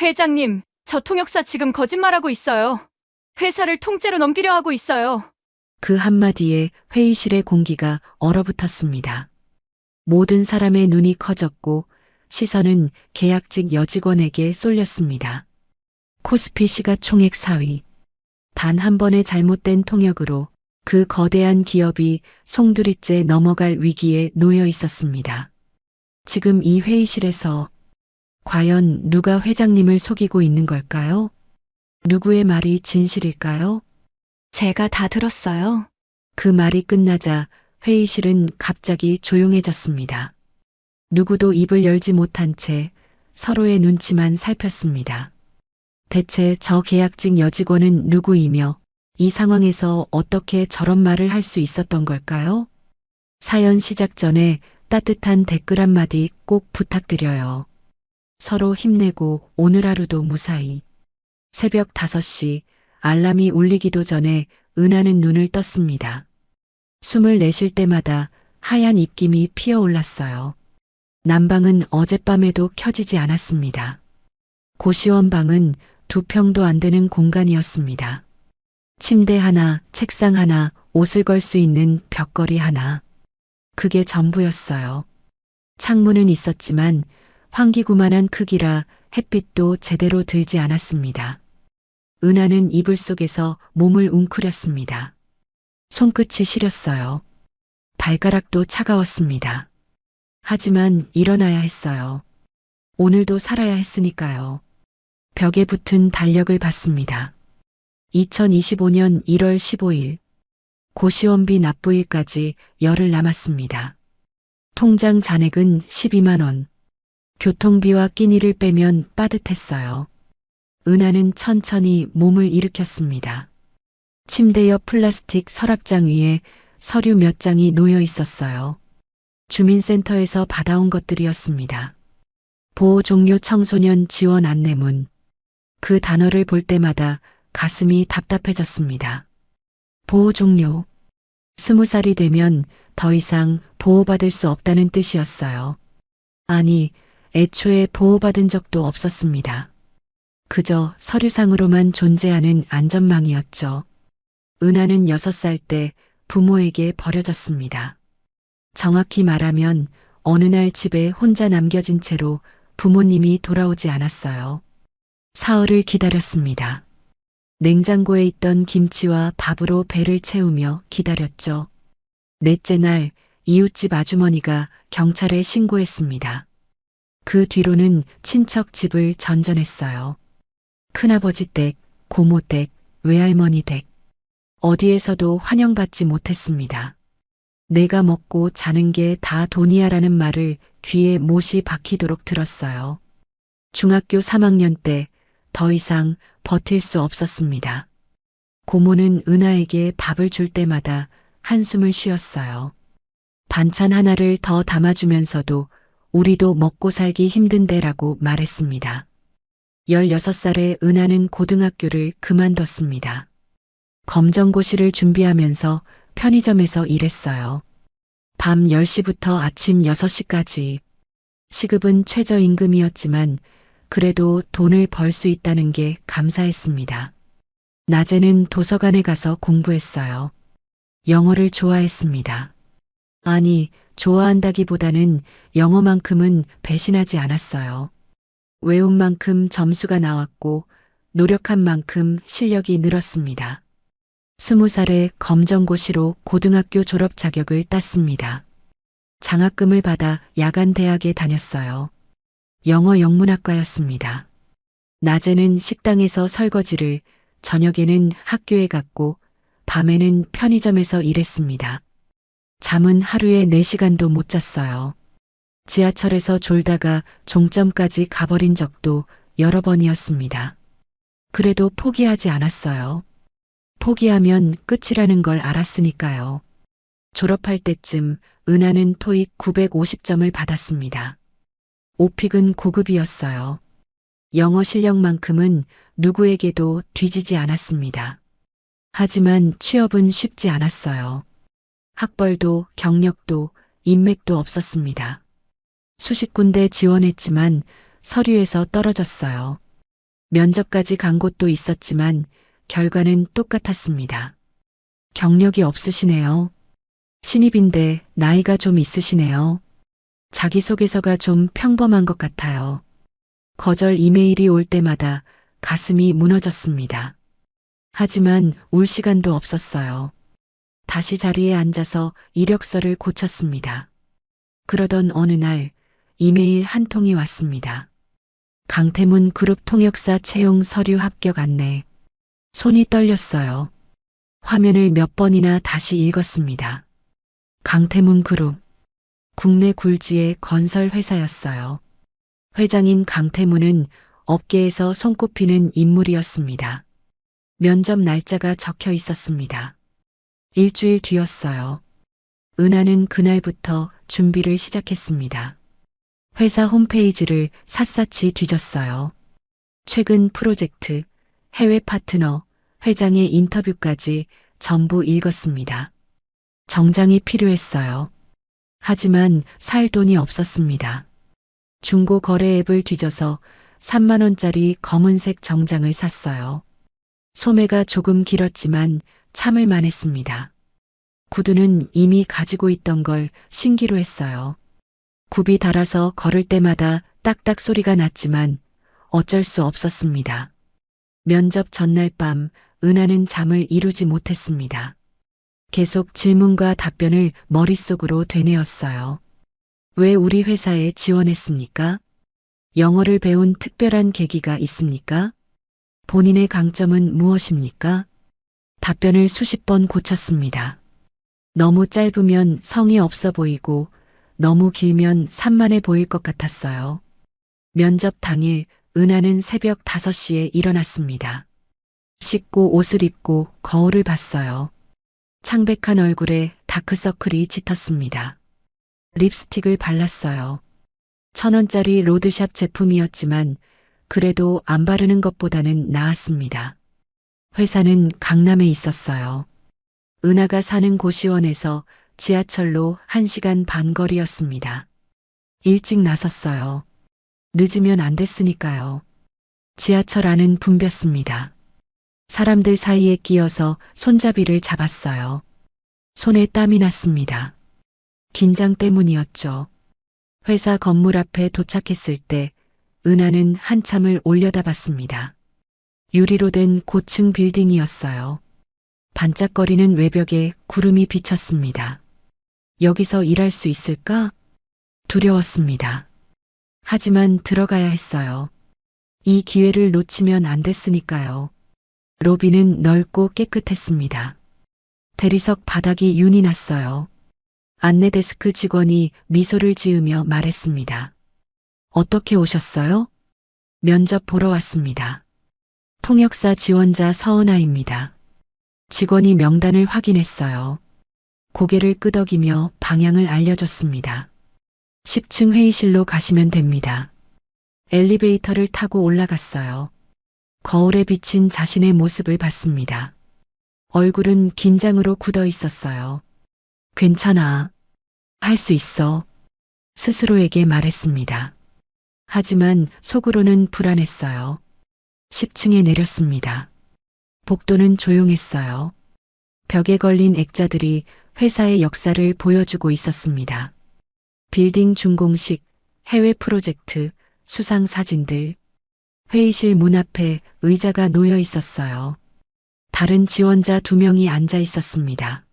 회장님, 저 통역사 지금 거짓말하고 있어요. 회사를 통째로 넘기려 하고 있어요. 그 한마디에 회의실의 공기가 얼어붙었습니다. 모든 사람의 눈이 커졌고 시선은 계약직 여직원에게 쏠렸습니다. 코스피 시가총액 4위. 단 한 번의 잘못된 통역으로 그 거대한 기업이 송두리째 넘어갈 위기에 놓여 있었습니다. 지금 이 회의실에서 과연 누가 회장님을 속이고 있는 걸까요? 누구의 말이 진실일까요? 제가 다 들었어요. 그 말이 끝나자 회의실은 갑자기 조용해졌습니다. 누구도 입을 열지 못한 채 서로의 눈치만 살폈습니다. 대체 저 계약직 여직원은 누구이며 이 상황에서 어떻게 저런 말을 할 수 있었던 걸까요? 사연 시작 전에 따뜻한 댓글 한마디 꼭 부탁드려요. 서로 힘내고 오늘 하루도 무사히. 새벽 5시 알람이 울리기도 전에 은하는 눈을 떴습니다. 숨을 내쉴 때마다 하얀 입김이 피어올랐어요. 난방은 어젯밤에도 켜지지 않았습니다. 고시원 방은 2평도 안 되는 공간이었습니다. 침대 하나, 책상 하나, 옷을 걸 수 있는 벽걸이 하나. 그게 전부였어요. 창문은 있었지만 환기구만한 크기라 햇빛도 제대로 들지 않았습니다. 은하는 이불 속에서 몸을 웅크렸습니다. 손끝이 시렸어요. 발가락도 차가웠습니다. 하지만 일어나야 했어요. 오늘도 살아야 했으니까요. 벽에 붙은 달력을 봤습니다. 2025년 1월 15일. 고시원비 납부일까지 열흘 남았습니다. 통장 잔액은 12만 원. 교통비와 끼니를 빼면 빠듯했어요. 은하는 천천히 몸을 일으켰습니다. 침대 옆 플라스틱 서랍장 위에 서류 몇 장이 놓여 있었어요. 주민센터에서 받아온 것들이었습니다. 보호 종료 청소년 지원 안내문. 그 단어를 볼 때마다 가슴이 답답해졌습니다. 보호 종료. 20살이 되면 더 이상 보호받을 수 없다는 뜻이었어요. 아니, 애초에 보호받은 적도 없었습니다. 그저 서류상으로만 존재하는 안전망이었죠. 은하는 6살 때 부모에게 버려졌습니다. 정확히 말하면 어느 날 집에 혼자 남겨진 채로 부모님이 돌아오지 않았어요. 사흘을 기다렸습니다. 냉장고에 있던 김치와 밥으로 배를 채우며 기다렸죠. 넷째 날 이웃집 아주머니가 경찰에 신고했습니다. 그 뒤로는 친척 집을 전전했어요. 큰아버지 댁, 고모 댁, 외할머니 댁. 어디에서도 환영받지 못했습니다. 내가 먹고 자는 게 다 돈이야라는 말을 귀에 못이 박히도록 들었어요. 중학교 3학년 때 더 이상 버틸 수 없었습니다. 고모는 은하에게 밥을 줄 때마다 한숨을 쉬었어요. 반찬 하나를 더 담아주면서도 우리도 먹고 살기 힘든데라고 말했습니다. 16살에 은하는 고등학교를 그만뒀습니다. 검정고시를 준비하면서 편의점에서 일했어요. 밤 10시부터 아침 6시까지. 시급은 최저임금이었지만 그래도 돈을 벌 수 있다는 게 감사했습니다. 낮에는 도서관에 가서 공부했어요. 영어를 좋아했습니다. 아니, 좋아한다기보다는 영어만큼은 배신하지 않았어요. 외운 만큼 점수가 나왔고 노력한 만큼 실력이 늘었습니다. 20살에 검정고시로 고등학교 졸업 자격을 땄습니다. 장학금을 받아 야간 대학에 다녔어요. 영어 영문학과였습니다. 낮에는 식당에서 설거지를, 저녁에는 학교에 갔고 밤에는 편의점에서 일했습니다. 잠은 하루에 4시간도 못 잤어요. 지하철에서 졸다가 종점까지 가버린 적도 여러 번이었습니다. 그래도 포기하지 않았어요. 포기하면 끝이라는 걸 알았으니까요. 졸업할 때쯤 은하는 토익 950점을 받았습니다. 오픽은 고급이었어요. 영어 실력만큼은 누구에게도 뒤지지 않았습니다. 하지만 취업은 쉽지 않았어요. 학벌도 경력도 인맥도 없었습니다. 수십 군데 지원했지만 서류에서 떨어졌어요. 면접까지 간 곳도 있었지만 결과는 똑같았습니다. 경력이 없으시네요. 신입인데 나이가 좀 있으시네요. 자기소개서가 좀 평범한 것 같아요. 거절 이메일이 올 때마다 가슴이 무너졌습니다. 하지만 울 시간도 없었어요. 다시 자리에 앉아서 이력서를 고쳤습니다. 그러던 어느 날 이메일 한 통이 왔습니다. 강태문 그룹 통역사 채용 서류 합격 안내. 손이 떨렸어요. 화면을 몇 번이나 다시 읽었습니다. 강태문 그룹. 국내 굴지의 건설 회사였어요. 회장인 강태문은 업계에서 손꼽히는 인물이었습니다. 면접 날짜가 적혀 있었습니다. 일주일 뒤였어요. 은하는 그날부터 준비를 시작했습니다. 회사 홈페이지를 샅샅이 뒤졌어요. 최근 프로젝트, 해외 파트너, 회장의 인터뷰까지 전부 읽었습니다. 정장이 필요했어요. 하지만 살 돈이 없었습니다. 중고 거래 앱을 뒤져서 3만 원짜리 검은색 정장을 샀어요. 소매가 조금 길었지만 참을 만했습니다. 구두는 이미 가지고 있던 걸 신기로 했어요. 굽이 달아서 걸을 때마다 딱딱 소리가 났지만 어쩔 수 없었습니다. 면접 전날 밤 은하는 잠을 이루지 못했습니다. 계속 질문과 답변을 머릿속으로 되뇌었어요. 왜 우리 회사에 지원했습니까? 영어를 배운 특별한 계기가 있습니까? 본인의 강점은 무엇입니까? 답변을 수십 번 고쳤습니다. 너무 짧으면 성의 없어 보이고 너무 길면 산만해 보일 것 같았어요. 면접 당일 은하는 새벽 5시에 일어났습니다. 씻고 옷을 입고 거울을 봤어요. 창백한 얼굴에 다크서클이 짙었습니다. 립스틱을 발랐어요. 1,000원짜리 로드샵 제품이었지만 그래도 안 바르는 것보다는 나았습니다. 회사는 강남에 있었어요. 은하가 사는 고시원에서 지하철로 1시간 반 거리였습니다. 일찍 나섰어요. 늦으면 안 됐으니까요. 지하철 안은 붐볐습니다. 사람들 사이에 끼어서 손잡이를 잡았어요. 손에 땀이 났습니다. 긴장 때문이었죠. 회사 건물 앞에 도착했을 때 은하는 한참을 올려다봤습니다. 유리로 된 고층 빌딩이었어요. 반짝거리는 외벽에 구름이 비쳤습니다. 여기서 일할 수 있을까? 두려웠습니다. 하지만 들어가야 했어요. 이 기회를 놓치면 안 됐으니까요. 로비는 넓고 깨끗했습니다. 대리석 바닥이 윤이 났어요. 안내 데스크 직원이 미소를 지으며 말했습니다. 어떻게 오셨어요? 면접 보러 왔습니다. 통역사 지원자 서은아입니다. 직원이 명단을 확인했어요. 고개를 끄덕이며 방향을 알려줬습니다. 10층 회의실로 가시면 됩니다. 엘리베이터를 타고 올라갔어요. 거울에 비친 자신의 모습을 봤습니다. 얼굴은 긴장으로 굳어 있었어요. 괜찮아. 할 수 있어. 스스로에게 말했습니다. 하지만 속으로는 불안했어요. 10층에 내렸습니다. 복도는 조용했어요. 벽에 걸린 액자들이 회사의 역사를 보여주고 있었습니다. 빌딩 준공식, 해외 프로젝트, 수상 사진들. 회의실 문 앞에 의자가 놓여 있었어요. 다른 지원자 2명이 앉아 있었습니다.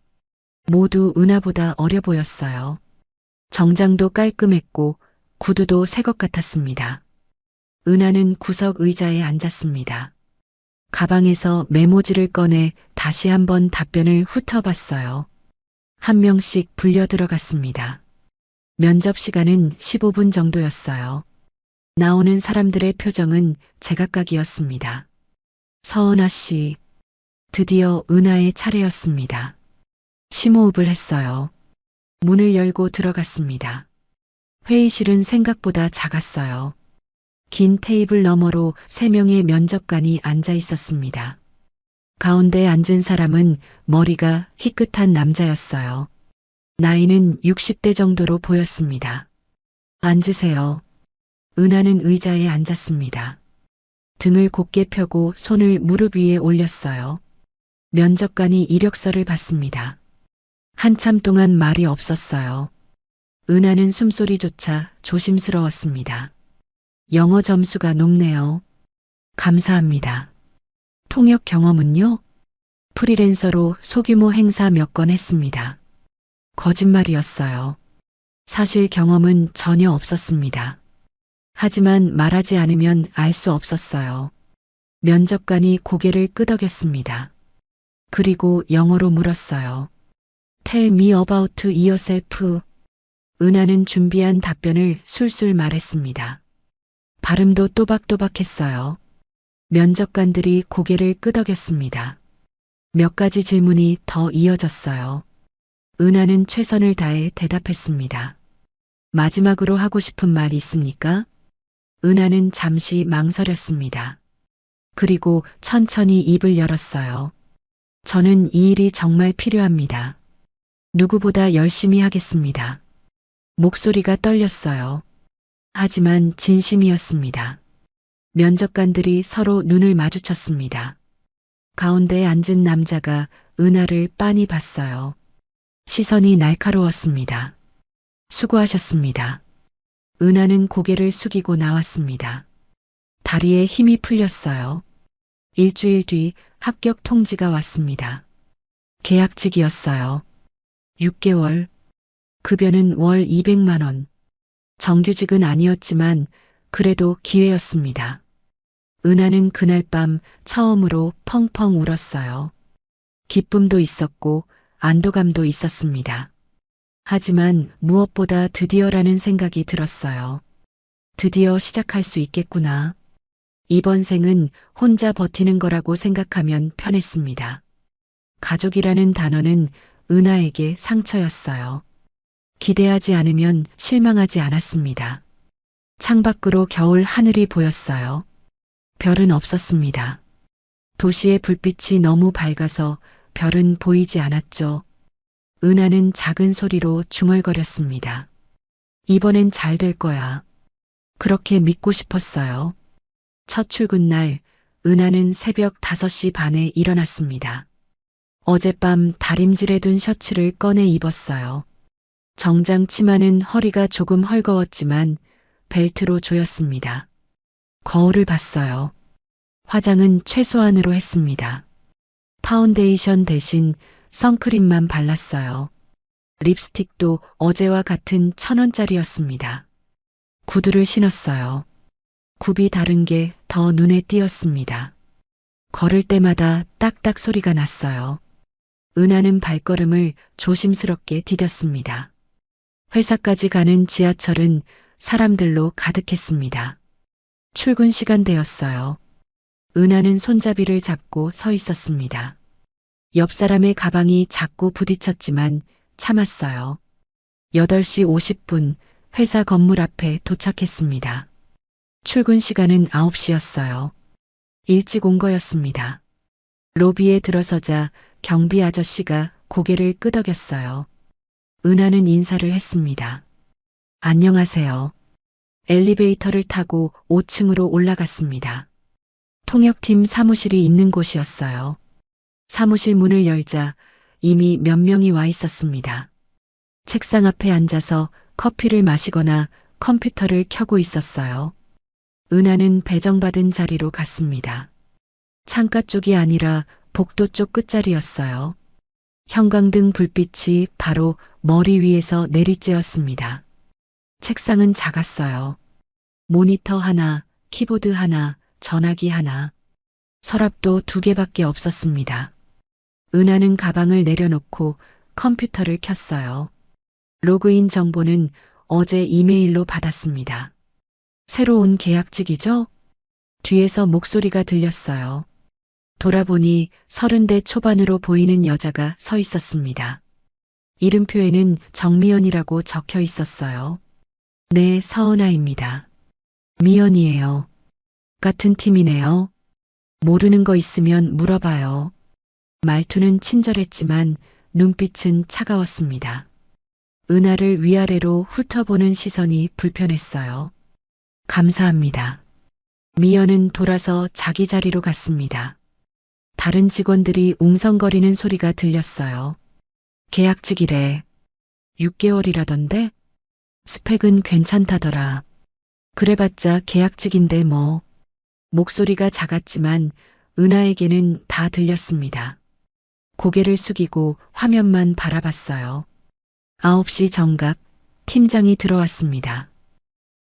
모두 은하보다 어려 보였어요. 정장도 깔끔했고 구두도 새 것 같았습니다. 은하는 구석 의자에 앉았습니다. 가방에서 메모지를 꺼내 다시 한번 답변을 훑어봤어요. 한 명씩 불려 들어갔습니다. 면접 시간은 15분 정도였어요. 나오는 사람들의 표정은 제각각이었습니다. 서은아 씨, 드디어 은하의 차례였습니다. 심호흡을 했어요. 문을 열고 들어갔습니다. 회의실은 생각보다 작았어요. 긴 테이블 너머로 3명의 면접관이 앉아 있었습니다. 가운데 앉은 사람은 머리가 희끗한 남자였어요. 나이는 60대 정도로 보였습니다. 앉으세요. 은하는 의자에 앉았습니다. 등을 곧게 펴고 손을 무릎 위에 올렸어요. 면접관이 이력서를 봤습니다. 한참 동안 말이 없었어요. 은하는 숨소리조차 조심스러웠습니다. 영어 점수가 높네요. 감사합니다. 통역 경험은요? 프리랜서로 소규모 행사 몇 건 했습니다. 거짓말이었어요. 사실 경험은 전혀 없었습니다. 하지만 말하지 않으면 알 수 없었어요. 면접관이 고개를 끄덕였습니다. 그리고 영어로 물었어요. Tell me about yourself. 은하는 준비한 답변을 술술 말했습니다. 발음도 또박또박했어요. 면접관들이 고개를 끄덕였습니다. 몇 가지 질문이 더 이어졌어요. 은하는 최선을 다해 대답했습니다. 마지막으로 하고 싶은 말 있습니까? 은하는 잠시 망설였습니다. 그리고 천천히 입을 열었어요. 저는 이 일이 정말 필요합니다. 누구보다 열심히 하겠습니다. 목소리가 떨렸어요. 하지만 진심이었습니다. 면접관들이 서로 눈을 마주쳤습니다. 가운데에 앉은 남자가 은하를 빤히 봤어요. 시선이 날카로웠습니다. 수고하셨습니다. 은하는 고개를 숙이고 나왔습니다. 다리에 힘이 풀렸어요. 일주일 뒤 합격 통지가 왔습니다. 계약직이었어요. 6개월. 급여는 월 200만 원. 정규직은 아니었지만 그래도 기회였습니다. 은하는 그날 밤 처음으로 펑펑 울었어요. 기쁨도 있었고 안도감도 있었습니다. 하지만 무엇보다 드디어라는 생각이 들었어요. 드디어 시작할 수 있겠구나. 이번 생은 혼자 버티는 거라고 생각하면 편했습니다. 가족이라는 단어는 은하에게 상처였어요. 기대하지 않으면 실망하지 않았습니다. 창밖으로 겨울 하늘이 보였어요. 별은 없었습니다. 도시의 불빛이 너무 밝아서 별은 보이지 않았죠. 은하는 작은 소리로 중얼거렸습니다. 이번엔 잘 될 거야. 그렇게 믿고 싶었어요. 첫 출근 날, 은하는 새벽 5시 반에 일어났습니다. 어젯밤 다림질해 둔 셔츠를 꺼내 입었어요. 정장 치마는 허리가 조금 헐거웠지만 벨트로 조였습니다. 거울을 봤어요. 화장은 최소한으로 했습니다. 파운데이션 대신 선크림만 발랐어요. 립스틱도 어제와 같은 1,000원짜리였습니다. 구두를 신었어요. 굽이 다른 게 더 눈에 띄었습니다. 걸을 때마다 딱딱 소리가 났어요. 은하는 발걸음을 조심스럽게 디뎠습니다. 회사까지 가는 지하철은 사람들로 가득했습니다. 출근 시간 되었어요. 은하는 손잡이를 잡고 서 있었습니다. 옆 사람의 가방이 자꾸 부딪혔지만 참았어요. 8시 50분 회사 건물 앞에 도착했습니다. 출근 시간은 9시였어요. 일찍 온 거였습니다. 로비에 들어서자 경비 아저씨가 고개를 끄덕였어요. 은하는 인사를 했습니다. 안녕하세요. 엘리베이터를 타고 5층으로 올라갔습니다. 통역팀 사무실이 있는 곳이었어요. 사무실 문을 열자 이미 몇 명이 와 있었습니다. 책상 앞에 앉아서 커피를 마시거나 컴퓨터를 켜고 있었어요. 은하는 배정받은 자리로 갔습니다. 창가 쪽이 아니라 복도 쪽 끝자리였어요. 형광등 불빛이 바로 머리 위에서 내리쬐었습니다. 책상은 작았어요. 모니터 하나, 키보드 하나, 전화기 하나. 서랍도 2개밖에 없었습니다. 은하는 가방을 내려놓고 컴퓨터를 켰어요. 로그인 정보는 어제 이메일로 받았습니다. 새로 온 계약직이죠? 뒤에서 목소리가 들렸어요. 돌아보니 30대 초반으로 보이는 여자가 서 있었습니다. 이름표에는 정미연이라고 적혀 있었어요. 네, 서은아입니다. 미연이에요. 같은 팀이네요. 모르는 거 있으면 물어봐요. 말투는 친절했지만 눈빛은 차가웠습니다. 은하를 위아래로 훑어보는 시선이 불편했어요. 감사합니다. 미연은 돌아서 자기 자리로 갔습니다. 다른 직원들이 웅성거리는 소리가 들렸어요. 계약직이래. 6개월이라던데? 스펙은 괜찮다더라. 그래봤자 계약직인데 뭐. 목소리가 작았지만 은하에게는 다 들렸습니다. 고개를 숙이고 화면만 바라봤어요. 9시 정각 팀장이 들어왔습니다.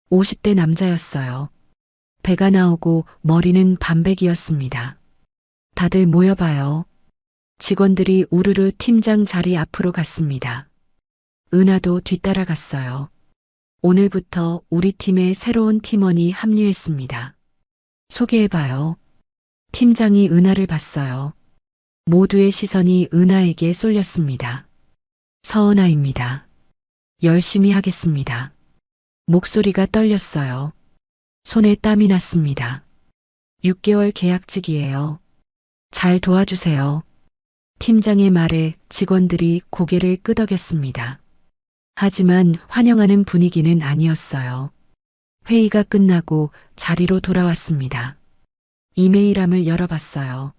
50대 남자였어요. 배가 나오고 머리는 반백이었습니다. 다들 모여봐요. 직원들이 우르르 팀장 자리 앞으로 갔습니다. 은하도 뒤따라갔어요. 오늘부터 우리 팀에 새로운 팀원이 합류했습니다. 소개해봐요. 팀장이 은하를 봤어요. 모두의 시선이 은하에게 쏠렸습니다. 서은하입니다. 열심히 하겠습니다. 목소리가 떨렸어요. 손에 땀이 났습니다. 6개월 계약직이에요. 잘 도와주세요. 팀장의 말에 직원들이 고개를 끄덕였습니다. 하지만 환영하는 분위기는 아니었어요. 회의가 끝나고 자리로 돌아왔습니다. 이메일함을 열어봤어요.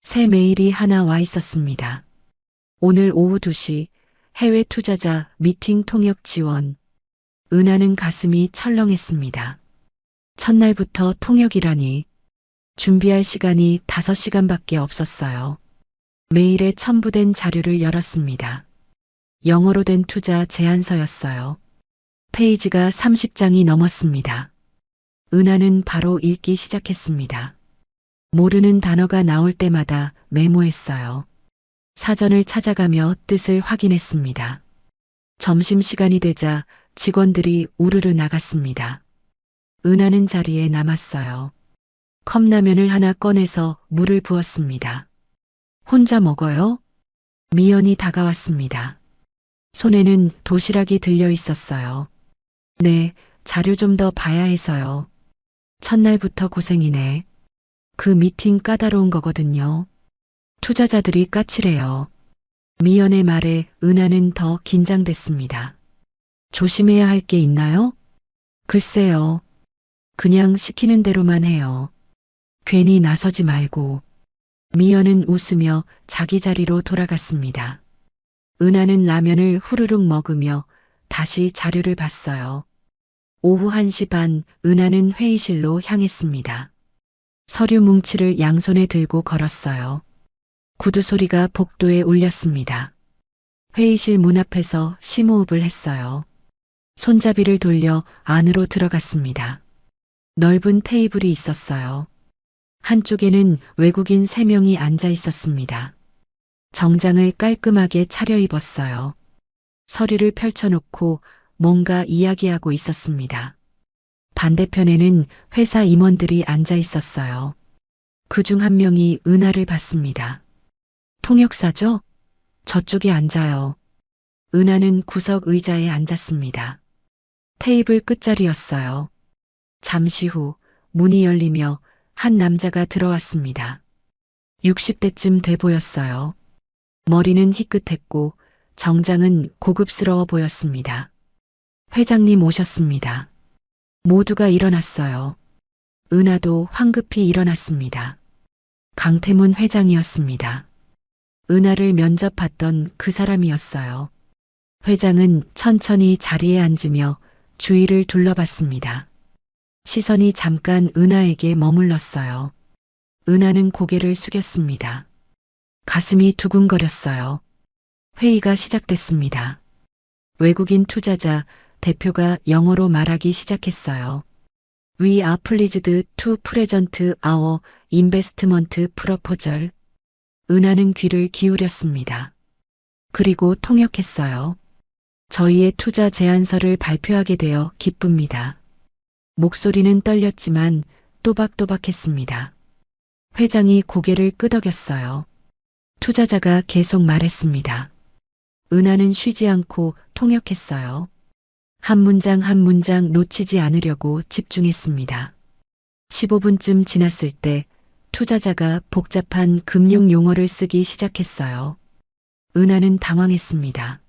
새 메일이 하나 와 있었습니다. 오늘 오후 2시 해외 투자자 미팅 통역 지원. 은하는 가슴이 철렁했습니다. 첫날부터 통역이라니. 준비할 시간이 5시간밖에 없었어요. 메일에 첨부된 자료를 열었습니다. 영어로 된 투자 제안서였어요. 페이지가 30장이 넘었습니다. 은하는 바로 읽기 시작했습니다. 모르는 단어가 나올 때마다 메모했어요. 사전을 찾아가며 뜻을 확인했습니다. 점심시간이 되자 직원들이 우르르 나갔습니다. 은하는 자리에 남았어요. 컵라면을 하나 꺼내서 물을 부었습니다. 혼자 먹어요? 미연이 다가왔습니다. 손에는 도시락이 들려 있었어요. 네, 자료 좀 더 봐야 해서요. 첫날부터 고생이네. 그 미팅 까다로운 거거든요. 투자자들이 까칠해요. 미연의 말에 은하는 더 긴장됐습니다. 조심해야 할 게 있나요? 글쎄요. 그냥 시키는 대로만 해요. 괜히 나서지 말고. 미연은 웃으며 자기 자리로 돌아갔습니다. 은하는 라면을 후루룩 먹으며 다시 자료를 봤어요. 오후 1시 반 은하는 회의실로 향했습니다. 서류 뭉치를 양손에 들고 걸었어요. 구두 소리가 복도에 울렸습니다. 회의실 문 앞에서 심호흡을 했어요. 손잡이를 돌려 안으로 들어갔습니다. 넓은 테이블이 있었어요. 한쪽에는 외국인 3명이 앉아 있었습니다. 정장을 깔끔하게 차려입었어요. 서류를 펼쳐놓고 뭔가 이야기하고 있었습니다. 반대편에는 회사 임원들이 앉아 있었어요. 그중 한 명이 은하를 봤습니다. 통역사죠? 저쪽에 앉아요. 은하는 구석 의자에 앉았습니다. 테이블 끝자리였어요. 잠시 후 문이 열리며 한 남자가 들어왔습니다. 60대쯤 돼 보였어요. 머리는 희끗했고 정장은 고급스러워 보였습니다. 회장님 오셨습니다. 모두가 일어났어요. 은하도 황급히 일어났습니다. 강태문 회장이었습니다. 은하를 면접 봤던 그 사람이었어요. 회장은 천천히 자리에 앉으며 주위를 둘러봤습니다. 시선이 잠깐 은하에게 머물렀어요. 은하는 고개를 숙였습니다. 가슴이 두근거렸어요. 회의가 시작됐습니다. 외국인 투자자 대표가 영어로 말하기 시작했어요. We are pleased to present our investment proposal. 은하는 귀를 기울였습니다. 그리고 통역했어요. 저희의 투자 제안서를 발표하게 되어 기쁩니다. 목소리는 떨렸지만 또박또박했습니다. 회장이 고개를 끄덕였어요. 투자자가 계속 말했습니다. 은하는 쉬지 않고 통역했어요. 한 문장 한 문장 놓치지 않으려고 집중했습니다. 15분쯤 지났을 때 투자자가 복잡한 금융 용어를 쓰기 시작했어요. 은하는 당황했습니다.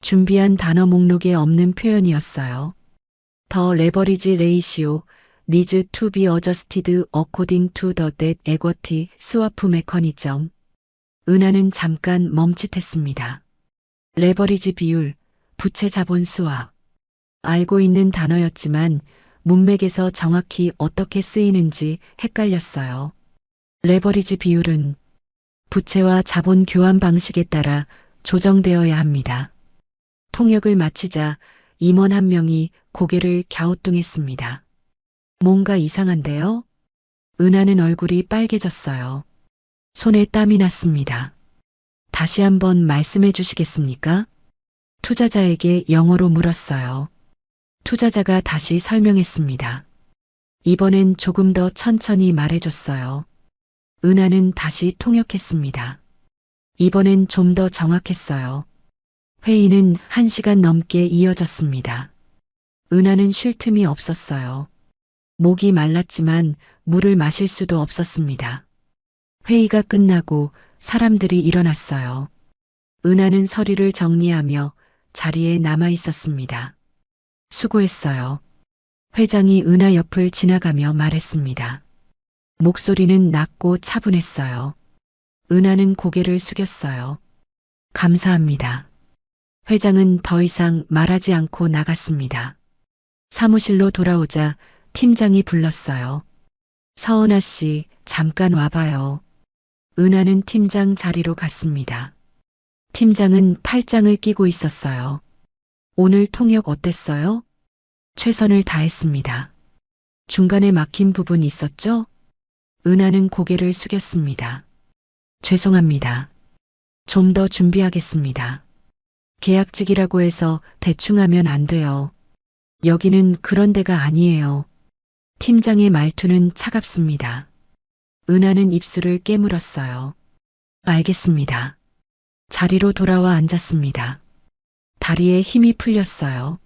준비한 단어 목록에 없는 표현이었어요. 더 레버리지 레이시오, needs to be adjusted according to the debt equity swap mechanism. 은하는 잠깐 멈칫했습니다. 레버리지 비율, 부채 자본 수와 알고 있는 단어였지만 문맥에서 정확히 어떻게 쓰이는지 헷갈렸어요. 레버리지 비율은 부채와 자본 교환 방식에 따라 조정되어야 합니다. 통역을 마치자 임원 한 명이 고개를 갸우뚱했습니다. 뭔가 이상한데요? 은하는 얼굴이 빨개졌어요. 손에 땀이 났습니다. 다시 한번 말씀해 주시겠습니까? 투자자에게 영어로 물었어요. 투자자가 다시 설명했습니다. 이번엔 조금 더 천천히 말해줬어요. 은하는 다시 통역했습니다. 이번엔 좀 더 정확했어요. 회의는 1시간 넘게 이어졌습니다. 은하는 쉴 틈이 없었어요. 목이 말랐지만 물을 마실 수도 없었습니다. 회의가 끝나고 사람들이 일어났어요. 은하는 서류를 정리하며 자리에 남아 있었습니다. 수고했어요. 회장이 은하 옆을 지나가며 말했습니다. 목소리는 낮고 차분했어요. 은하는 고개를 숙였어요. 감사합니다. 회장은 더 이상 말하지 않고 나갔습니다. 사무실로 돌아오자 팀장이 불렀어요. 서은아 씨, 잠깐 와봐요. 은하는 팀장 자리로 갔습니다. 팀장은 팔짱을 끼고 있었어요. 오늘 통역 어땠어요? 최선을 다했습니다. 중간에 막힌 부분 있었죠? 은하는 고개를 숙였습니다. 죄송합니다. 좀 더 준비하겠습니다. 계약직이라고 해서 대충 하면 안 돼요. 여기는 그런 데가 아니에요. 팀장의 말투는 차갑습니다. 은하는 입술을 깨물었어요. 알겠습니다. 자리로 돌아와 앉았습니다. 다리에 힘이 풀렸어요.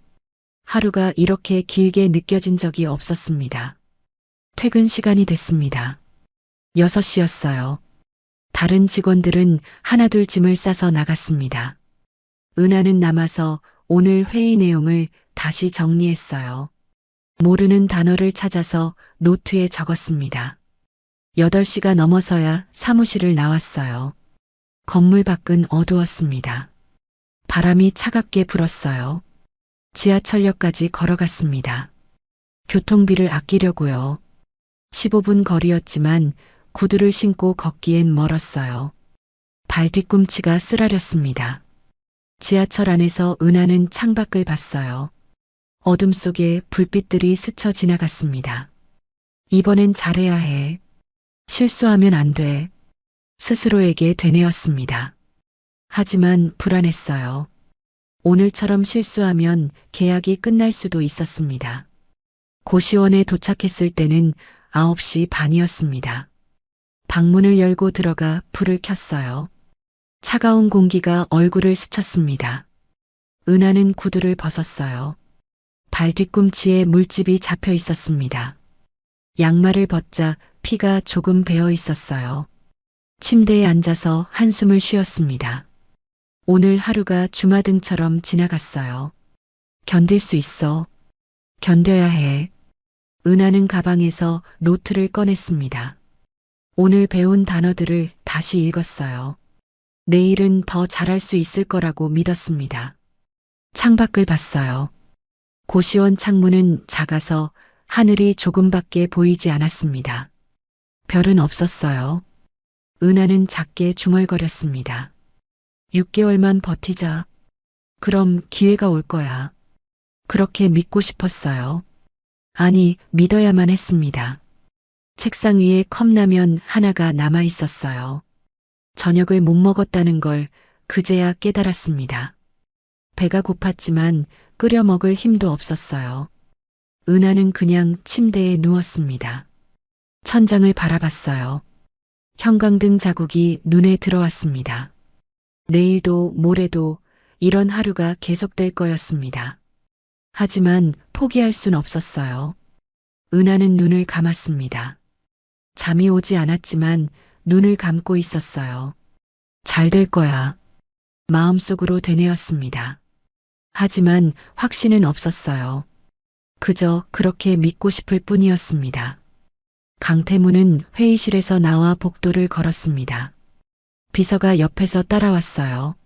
하루가 이렇게 길게 느껴진 적이 없었습니다. 퇴근 시간이 됐습니다. 6시였어요. 다른 직원들은 하나둘 짐을 싸서 나갔습니다. 은하는 남아서 오늘 회의 내용을 다시 정리했어요. 모르는 단어를 찾아서 노트에 적었습니다. 8시가 넘어서야 사무실을 나왔어요. 건물 밖은 어두웠습니다. 바람이 차갑게 불었어요. 지하철역까지 걸어갔습니다. 교통비를 아끼려고요. 15분 거리였지만 구두를 신고 걷기엔 멀었어요. 발 뒤꿈치가 쓰라렸습니다. 지하철 안에서 은하는 창밖을 봤어요. 어둠 속에 불빛들이 스쳐 지나갔습니다. 이번엔 잘해야 해. 실수하면 안 돼. 스스로에게 되뇌었습니다. 하지만 불안했어요. 오늘처럼 실수하면 계약이 끝날 수도 있었습니다. 고시원에 도착했을 때는 9시 반이었습니다. 방문을 열고 들어가 불을 켰어요. 차가운 공기가 얼굴을 스쳤습니다. 은하는 구두를 벗었어요. 발 뒤꿈치에 물집이 잡혀 있었습니다. 양말을 벗자 피가 조금 배어 있었어요. 침대에 앉아서 한숨을 쉬었습니다. 오늘 하루가 주마등처럼 지나갔어요. 견딜 수 있어. 견뎌야 해. 은하는 가방에서 노트를 꺼냈습니다. 오늘 배운 단어들을 다시 읽었어요. 내일은 더 잘할 수 있을 거라고 믿었습니다. 창밖을 봤어요. 고시원 창문은 작아서 하늘이 조금밖에 보이지 않았습니다. 별은 없었어요. 은하는 작게 중얼거렸습니다. 6개월만 버티자. 그럼 기회가 올 거야. 그렇게 믿고 싶었어요. 아니, 믿어야만 했습니다. 책상 위에 컵라면 하나가 남아 있었어요. 저녁을 못 먹었다는 걸 그제야 깨달았습니다. 배가 고팠지만 끓여 먹을 힘도 없었어요. 은하는 그냥 침대에 누웠습니다. 천장을 바라봤어요. 형광등 자국이 눈에 들어왔습니다. 내일도 모레도 이런 하루가 계속될 거였습니다. 하지만 포기할 순 없었어요. 은하는 눈을 감았습니다. 잠이 오지 않았지만 눈을 감고 있었어요. 잘 될 거야. 마음속으로 되뇌었습니다. 하지만 확신은 없었어요. 그저 그렇게 믿고 싶을 뿐이었습니다. 강태문은 회의실에서 나와 복도를 걸었습니다. 비서가 옆에서 따라왔어요.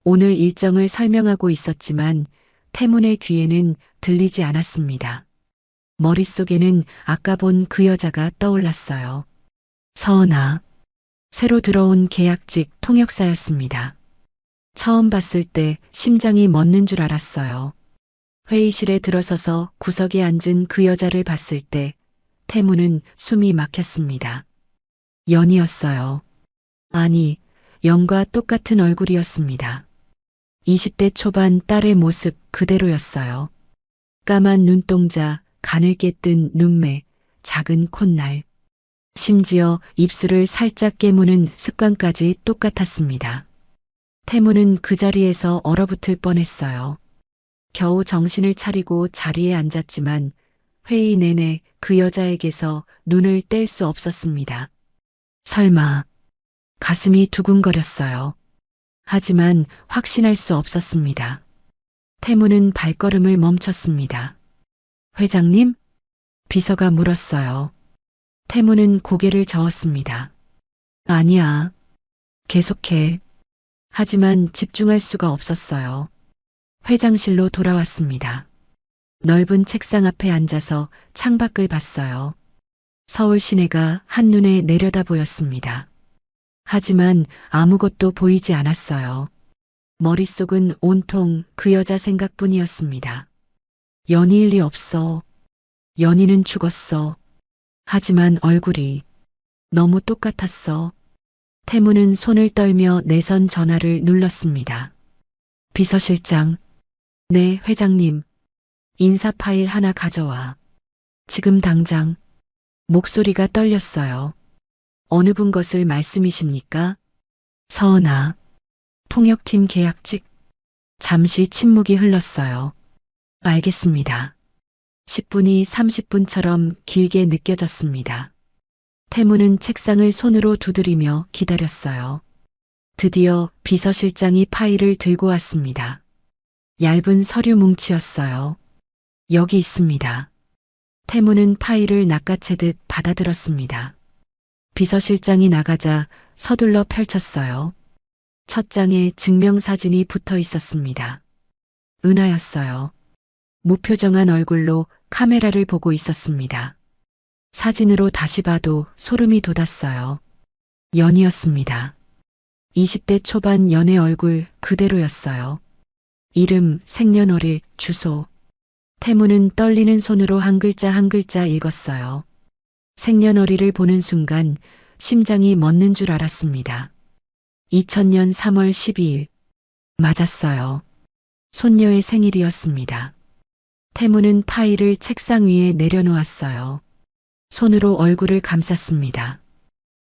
오늘 일정을 설명하고 있었지만 태문의 귀에는 들리지 않았습니다. 머릿속에는 아까 본 그 여자가 떠올랐어요. 서은아. 새로 들어온 계약직 통역사였습니다. 처음 봤을 때 심장이 멎는 줄 알았어요. 회의실에 들어서서 구석에 앉은 그 여자를 봤을 때 태문은 숨이 막혔습니다. 연이었어요. 아니, 연과 똑같은 얼굴이었습니다. 20대 초반 딸의 모습 그대로였어요. 까만 눈동자, 가늘게 뜬 눈매, 작은 콧날. 심지어 입술을 살짝 깨무는 습관까지 똑같았습니다. 태무는 그 자리에서 얼어붙을 뻔했어요. 겨우 정신을 차리고 자리에 앉았지만 회의 내내 그 여자에게서 눈을 뗄 수 없었습니다. 설마. 가슴이 두근거렸어요. 하지만 확신할 수 없었습니다. 태무는 발걸음을 멈췄습니다. 회장님? 비서가 물었어요. 태무는 고개를 저었습니다. 아니야. 계속해. 하지만 집중할 수가 없었어요. 회장실로 돌아왔습니다. 넓은 책상 앞에 앉아서 창밖을 봤어요. 서울 시내가 한눈에 내려다 보였습니다. 하지만 아무것도 보이지 않았어요. 머릿속은 온통 그 여자 생각뿐이었습니다. 연희일 리 없어. 연희는 죽었어. 하지만 얼굴이 너무 똑같았어. 태무는 손을 떨며 내선 전화를 눌렀습니다. 비서실장. 네, 회장님. 인사 파일 하나 가져와. 지금 당장. 목소리가 떨렸어요. 어느 분 것을 말씀이십니까? 서은아. 통역팀 계약직. 잠시 침묵이 흘렀어요. 알겠습니다. 10분이 30분처럼 길게 느껴졌습니다. 태무는 책상을 손으로 두드리며 기다렸어요. 드디어 비서실장이 파일을 들고 왔습니다. 얇은 서류 뭉치였어요. 여기 있습니다. 태무는 파일을 낚아채듯 받아들었습니다. 비서실장이 나가자 서둘러 펼쳤어요. 첫 장에 증명사진이 붙어 있었습니다. 은하였어요. 무표정한 얼굴로 카메라를 보고 있었습니다. 사진으로 다시 봐도 소름이 돋았어요. 연이었습니다. 20대 초반 연의 얼굴 그대로였어요. 이름, 생년월일, 주소. 태무는 떨리는 손으로 한 글자 한 글자 읽었어요. 생년월일을 보는 순간 심장이 멎는 줄 알았습니다. 2000년 3월 12일. 맞았어요. 손녀의 생일이었습니다. 태무는 파일을 책상 위에 내려놓았어요. 손으로 얼굴을 감쌌습니다.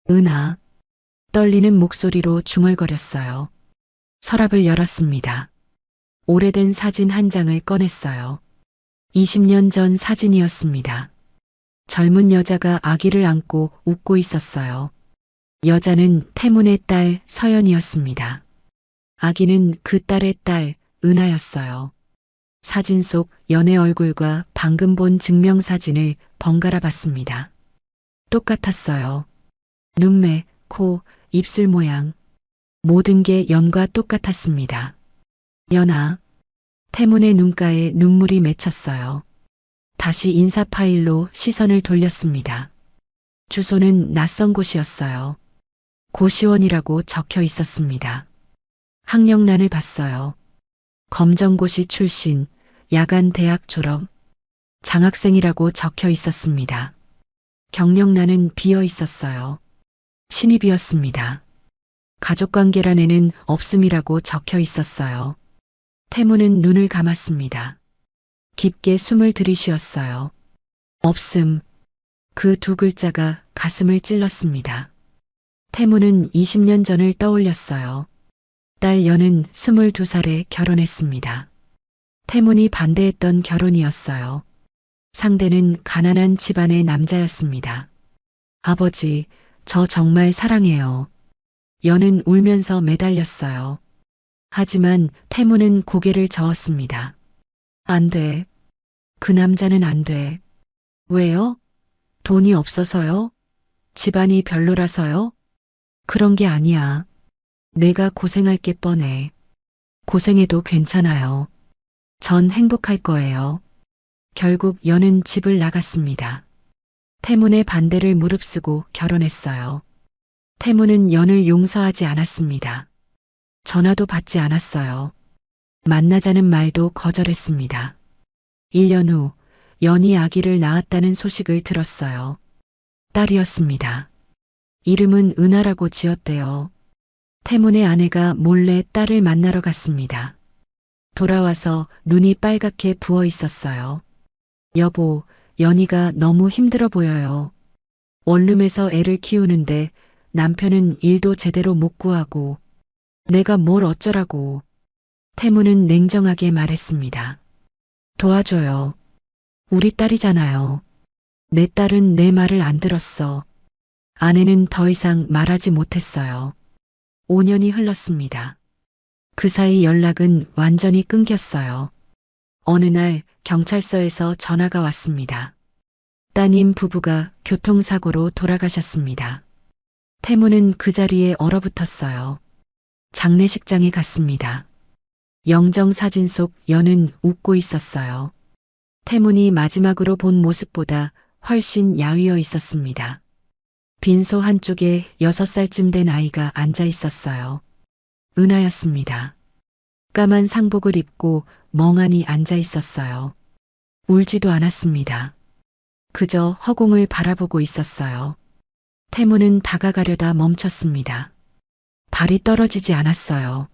은하. 떨리는 목소리로 중얼거렸어요. 서랍을 열었습니다. 오래된 사진 한 장을 꺼냈어요. 20년 전 사진이었습니다. 젊은 여자가 아기를 안고 웃고 있었어요. 여자는 태문의 딸 서연이었습니다. 아기는 그 딸의 딸 은하였어요. 사진 속 연의 얼굴과 방금 본 증명사진을 번갈아 봤습니다. 똑같았어요. 눈매, 코, 입술 모양. 모든 게 연과 똑같았습니다. 연아. 태문의 눈가에 눈물이 맺혔어요. 다시 인사 파일로 시선을 돌렸습니다. 주소는 낯선 곳이었어요. 고시원이라고 적혀 있었습니다. 학력란을 봤어요. 검정고시 출신, 야간 대학 졸업, 장학생이라고 적혀 있었습니다. 경력란은 비어 있었어요. 신입이었습니다. 가족관계란에는 없음이라고 적혀 있었어요. 태무는 눈을 감았습니다. 깊게 숨을 들이쉬었어요. 없음. 그 두 글자가 가슴을 찔렀습니다. 태무는 20년 전을 떠올렸어요. 딸 연은 22살에 결혼했습니다. 태문이 반대했던 결혼이었어요. 상대는 가난한 집안의 남자였습니다. 아버지, 저 정말 사랑해요. 연은 울면서 매달렸어요. 하지만 태무는 고개를 저었습니다. 안 돼. 그 남자는 안 돼. 왜요? 돈이 없어서요? 집안이 별로라서요? 그런 게 아니야. 내가 고생할 게 뻔해. 고생해도 괜찮아요. 전 행복할 거예요. 결국 연은 집을 나갔습니다. 태문의 반대를 무릅쓰고 결혼했어요. 태문은 연을 용서하지 않았습니다. 전화도 받지 않았어요. 만나자는 말도 거절했습니다. 1년 후 연이 아기를 낳았다는 소식을 들었어요. 딸이었습니다. 이름은 은하라고 지었대요. 태문의 아내가 몰래 딸을 만나러 갔습니다. 돌아와서 눈이 빨갛게 부어 있었어요. 여보, 연희가 너무 힘들어 보여요. 원룸에서 애를 키우는데 남편은 일도 제대로 못 구하고 내가 뭘 어쩌라고. 태무는 냉정하게 말했습니다. 도와줘요. 우리 딸이잖아요. 내 딸은 내 말을 안 들었어. 아내는 더 이상 말하지 못했어요. 5년이 흘렀습니다. 그 사이 연락은 완전히 끊겼어요. 어느 날 경찰서에서 전화가 왔습니다. 따님 부부가 교통사고로 돌아가셨습니다. 태무는 그 자리에 얼어붙었어요. 장례식장에 갔습니다. 영정 사진 속 연은 웃고 있었어요. 태문이 마지막으로 본 모습보다 훨씬 야위어 있었습니다. 빈소 한쪽에 6살쯤 된 아이가 앉아 있었어요. 은하였습니다. 까만 상복을 입고 멍하니 앉아 있었어요. 울지도 않았습니다. 그저 허공을 바라보고 있었어요. 태무는 다가가려다 멈췄습니다. 발이 떨어지지 않았어요.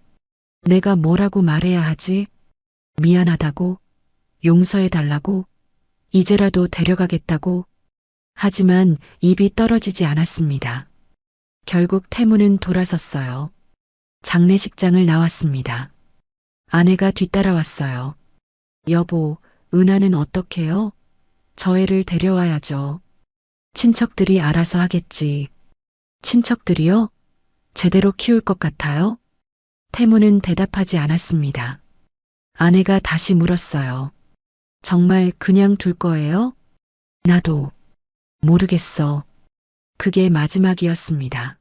내가 뭐라고 말해야 하지? 미안하다고? 용서해달라고? 이제라도 데려가겠다고? 하지만 입이 떨어지지 않았습니다. 결국 태무는 돌아섰어요. 장례식장을 나왔습니다. 아내가 뒤따라왔어요. 여보, 은하는 어떡해요? 저 애를 데려와야죠. 친척들이 알아서 하겠지. 친척들이요? 제대로 키울 것 같아요? 태무는 대답하지 않았습니다. 아내가 다시 물었어요. 정말 그냥 둘 거예요? 나도 모르겠어. 그게 마지막이었습니다.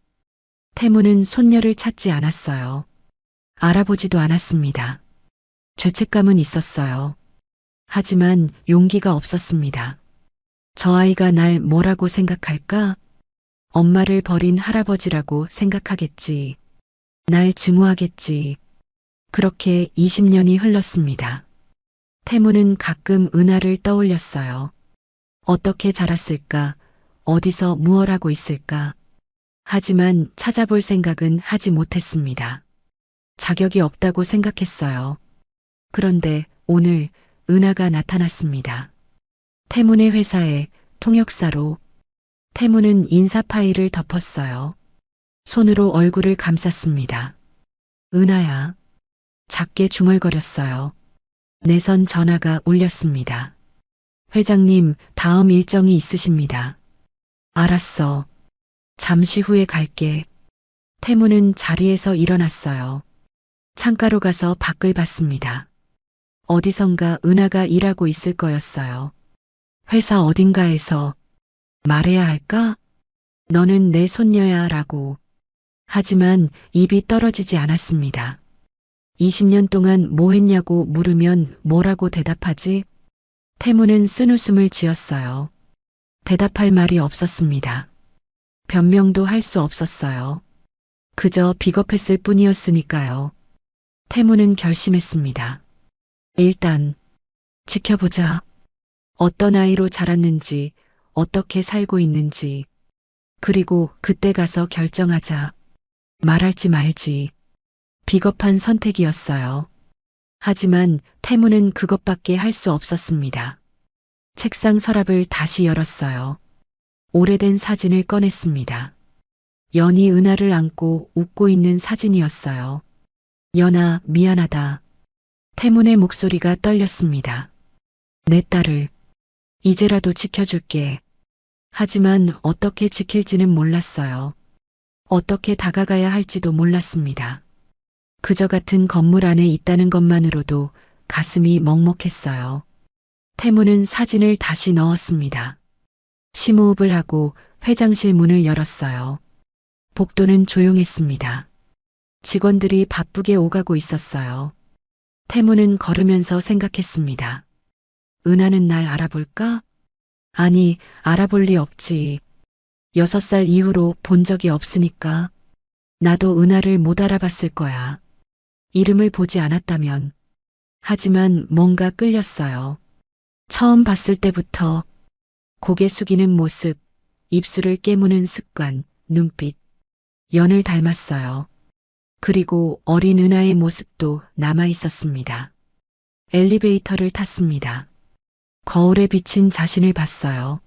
태무는 손녀를 찾지 않았어요. 알아보지도 않았습니다. 죄책감은 있었어요. 하지만 용기가 없었습니다. 저 아이가 날 뭐라고 생각할까? 엄마를 버린 할아버지라고 생각하겠지. 날 증오하겠지. 그렇게 20년이 흘렀습니다. 태무는 가끔 은하를 떠올렸어요. 어떻게 자랐을까? 어디서 무얼 하고 있을까? 하지만 찾아볼 생각은 하지 못했습니다. 자격이 없다고 생각했어요. 그런데 오늘 은하가 나타났습니다. 태문의 회사에 통역사로. 태문은 인사 파일을 덮었어요. 손으로 얼굴을 감쌌습니다. 은하야. 작게 중얼거렸어요. 내선 전화가 울렸습니다. 회장님, 다음 일정이 있으십니다. 알았어. 잠시 후에 갈게. 태무는 자리에서 일어났어요. 창가로 가서 밖을 봤습니다. 어디선가 은하가 일하고 있을 거였어요. 회사 어딘가에서 말해야 할까? 너는 내 손녀야 라고. 하지만 입이 떨어지지 않았습니다. 20년 동안 뭐 했냐고 물으면 뭐라고 대답하지? 태무는 쓴웃음을 지었어요. 대답할 말이 없었습니다. 변명도 할 수 없었어요. 그저 비겁했을 뿐이었으니까요. 태무는 결심했습니다. 일단 지켜보자. 어떤 아이로 자랐는지, 어떻게 살고 있는지, 그리고 그때 가서 결정하자. 말할지 말지. 비겁한 선택이었어요. 하지만 태무는 그것밖에 할 수 없었습니다. 책상 서랍을 다시 열었어요. 오래된 사진을 꺼냈습니다. 연이 은하를 안고 웃고 있는 사진이었어요. 연아, 미안하다. 태문의 목소리가 떨렸습니다. 내 딸을 이제라도 지켜줄게. 하지만 어떻게 지킬지는 몰랐어요. 어떻게 다가가야 할지도 몰랐습니다. 그저 같은 건물 안에 있다는 것만으로도 가슴이 먹먹했어요. 태무는 사진을 다시 넣었습니다. 심호흡을 하고 회장실 문을 열었어요. 복도는 조용했습니다. 직원들이 바쁘게 오가고 있었어요. 태무는 걸으면서 생각했습니다. 은하는 날 알아볼까? 아니, 알아볼 리 없지. 6살 이후로 본 적이 없으니까. 나도 은하를 못 알아봤을 거야. 이름을 보지 않았다면. 하지만 뭔가 끌렸어요. 처음 봤을 때부터 고개 숙이는 모습, 입술을 깨무는 습관, 눈빛, 연을 닮았어요. 그리고 어린 은하의 모습도 남아 있었습니다. 엘리베이터를 탔습니다. 거울에 비친 자신을 봤어요.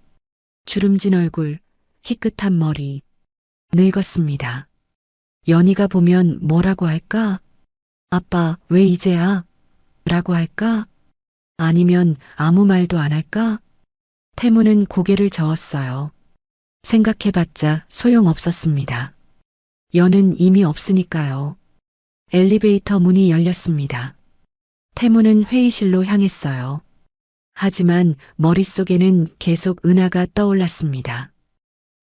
주름진 얼굴, 희끗한 머리, 늙었습니다. 연희가 보면 뭐라고 할까? 아빠, 왜 이제야? 라고 할까? 아니면 아무 말도 안 할까? 태무는 고개를 저었어요. 생각해봤자 소용없었습니다. 연은 이미 없으니까요. 엘리베이터 문이 열렸습니다. 태무는 회의실로 향했어요. 하지만 머릿속에는 계속 은하가 떠올랐습니다.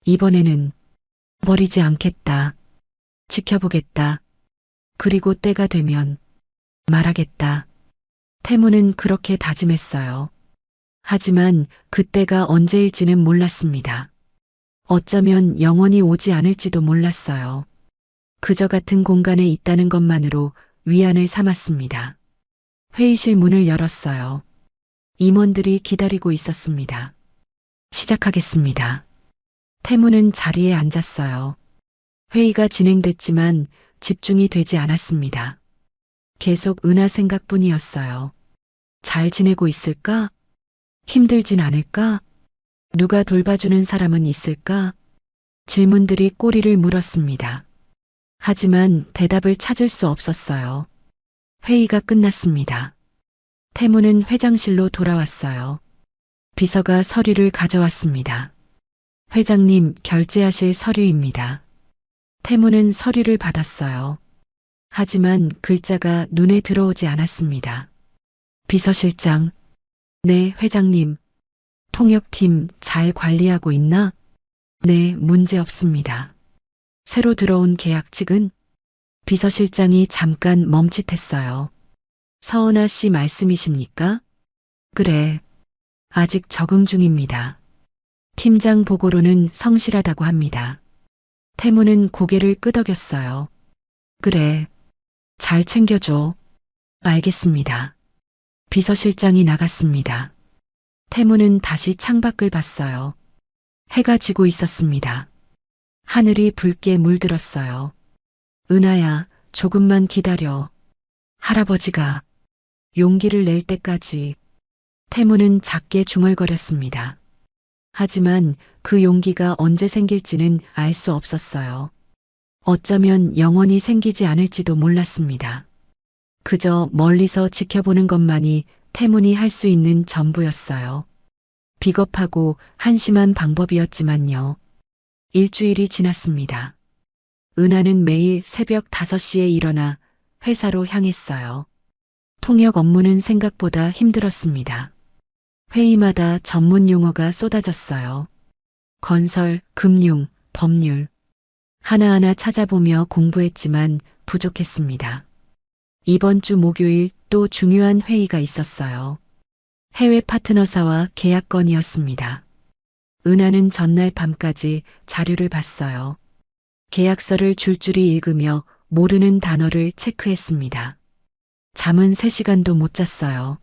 이번에는 버리지 않겠다. 지켜보겠다. 그리고 때가 되면 말하겠다. 태무는 그렇게 다짐했어요. 하지만 그때가 언제일지는 몰랐습니다. 어쩌면 영원히 오지 않을지도 몰랐어요. 그저 같은 공간에 있다는 것만으로 위안을 삼았습니다. 회의실 문을 열었어요. 임원들이 기다리고 있었습니다. 시작하겠습니다. 태무는 자리에 앉았어요. 회의가 진행됐지만 집중이 되지 않았습니다. 계속 은하 생각뿐이었어요. 잘 지내고 있을까? 힘들진 않을까? 누가 돌봐주는 사람은 있을까? 질문들이 꼬리를 물었습니다. 하지만 대답을 찾을 수 없었어요. 회의가 끝났습니다. 태무는 회장실로 돌아왔어요. 비서가 서류를 가져왔습니다. 회장님, 결제하실 서류입니다. 태무는 서류를 받았어요. 하지만 글자가 눈에 들어오지 않았습니다. 비서실장, 네, 회장님. 통역팀 잘 관리하고 있나? 네, 문제 없습니다. 새로 들어온 계약직은? 비서실장이 잠깐 멈칫했어요. 서은아 씨 말씀이십니까? 그래. 아직 적응 중입니다. 팀장 보고로는 성실하다고 합니다. 태무는 고개를 끄덕였어요. 그래. 잘 챙겨줘. 알겠습니다. 비서실장이 나갔습니다. 태무는 다시 창밖을 봤어요. 해가 지고 있었습니다. 하늘이 붉게 물들었어요. 은하야, 조금만 기다려. 할아버지가 용기를 낼 때까지. 태무는 작게 중얼거렸습니다. 하지만 그 용기가 언제 생길지는 알 수 없었어요. 어쩌면 영원히 생기지 않을지도 몰랐습니다. 그저 멀리서 지켜보는 것만이 태문이 할 수 있는 전부였어요. 비겁하고 한심한 방법이었지만요. 일주일이 지났습니다. 은하는 매일 새벽 5시에 일어나 회사로 향했어요. 통역 업무는 생각보다 힘들었습니다. 회의마다 전문 용어가 쏟아졌어요. 건설, 금융, 법률. 하나하나 찾아보며 공부했지만 부족했습니다. 이번 주 목요일 또 중요한 회의가 있었어요. 해외 파트너사와 계약 건이었습니다. 은하는 전날 밤까지 자료를 봤어요. 계약서를 줄줄이 읽으며 모르는 단어를 체크했습니다. 잠은 3시간도 못 잤어요.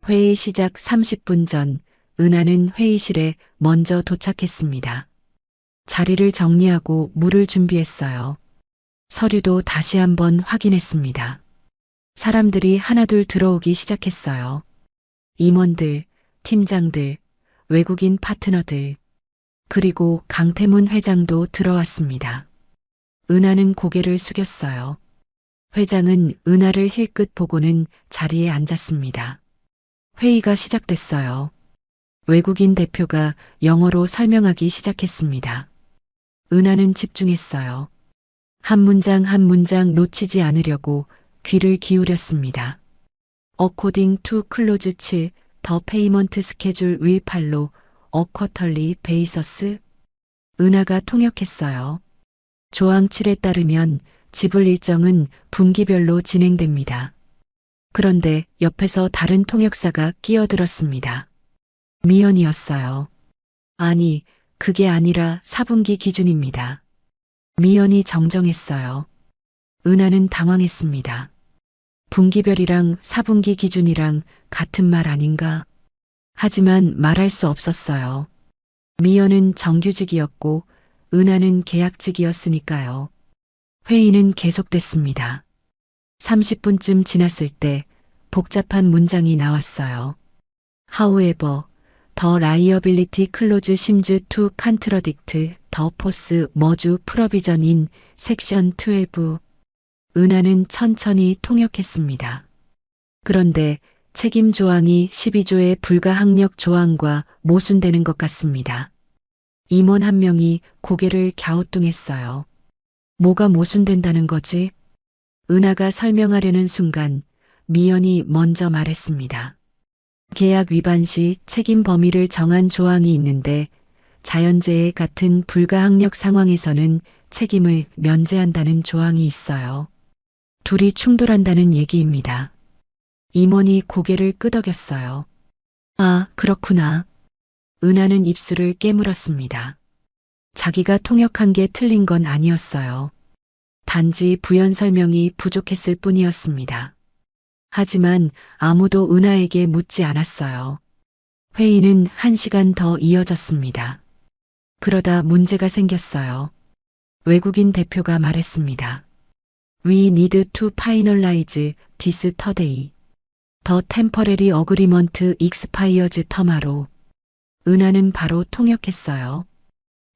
회의 시작 30분 전 은하는 회의실에 먼저 도착했습니다. 자리를 정리하고 물을 준비했어요. 서류도 다시 한번 확인했습니다. 사람들이 하나둘 들어오기 시작했어요. 임원들, 팀장들, 외국인 파트너들, 그리고 강태문 회장도 들어왔습니다. 은하는 고개를 숙였어요. 회장은 은하를 힐끗 보고는 자리에 앉았습니다. 회의가 시작됐어요. 외국인 대표가 영어로 설명하기 시작했습니다. 은하는 집중했어요. 한 문장 한 문장 놓치지 않으려고 귀를 기울였습니다. According to clause 7, 더 페이먼트 스케줄 윌 팔로 어쿼털리 베이서스. 은하가 통역했어요. 조항 7에 따르면 지불 일정은 분기별로 진행됩니다. 그런데 옆에서 다른 통역사가 끼어들었습니다. 미연이었어요. 아니, 그게 아니라 4분기 기준입니다. 미연이 정정했어요. 은하는 당황했습니다. 분기별이랑 4분기 기준이랑 같은 말 아닌가? 하지만 말할 수 없었어요. 미연은 정규직이었고 은하는 계약직이었으니까요. 회의는 계속됐습니다. 30분쯤 지났을 때 복잡한 문장이 나왔어요. However, the liability clause seems to contradict the force merge provision in section 12. 은하는 천천히 통역했습니다. 그런데 책임 조항이 12조의 불가항력 조항과 모순되는 것 같습니다. 임원 한 명이 고개를 갸우뚱했어요. 뭐가 모순된다는 거지? 은하가 설명하려는 순간 미연이 먼저 말했습니다. 계약 위반 시 책임 범위를 정한 조항이 있는데 자연재해 같은 불가항력 상황에서는 책임을 면제한다는 조항이 있어요. 둘이 충돌한다는 얘기입니다. 임원이 고개를 끄덕였어요. 아, 그렇구나. 은하는 입술을 깨물었습니다. 자기가 통역한 게 틀린 건 아니었어요. 단지 부연 설명이 부족했을 뿐이었습니다. 하지만 아무도 은하에게 묻지 않았어요. 회의는 1시간 더 이어졌습니다. 그러다 문제가 생겼어요. 외국인 대표가 말했습니다. We need to finalize this today. The temporary agreement expires tomorrow. 은하는 바로 통역했어요.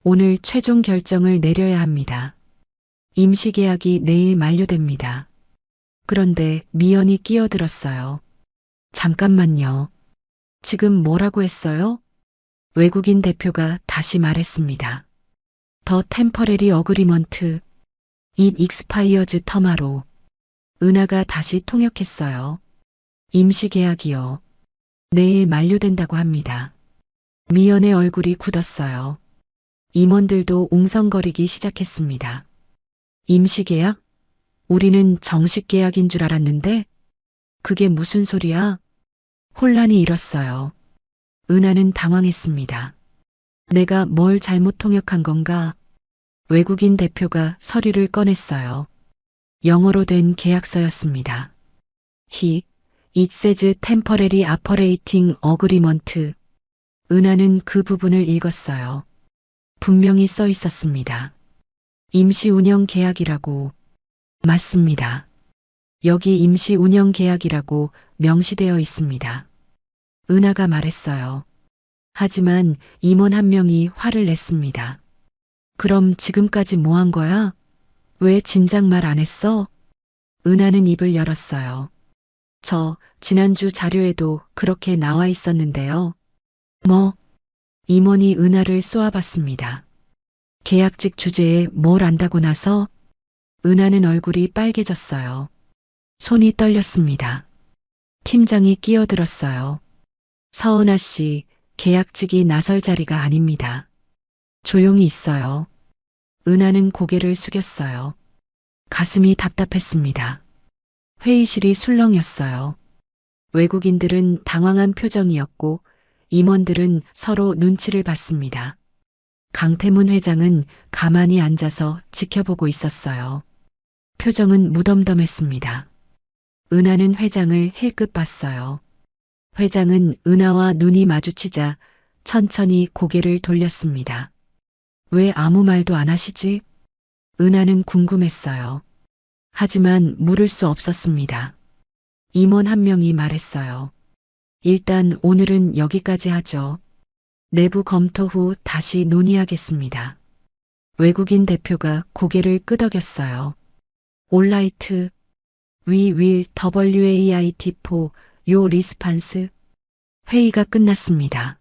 오늘 최종 결정을 내려야 합니다. 임시계약이 내일 만료됩니다. 그런데 미연이 끼어들었어요. 잠깐만요. 지금 뭐라고 했어요? 외국인 대표가 다시 말했습니다. The temporary agreement. It expires tomorrow. 은하가 다시 통역했어요. 임시계약이요. 내일 만료된다고 합니다. 미연의 얼굴이 굳었어요. 임원들도 웅성거리기 시작했습니다. 임시계약? 우리는 정식계약인 줄 알았는데? 그게 무슨 소리야? 혼란이 일었어요. 은하는 당황했습니다. 내가 뭘 잘못 통역한 건가? 외국인 대표가 서류를 꺼냈어요. 영어로 된 계약서였습니다. It says temporary operating agreement. 은하는 그 부분을 읽었어요. 분명히 써 있었습니다. 임시 운영 계약이라고. 맞습니다. 여기 임시 운영 계약이라고 명시되어 있습니다. 은하가 말했어요. 하지만 임원 한 명이 화를 냈습니다. 그럼 지금까지 뭐 한 거야? 왜 진작 말 안 했어? 은하는 입을 열었어요. 저 지난주 자료에도 그렇게 나와 있었는데요. 뭐? 임원이 은하를 쏘아봤습니다. 계약직 주제에 뭘 안다고 나서? 은하는 얼굴이 빨개졌어요. 손이 떨렸습니다. 팀장이 끼어들었어요. 서은하 씨, 계약직이 나설 자리가 아닙니다. 조용히 있어요. 은하는 고개를 숙였어요. 가슴이 답답했습니다. 회의실이 술렁였어요. 외국인들은 당황한 표정이었고 임원들은 서로 눈치를 봤습니다. 강태문 회장은 가만히 앉아서 지켜보고 있었어요. 표정은 무덤덤했습니다. 은하는 회장을 힐끗 봤어요. 회장은 은하와 눈이 마주치자 천천히 고개를 돌렸습니다. 왜 아무 말도 안 하시지? 은하는 궁금했어요. 하지만 물을 수 없었습니다. 임원 한 명이 말했어요. 일단 오늘은 여기까지 하죠. 내부 검토 후 다시 논의하겠습니다. 외국인 대표가 고개를 끄덕였어요. 올라이트. We will wait for your response. 회의가 끝났습니다.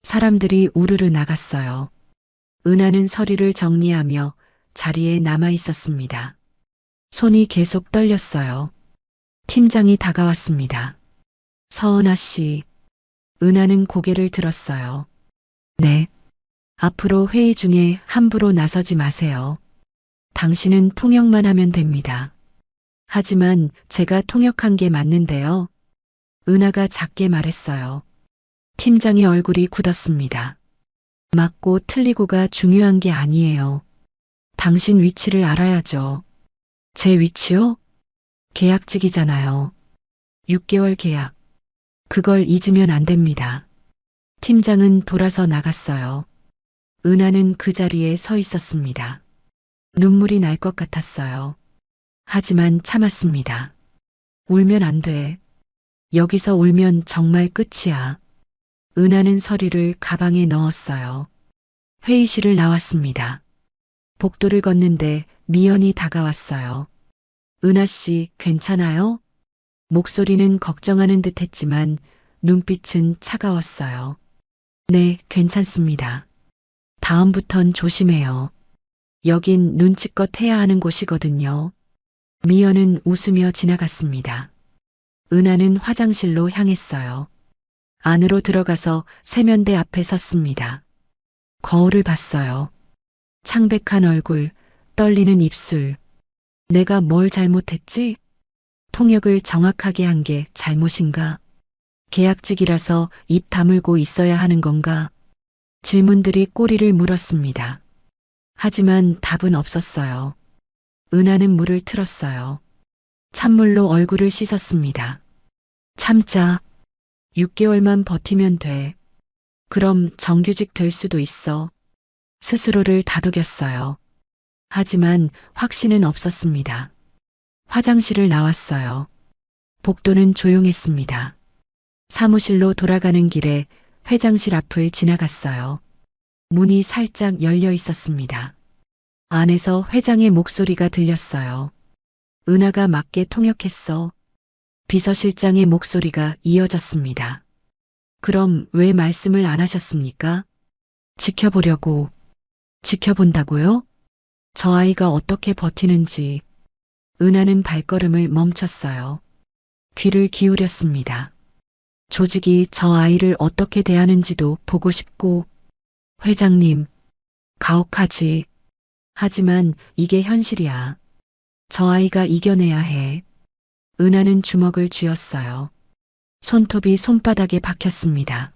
사람들이 우르르 나갔어요. 은하는 서류를 정리하며 자리에 남아 있었습니다. 손이 계속 떨렸어요. 팀장이 다가왔습니다. 서은하 씨, 은하는 고개를 들었어요. 네. 앞으로 회의 중에 함부로 나서지 마세요. 당신은 통역만 하면 됩니다. 하지만 제가 통역한 게 맞는데요. 은하가 작게 말했어요. 팀장의 얼굴이 굳었습니다. 맞고 틀리고가 중요한 게 아니에요. 당신 위치를 알아야죠. 제 위치요? 계약직이잖아요. 6개월 계약. 그걸 잊으면 안 됩니다. 팀장은 돌아서 나갔어요. 은하는 그 자리에 서 있었습니다. 눈물이 날 것 같았어요. 하지만 참았습니다. 울면 안 돼. 여기서 울면 정말 끝이야. 은하는 서류를 가방에 넣었어요. 회의실을 나왔습니다. 복도를 걷는데 미연이 다가왔어요. 은하 씨, 괜찮아요? 목소리는 걱정하는 듯 했지만 눈빛은 차가웠어요. 네, 괜찮습니다. 다음부턴 조심해요. 여긴 눈치껏 해야 하는 곳이거든요. 미연은 웃으며 지나갔습니다. 은하는 화장실로 향했어요. 안으로 들어가서 세면대 앞에 섰습니다. 거울을 봤어요. 창백한 얼굴, 떨리는 입술. 내가 뭘 잘못했지? 통역을 정확하게 한 게 잘못인가? 계약직이라서 입 다물고 있어야 하는 건가? 질문들이 꼬리를 물었습니다. 하지만 답은 없었어요. 은하는 물을 틀었어요. 찬물로 얼굴을 씻었습니다. 참자. 6개월만 버티면 돼. 그럼 정규직 될 수도 있어. 스스로를 다독였어요. 하지만 확신은 없었습니다. 화장실을 나왔어요. 복도는 조용했습니다. 사무실로 돌아가는 길에 회장실 앞을 지나갔어요. 문이 살짝 열려 있었습니다. 안에서 회장의 목소리가 들렸어요. 은하가 맞게 통역했어. 비서실장의 목소리가 이어졌습니다. 그럼 왜 말씀을 안 하셨습니까? 지켜보려고. 지켜본다고요? 저 아이가 어떻게 버티는지. 은하는 발걸음을 멈췄어요. 귀를 기울였습니다. 조직이 저 아이를 어떻게 대하는지도 보고 싶고. 회장님, 가혹하지. 하지만 이게 현실이야. 저 아이가 이겨내야 해. 은하는 주먹을 쥐었어요. 손톱이 손바닥에 박혔습니다.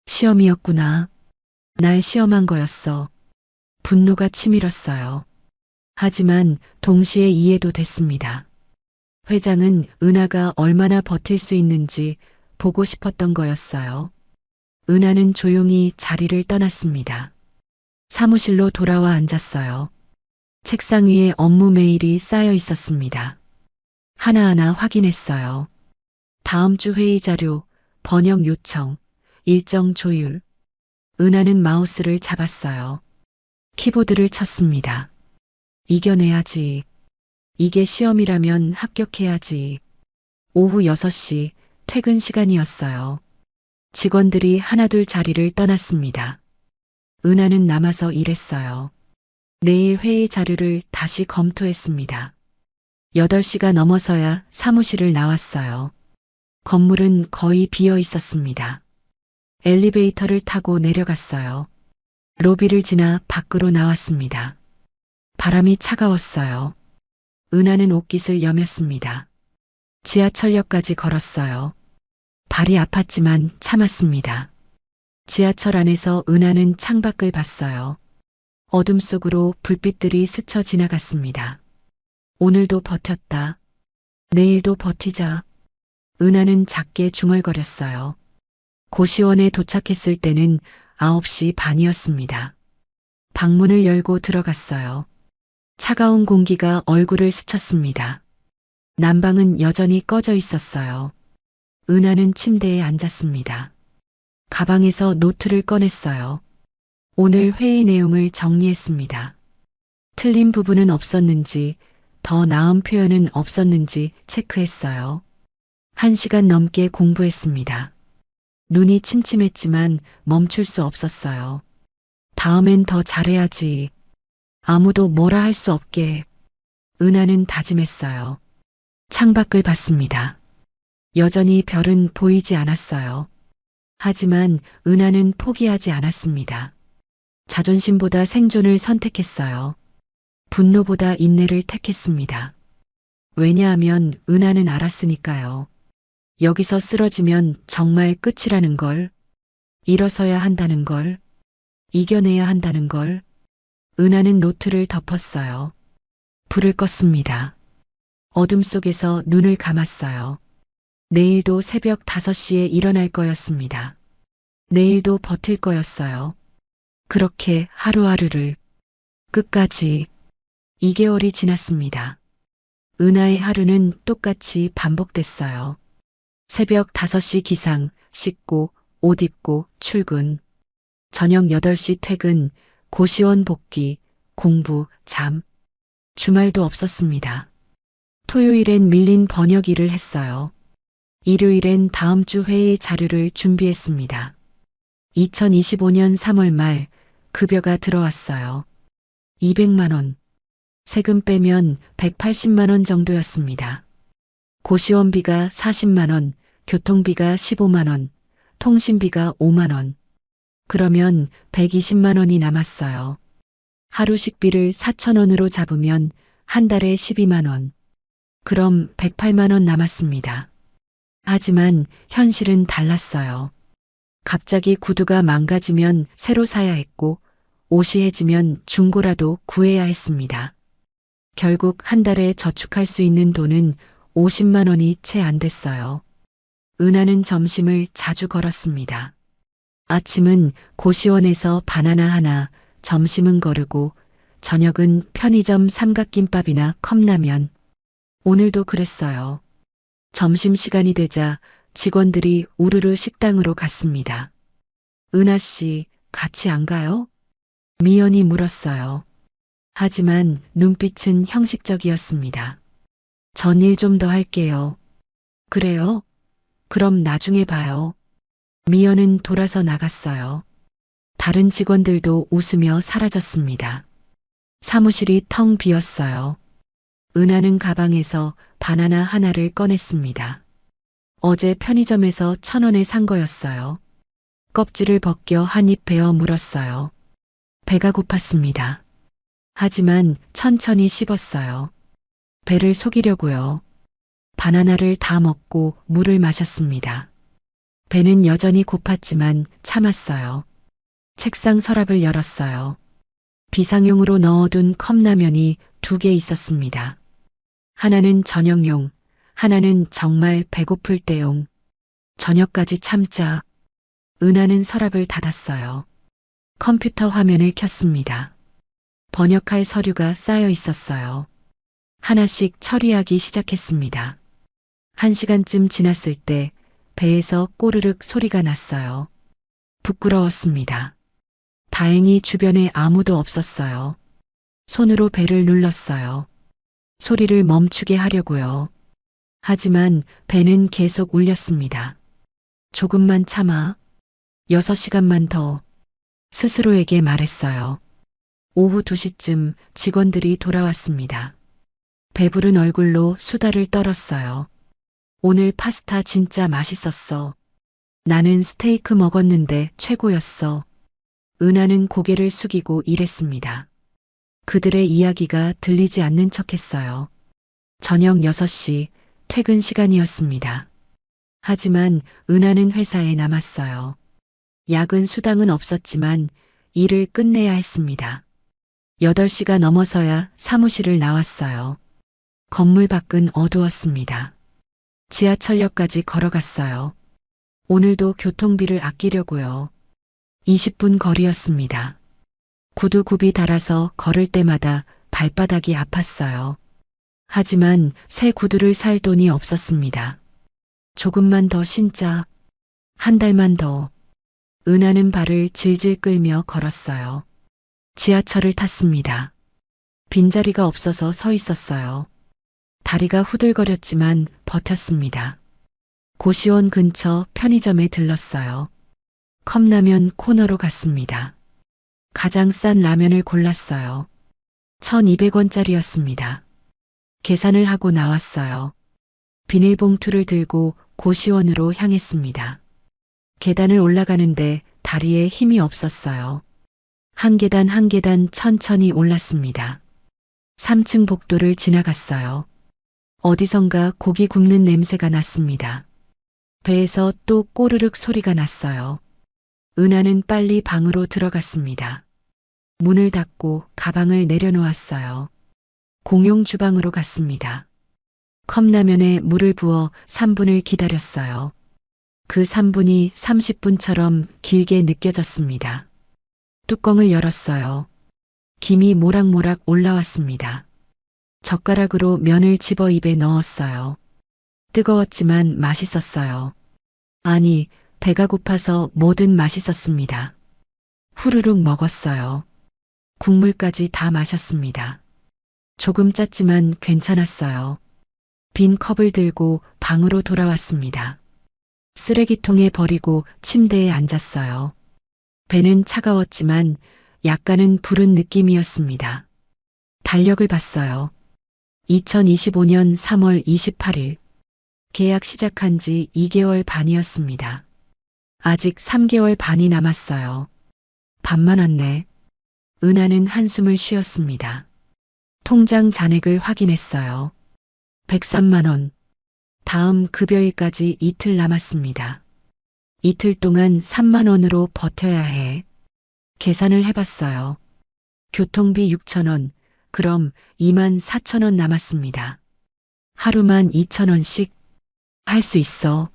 시험이었구나. 날 시험한 거였어. 분노가 치밀었어요. 하지만 동시에 이해도 됐습니다. 회장은 은하가 얼마나 버틸 수 있는지 보고 싶었던 거였어요. 은하는 조용히 자리를 떠났습니다. 사무실로 돌아와 앉았어요. 책상 위에 업무 메일이 쌓여 있었습니다. 하나하나 확인했어요. 다음 주 회의 자료, 번역 요청, 일정 조율. 은하는 마우스를 잡았어요. 키보드를 쳤습니다. 이겨내야지. 이게 시험이라면 합격해야지. 오후 6시 퇴근 시간이었어요. 직원들이 하나둘 자리를 떠났습니다. 은하는 남아서 일했어요. 내일 회의 자료를 다시 검토했습니다. 8시가 넘어서야 사무실을 나왔어요. 건물은 거의 비어 있었습니다. 엘리베이터를 타고 내려갔어요. 로비를 지나 밖으로 나왔습니다. 바람이 차가웠어요. 은하는 옷깃을 여몄습니다. 지하철역까지 걸었어요. 발이 아팠지만 참았습니다. 지하철 안에서 은하는 창밖을 봤어요. 어둠 속으로 불빛들이 스쳐 지나갔습니다. 오늘도 버텼다. 내일도 버티자. 은하는 작게 중얼거렸어요. 고시원에 도착했을 때는 9시 반이었습니다. 방문을 열고 들어갔어요. 차가운 공기가 얼굴을 스쳤습니다. 난방은 여전히 꺼져 있었어요. 은하는 침대에 앉았습니다. 가방에서 노트를 꺼냈어요. 오늘 회의 내용을 정리했습니다. 틀린 부분은 없었는지, 더 나은 표현은 없었는지 체크했어요. 1시간 넘게 공부했습니다. 눈이 침침했지만 멈출 수 없었어요. 다음엔 더 잘해야지. 아무도 뭐라 할 수 없게. 은하는 다짐했어요. 창밖을 봤습니다. 여전히 별은 보이지 않았어요. 하지만 은하는 포기하지 않았습니다. 자존심보다 생존을 선택했어요. 분노보다 인내를 택했습니다. 왜냐하면 은하는 알았으니까요. 여기서 쓰러지면 정말 끝이라는 걸, 일어서야 한다는 걸, 이겨내야 한다는 걸. 은하는 노트를 덮었어요. 불을 껐습니다. 어둠 속에서 눈을 감았어요. 내일도 새벽 5시에 일어날 거였습니다. 내일도 버틸 거였어요. 그렇게 하루하루를 끝까지 2개월이 지났습니다. 은하의 하루는 똑같이 반복됐어요. 새벽 5시 기상, 씻고, 옷 입고, 출근. 저녁 8시 퇴근, 고시원 복귀, 공부, 잠. 주말도 없었습니다. 토요일엔 밀린 번역 일을 했어요. 일요일엔 다음 주 회의 자료를 준비했습니다. 2025년 3월 말 급여가 들어왔어요. 200만 원. 세금 빼면 180만 원 정도였습니다. 고시원비가 40만 원, 교통비가 15만 원, 통신비가 5만 원. 그러면 120만 원이 남았어요. 하루 식비를 4천 원으로 잡으면 한 달에 12만 원. 그럼 108만 원 남았습니다. 하지만 현실은 달랐어요. 갑자기 구두가 망가지면 새로 사야 했고 옷이 해지면 중고라도 구해야 했습니다. 결국 한 달에 저축할 수 있는 돈은 50만 원이 채 안 됐어요. 은하는 점심을 자주 걸었습니다. 아침은 고시원에서 바나나 하나, 점심은 거르고 저녁은 편의점 삼각김밥이나 컵라면. 오늘도 그랬어요. 점심시간이 되자 직원들이 우르르 식당으로 갔습니다. 은하 씨, 같이 안 가요? 미연이 물었어요. 하지만 눈빛은 형식적이었습니다. 전 일 좀 더 할게요. 그래요? 그럼 나중에 봐요. 미연은 돌아서 나갔어요. 다른 직원들도 웃으며 사라졌습니다. 사무실이 텅 비었어요. 은하는 가방에서 바나나 하나를 꺼냈습니다. 어제 편의점에서 1,000원에 산 거였어요. 껍질을 벗겨 한 입 베어 물었어요. 배가 고팠습니다. 하지만 천천히 씹었어요. 배를 속이려고요. 바나나를 다 먹고 물을 마셨습니다. 배는 여전히 고팠지만 참았어요. 책상 서랍을 열었어요. 비상용으로 넣어둔 컵라면이 2개 있었습니다. 하나는 저녁용, 하나는 정말 배고플 때용. 저녁까지 참자. 은하는 서랍을 닫았어요. 컴퓨터 화면을 켰습니다. 번역할 서류가 쌓여 있었어요. 하나씩 처리하기 시작했습니다. 1시간쯤 지났을 때 배에서 꼬르륵 소리가 났어요. 부끄러웠습니다. 다행히 주변에 아무도 없었어요. 손으로 배를 눌렀어요. 소리를 멈추게 하려고요. 하지만 배는 계속 울렸습니다. 조금만 참아. 6시간만 더. 스스로에게 말했어요. 오후 2시쯤 직원들이 돌아왔습니다. 배부른 얼굴로 수다를 떨었어요. 오늘 파스타 진짜 맛있었어. 나는 스테이크 먹었는데 최고였어. 은하는 고개를 숙이고 일했습니다. 그들의 이야기가 들리지 않는 척했어요. 저녁 6시 퇴근 시간이었습니다. 하지만 은하는 회사에 남았어요. 야근 수당은 없었지만 일을 끝내야 했습니다. 8시가 넘어서야 사무실을 나왔어요. 건물 밖은 어두웠습니다. 지하철역까지 걸어갔어요. 오늘도 교통비를 아끼려고요. 20분 거리였습니다. 구두 굽이 닳아서 걸을 때마다 발바닥이 아팠어요. 하지만 새 구두를 살 돈이 없었습니다. 조금만 더 신자. 한 달만 더. 은하는 발을 질질 끌며 걸었어요. 지하철을 탔습니다. 빈자리가 없어서 서 있었어요. 다리가 후들거렸지만 버텼습니다. 고시원 근처 편의점에 들렀어요. 컵라면 코너로 갔습니다. 가장 싼 라면을 골랐어요. 1,200원짜리였습니다. 계산을 하고 나왔어요. 비닐봉투를 들고 고시원으로 향했습니다. 계단을 올라가는데 다리에 힘이 없었어요. 한 계단 한 계단 천천히 올랐습니다. 3층 복도를 지나갔어요. 어디선가 고기 굽는 냄새가 났습니다. 배에서 또 꼬르륵 소리가 났어요. 은하는 빨리 방으로 들어갔습니다. 문을 닫고 가방을 내려놓았어요. 공용 주방으로 갔습니다. 컵라면에 물을 부어 3분을 기다렸어요. 그 3분이 30분처럼 길게 느껴졌습니다. 뚜껑을 열었어요. 김이 모락모락 올라왔습니다. 젓가락으로 면을 집어 입에 넣었어요. 뜨거웠지만 맛있었어요. 아니, 배가 고파서 뭐든 맛있었습니다. 후루룩 먹었어요. 국물까지 다 마셨습니다. 조금 짰지만 괜찮았어요. 빈 컵을 들고 방으로 돌아왔습니다. 쓰레기통에 버리고 침대에 앉았어요. 배는 차가웠지만 약간은 부른 느낌이었습니다. 달력을 봤어요. 2025년 3월 28일. 계약 시작한 지 2개월 반이었습니다. 아직 3개월 반이 남았어요. 반만 왔네. 은하는 한숨을 쉬었습니다. 통장 잔액을 확인했어요. 103만 원. 다음 급여일까지 이틀 남았습니다. 이틀 동안 3만 원으로 버텨야 해. 계산을 해봤어요. 교통비 6천 원, 그럼 2만 4천 원 남았습니다. 하루만 2천 원씩 할 수 있어.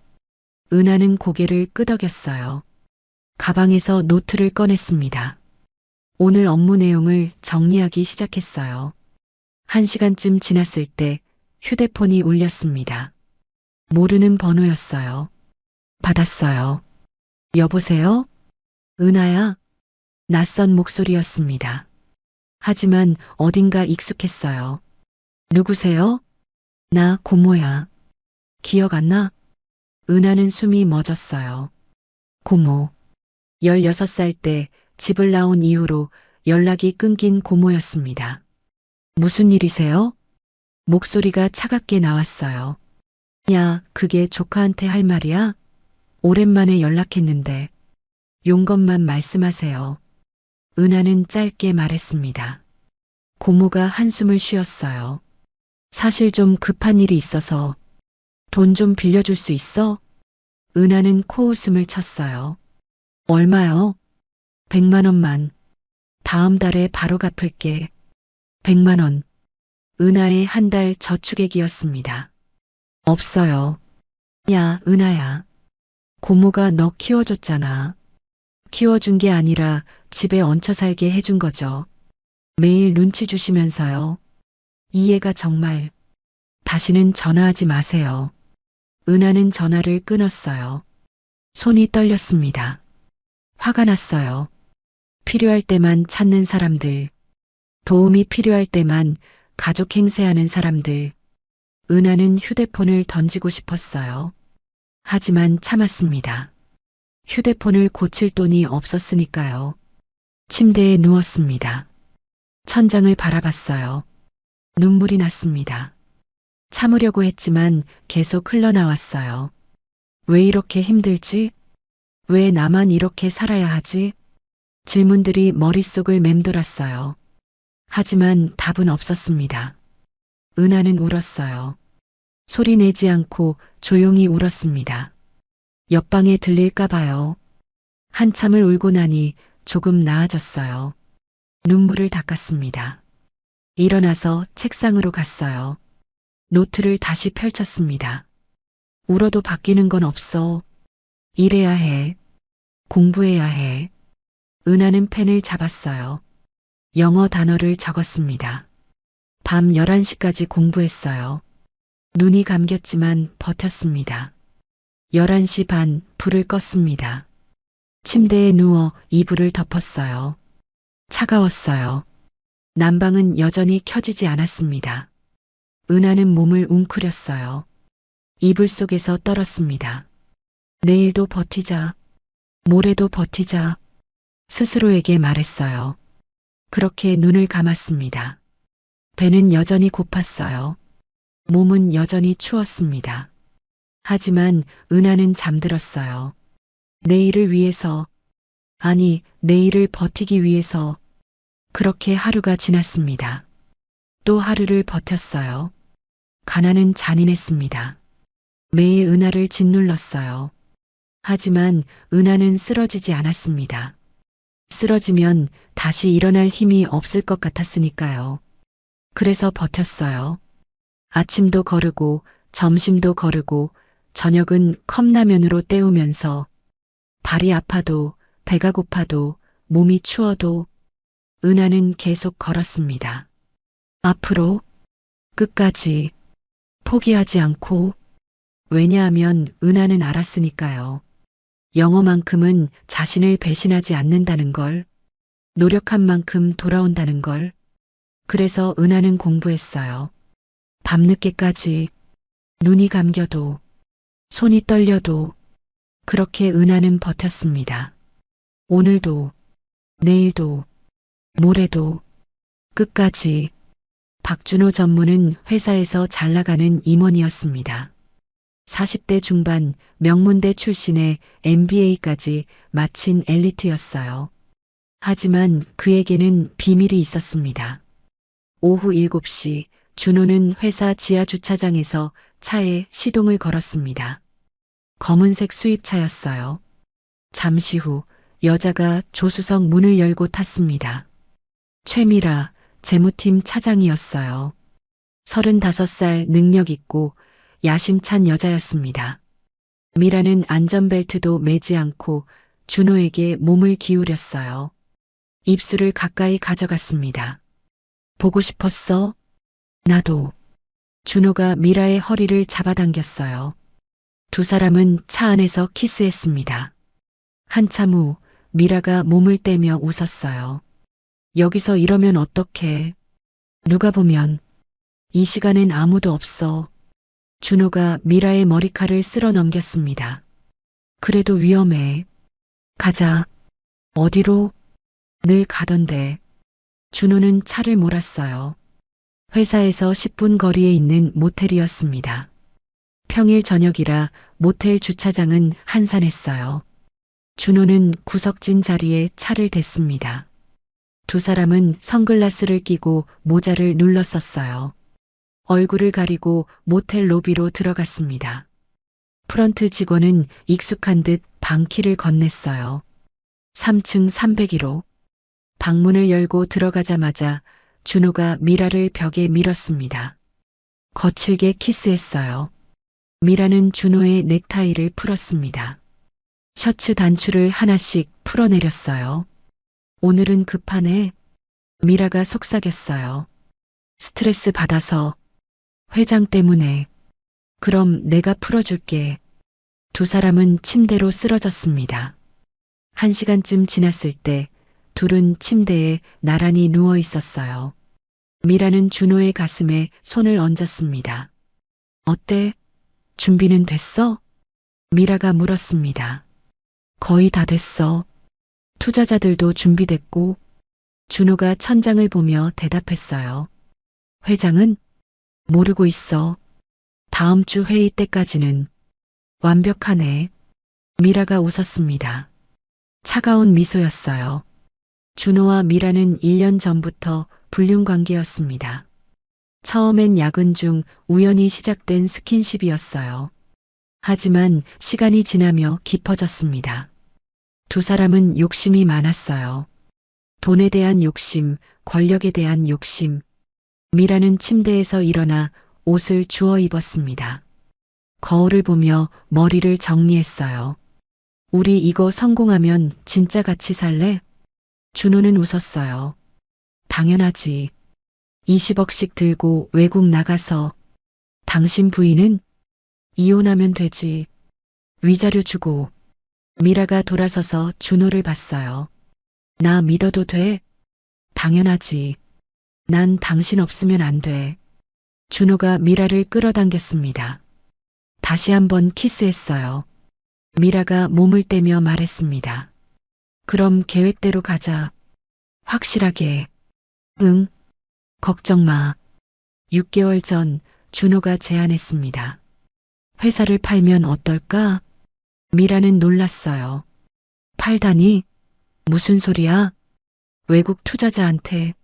은하는 고개를 끄덕였어요. 가방에서 노트를 꺼냈습니다. 오늘 업무 내용을 정리하기 시작했어요. 1시간쯤 지났을 때 휴대폰이 울렸습니다. 모르는 번호였어요. 받았어요. 여보세요? 은하야? 낯선 목소리였습니다. 하지만 어딘가 익숙했어요. 누구세요? 나 고모야. 기억 안 나? 은하는 숨이 멎었어요. 고모. 16살 때 집을 나온 이후로 연락이 끊긴 고모였습니다. 무슨 일이세요? 목소리가 차갑게 나왔어요. 야, 그게 조카한테 할 말이야? 오랜만에 연락했는데. 용건만 말씀하세요. 은하는 짧게 말했습니다. 고모가 한숨을 쉬었어요. 사실 좀 급한 일이 있어서 돈 좀 빌려줄 수 있어? 은하는 코웃음을 쳤어요. 얼마요? 100만 원만. 다음 달에 바로 갚을게. 100만 원. 은하의 한 달 저축액이었습니다. 없어요. 야, 은하야. 고모가 너 키워줬잖아. 키워준 게 아니라 집에 얹혀 살게 해준 거죠. 매일 눈치 주시면서요. 이해가 정말. 다시는 전화하지 마세요. 은하는 전화를 끊었어요. 손이 떨렸습니다. 화가 났어요. 필요할 때만 찾는 사람들. 도움이 필요할 때만 가족 행세하는 사람들. 은하는 휴대폰을 던지고 싶었어요. 하지만 참았습니다. 휴대폰을 고칠 돈이 없었으니까요. 침대에 누웠습니다. 천장을 바라봤어요. 눈물이 났습니다. 참으려고 했지만 계속 흘러나왔어요. 왜 이렇게 힘들지? 왜 나만 이렇게 살아야 하지? 질문들이 머릿속을 맴돌았어요. 하지만 답은 없었습니다. 은하는 울었어요. 소리 내지 않고 조용히 울었습니다. 옆방에 들릴까 봐요. 한참을 울고 나니 조금 나아졌어요. 눈물을 닦았습니다. 일어나서 책상으로 갔어요. 노트를 다시 펼쳤습니다. 울어도 바뀌는 건 없어. 일해야 해. 공부해야 해. 은하는 펜을 잡았어요. 영어 단어를 적었습니다. 밤 11시까지 공부했어요. 눈이 감겼지만 버텼습니다. 11시 반 불을 껐습니다. 침대에 누워 이불을 덮었어요. 차가웠어요. 난방은 여전히 켜지지 않았습니다. 은하는 몸을 웅크렸어요. 이불 속에서 떨었습니다. 내일도 버티자. 모레도 버티자. 스스로에게 말했어요. 그렇게 눈을 감았습니다. 배는 여전히 고팠어요. 몸은 여전히 추웠습니다. 하지만 은하는 잠들었어요. 내일을 위해서, 아니, 내일을 버티기 위해서 그렇게 하루가 지났습니다. 또 하루를 버텼어요. 가난은 잔인했습니다. 매일 은하를 짓눌렀어요. 하지만 은하는 쓰러지지 않았습니다. 쓰러지면 다시 일어날 힘이 없을 것 같았으니까요. 그래서 버텼어요. 아침도 거르고 점심도 거르고 저녁은 컵라면으로 때우면서 발이 아파도 배가 고파도 몸이 추워도 은하는 계속 걸었습니다. 앞으로 끝까지 포기하지 않고, 왜냐하면 은하는 알았으니까요. 영어만큼은 자신을 배신하지 않는다는 걸, 노력한 만큼 돌아온다는 걸. 그래서 은하는 공부했어요. 밤늦게까지, 눈이 감겨도, 손이 떨려도 그렇게 은하는 버텼습니다. 오늘도, 내일도, 모레도, 끝까지. 박준호 전무는 회사에서 잘 나가는 임원이었습니다. 40대 중반 명문대 출신의 MBA까지 마친 엘리트였어요. 하지만 그에게는 비밀이 있었습니다. 오후 7시 준호는 회사 지하 주차장에서 차에 시동을 걸었습니다. 검은색 수입차였어요. 잠시 후 여자가 조수석 문을 열고 탔습니다. 최미라 재무팀 차장이었어요. 35살 능력 있고 야심찬 여자였습니다. 미라는 안전벨트도 매지 않고 준호에게 몸을 기울였어요. 입술을 가까이 가져갔습니다. 보고 싶었어? 나도. 준호가 미라의 허리를 잡아당겼어요. 두 사람은 차 안에서 키스했습니다. 한참 후 미라가 몸을 떼며 웃었어요. 여기서 이러면 어떡해. 누가 보면. 이 시간엔 아무도 없어. 준호가 미라의 머리칼을 쓸어 넘겼습니다. 그래도 위험해. 가자. 어디로? 늘 가던데. 준호는 차를 몰았어요. 회사에서 10분 거리에 있는 모텔이었습니다. 평일 저녁이라 모텔 주차장은 한산했어요. 준호는 구석진 자리에 차를 댔습니다. 두 사람은 선글라스를 끼고 모자를 눌렀었어요. 얼굴을 가리고 모텔 로비로 들어갔습니다. 프런트 직원은 익숙한 듯 방키를 건넸어요. 3층 301호. 방문을 열고 들어가자마자 준호가 미라를 벽에 밀었습니다. 거칠게 키스했어요. 미라는 준호의 넥타이를 풀었습니다. 셔츠 단추를 하나씩 풀어내렸어요. 오늘은 급하네. 미라가 속삭였어요. 스트레스 받아서. 회장 때문에. 그럼 내가 풀어줄게. 두 사람은 침대로 쓰러졌습니다. 1시간쯤 지났을 때 둘은 침대에 나란히 누워 있었어요. 미라는 준호의 가슴에 손을 얹었습니다. 어때? 준비는 됐어? 미라가 물었습니다. 거의 다 됐어. 투자자들도 준비됐고. 준호가 천장을 보며 대답했어요. 회장은? 모르고 있어. 다음 주 회의 때까지는. 완벽하네. 미라가 웃었습니다. 차가운 미소였어요. 준호와 미라는 1년 전부터 불륜 관계였습니다. 처음엔 야근 중 우연히 시작된 스킨십이었어요. 하지만 시간이 지나며 깊어졌습니다. 두 사람은 욕심이 많았어요. 돈에 대한 욕심, 권력에 대한 욕심. 미라는 침대에서 일어나 옷을 주워 입었습니다. 거울을 보며 머리를 정리했어요. 우리 이거 성공하면 진짜 같이 살래? 준호는 웃었어요. 당연하지. 20억씩 들고 외국 나가서. 당신 부인은? 이혼하면 되지. 위자료 주고. 미라가 돌아서서 준호를 봤어요. 나 믿어도 돼? 당연하지. 난 당신 없으면 안 돼. 준호가 미라를 끌어당겼습니다. 다시 한번 키스했어요. 미라가 몸을 떼며 말했습니다. 그럼 계획대로 가자. 확실하게. 응. 걱정 마. 6개월 전 준호가 제안했습니다. 회사를 팔면 어떨까? 미라는 놀랐어요. 팔다니? 무슨 소리야? 외국 투자자한테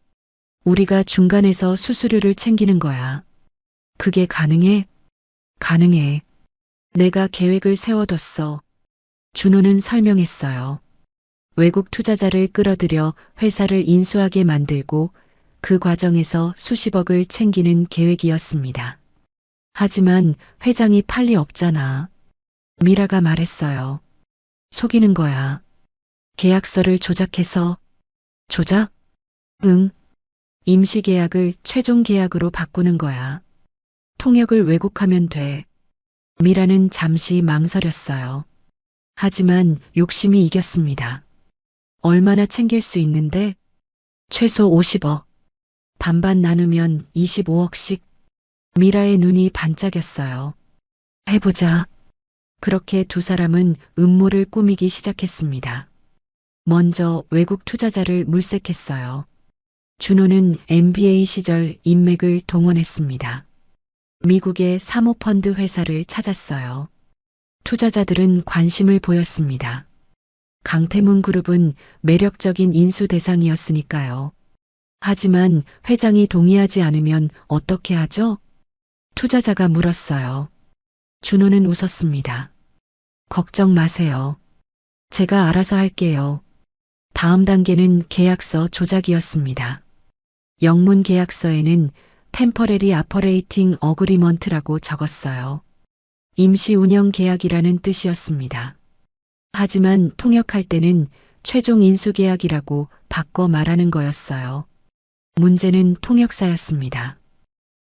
우리가 중간에서 수수료를 챙기는 거야. 그게 가능해? 가능해. 내가 계획을 세워뒀어. 준호는 설명했어요. 외국 투자자를 끌어들여 회사를 인수하게 만들고 그 과정에서 수십억을 챙기는 계획이었습니다. 하지만 회장이 팔 리 없잖아. 미라가 말했어요. 속이는 거야. 계약서를 조작해서. 조작? 응. 임시 계약을 최종 계약으로 바꾸는 거야. 통역을 왜곡하면 돼. 미라는 잠시 망설였어요. 하지만 욕심이 이겼습니다. 얼마나 챙길 수 있는데? 최소 50억. 반반 나누면 25억씩. 미라의 눈이 반짝였어요. 해보자. 그렇게 두 사람은 음모를 꾸미기 시작했습니다. 먼저 외국 투자자를 물색했어요. 준호는 MBA 시절 인맥을 동원했습니다. 미국의 사모펀드 회사를 찾았어요. 투자자들은 관심을 보였습니다. 강태문 그룹은 매력적인 인수 대상이었으니까요. 하지만 회장이 동의하지 않으면 어떻게 하죠? 투자자가 물었어요. 준호는 웃었습니다. 걱정 마세요. 제가 알아서 할게요. 다음 단계는 계약서 조작이었습니다. 영문 계약서에는 템퍼레리 아퍼레이팅 어그리먼트라고 적었어요. 임시 운영 계약이라는 뜻이었습니다. 하지만 통역할 때는 최종 인수 계약이라고 바꿔 말하는 거였어요. 문제는 통역사였습니다.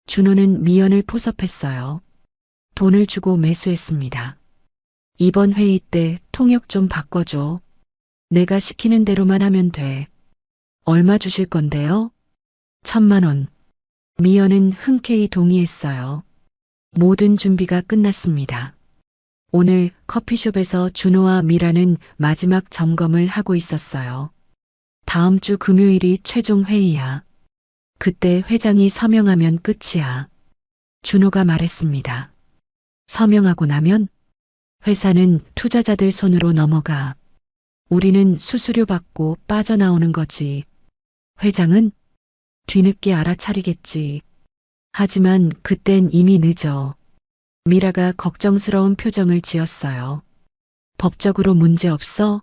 준호는 미연을 포섭했어요. 돈을 주고 매수했습니다. 이번 회의 때 통역 좀 바꿔줘. 내가 시키는 대로만 하면 돼. 얼마 주실 건데요? 1,000만 원. 미연은 흔쾌히 동의했어요. 모든 준비가 끝났습니다. 오늘 커피숍에서 준호와 미라는 마지막 점검을 하고 있었어요. 다음 주 금요일이 최종 회의야. 그때 회장이 서명하면 끝이야. 준호가 말했습니다. 서명하고 나면 회사는 투자자들 손으로 넘어가. 우리는 수수료 받고 빠져나오는 거지. 회장은 뒤늦게 알아차리겠지. 하지만 그땐 이미 늦어. 미라가 걱정스러운 표정을 지었어요. 법적으로 문제 없어?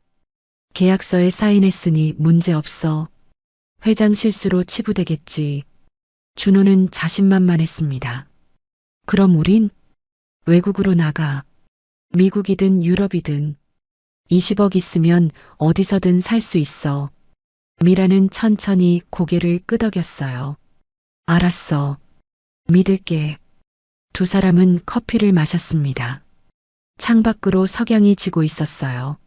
계약서에 사인했으니 문제 없어. 회장 실수로 치부되겠지. 준호는 자신만만했습니다. 그럼 우린 외국으로 나가. 미국이든 유럽이든 20억 있으면 어디서든 살 수 있어. 미라는 천천히 고개를 끄덕였어요. 알았어. 믿을게. 두 사람은 커피를 마셨습니다. 창밖으로 석양이 지고 있었어요.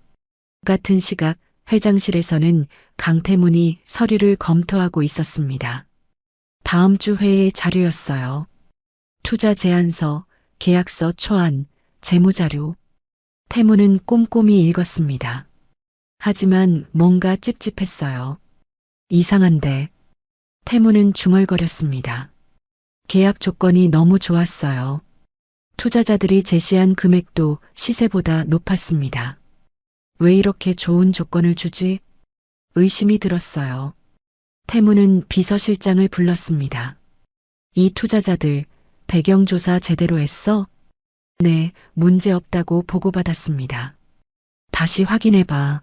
같은 시각 회장실에서는 강태문이 서류를 검토하고 있었습니다. 다음 주 회의 자료였어요. 투자 제안서, 계약서 초안, 재무자료. 태문은 꼼꼼히 읽었습니다. 하지만 뭔가 찝찝했어요. 이상한데. 태문은 중얼거렸습니다. 계약 조건이 너무 좋았어요. 투자자들이 제시한 금액도 시세보다 높았습니다. 왜 이렇게 좋은 조건을 주지? 의심이 들었어요. 태문은 비서실장을 불렀습니다. 이 투자자들 배경조사 제대로 했어? 네, 문제 없다고 보고받았습니다. 다시 확인해봐.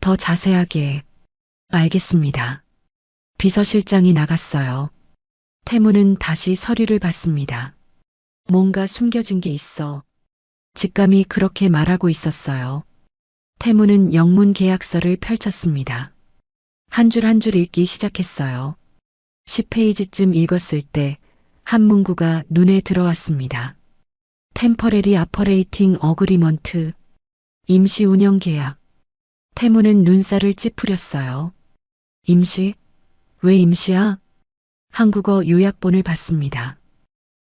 더 자세하게. 알겠습니다. 비서실장이 나갔어요. 태문은 다시 서류를 봤습니다. 뭔가 숨겨진 게 있어. 직감이 그렇게 말하고 있었어요. 태문은 영문 계약서를 펼쳤습니다. 한 줄 한 줄 읽기 시작했어요. 10페이지쯤 읽었을 때 한 문구가 눈에 들어왔습니다. 템퍼레리 아퍼레이팅 어그리먼트. 임시 운영 계약. 태문은 눈살을 찌푸렸어요. 임시? 왜 임시야? 한국어 요약본을 봤습니다.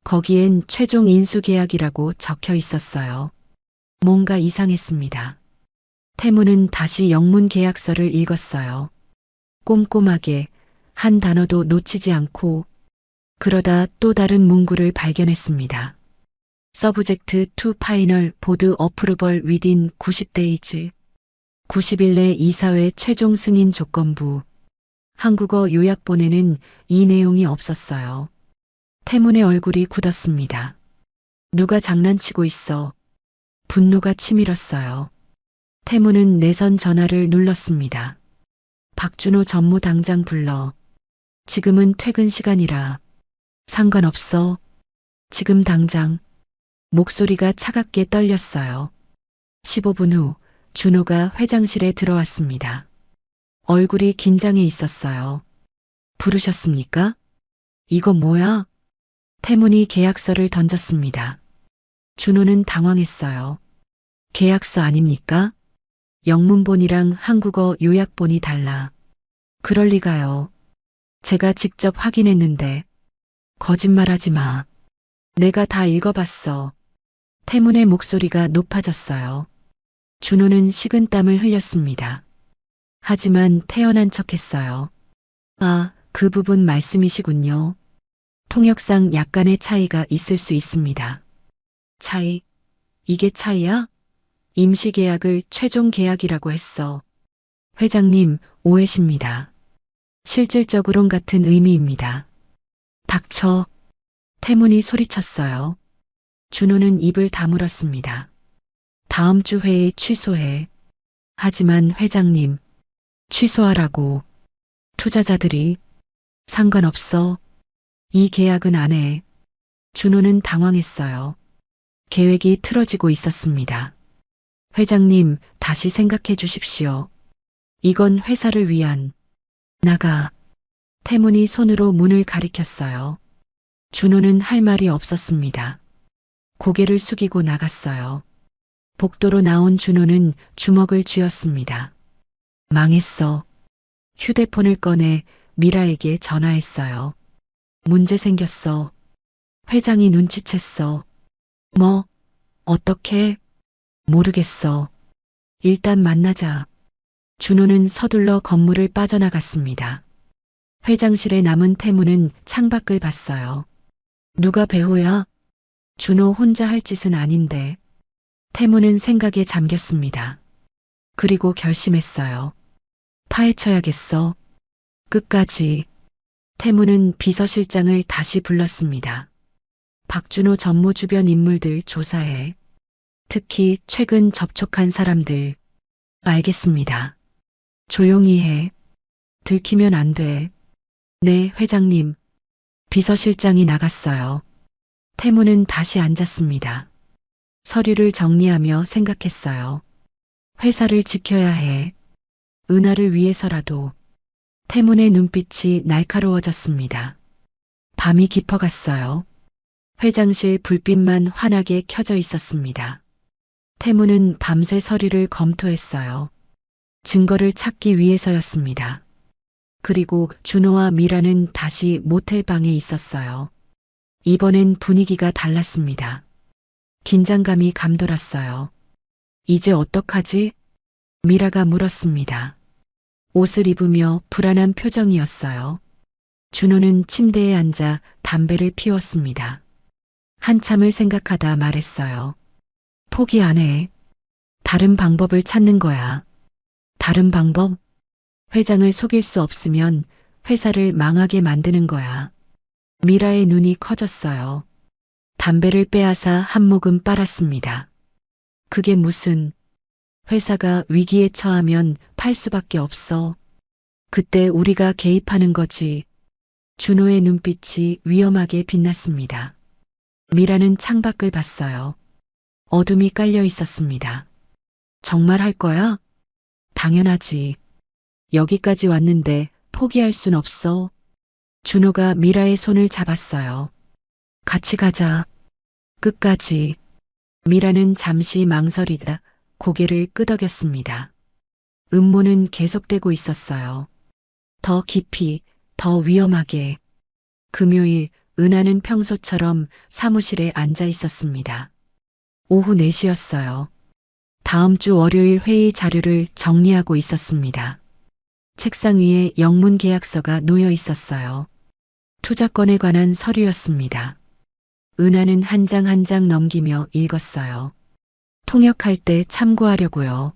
거기엔 최종 인수 계약이라고 적혀 있었어요. 뭔가 이상했습니다. 태문은 다시 영문 계약서를 읽었어요. 꼼꼼하게 한 단어도 놓치지 않고. 그러다 또 다른 문구를 발견했습니다. 서브젝트 투 파이널 보드 어프루벌 위딘 90데이즈. 90일 내 이사회 최종 승인 조건부. 한국어 요약본에는 이 내용이 없었어요. 태문의 얼굴이 굳었습니다. 누가 장난치고 있어. 분노가 치밀었어요. 태문은 내선 전화를 눌렀습니다. 박준호 전무 당장 불러. 지금은 퇴근 시간이라. 상관없어. 지금 당장. 목소리가 차갑게 떨렸어요. 15분 후 준호가 회장실에 들어왔습니다. 얼굴이 긴장해 있었어요. 부르셨습니까? 이거 뭐야? 태문이 계약서를 던졌습니다. 준호는 당황했어요. 계약서 아닙니까? 영문본이랑 한국어 요약본이 달라. 그럴 리가요. 제가 직접 확인했는데. 거짓말하지 마. 내가 다 읽어봤어. 태문의 목소리가 높아졌어요. 준호는 식은땀을 흘렸습니다. 하지만 태연한 척했어요. 아, 그 부분 말씀이시군요. 통역상 약간의 차이가 있을 수 있습니다. 차이? 이게 차이야? 임시계약을 최종 계약이라고 했어. 회장님, 오해십니다. 실질적으론 같은 의미입니다. 닥쳐. 태문이 소리쳤어요. 준호는 입을 다물었습니다. 다음 주 회의 취소해. 하지만 회장님, 취소하라고. 투자자들이. 상관없어. 이 계약은 안 해. 준호는 당황했어요. 계획이 틀어지고 있었습니다. 회장님, 다시 생각해 주십시오. 이건 회사를 위한. 나가. 태문이 손으로 문을 가리켰어요. 준호는 할 말이 없었습니다. 고개를 숙이고 나갔어요. 복도로 나온 준호는 주먹을 쥐었습니다. 망했어. 휴대폰을 꺼내 미라에게 전화했어요. 문제 생겼어. 회장이 눈치챘어. 뭐? 어떻게? 모르겠어. 일단 만나자. 준호는 서둘러 건물을 빠져나갔습니다. 회장실에 남은 태문은 창밖을 봤어요. 누가 배우야? 준호 혼자 할 짓은 아닌데. 태문은 생각에 잠겼습니다. 그리고 결심했어요. 파헤쳐야겠어. 끝까지. 태문은 비서실장을 다시 불렀습니다. 박준호 전무 주변 인물들 조사해. 특히 최근 접촉한 사람들. 알겠습니다. 조용히 해. 들키면 안 돼. 네, 회장님. 비서실장이 나갔어요. 태문은 다시 앉았습니다. 서류를 정리하며 생각했어요. 회사를 지켜야 해. 은하를 위해서라도. 태문의 눈빛이 날카로워졌습니다. 밤이 깊어갔어요. 회장실 불빛만 환하게 켜져 있었습니다. 태문은 밤새 서류를 검토했어요. 증거를 찾기 위해서였습니다. 그리고 준호와 미라는 다시 모텔방에 있었어요. 이번엔 분위기가 달랐습니다. 긴장감이 감돌았어요. 이제 어떡하지? 미라가 물었습니다. 옷을 입으며 불안한 표정이었어요. 준호는 침대에 앉아 담배를 피웠습니다. 한참을 생각하다 말했어요. 포기 안 해. 다른 방법을 찾는 거야. 다른 방법? 회장을 속일 수 없으면 회사를 망하게 만드는 거야. 미라의 눈이 커졌어요. 담배를 빼앗아 한 모금 빨았습니다. 그게 무슨. 회사가 위기에 처하면 팔 수밖에 없어. 그때 우리가 개입하는 거지. 준호의 눈빛이 위험하게 빛났습니다. 미라는 창밖을 봤어요. 어둠이 깔려 있었습니다. 정말 할 거야? 당연하지. 여기까지 왔는데 포기할 순 없어. 준호가 미라의 손을 잡았어요. 같이 가자. 끝까지. 미라는 잠시 망설이다 고개를 끄덕였습니다. 음모는 계속되고 있었어요. 더 깊이, 더 위험하게. 금요일 은하는 평소처럼 사무실에 앉아 있었습니다. 오후 4시였어요. 다음 주 월요일 회의 자료를 정리하고 있었습니다. 책상 위에 영문 계약서가 놓여 있었어요. 투자권에 관한 서류였습니다. 은하는 한 장 한 장 넘기며 읽었어요. 통역할 때 참고하려고요.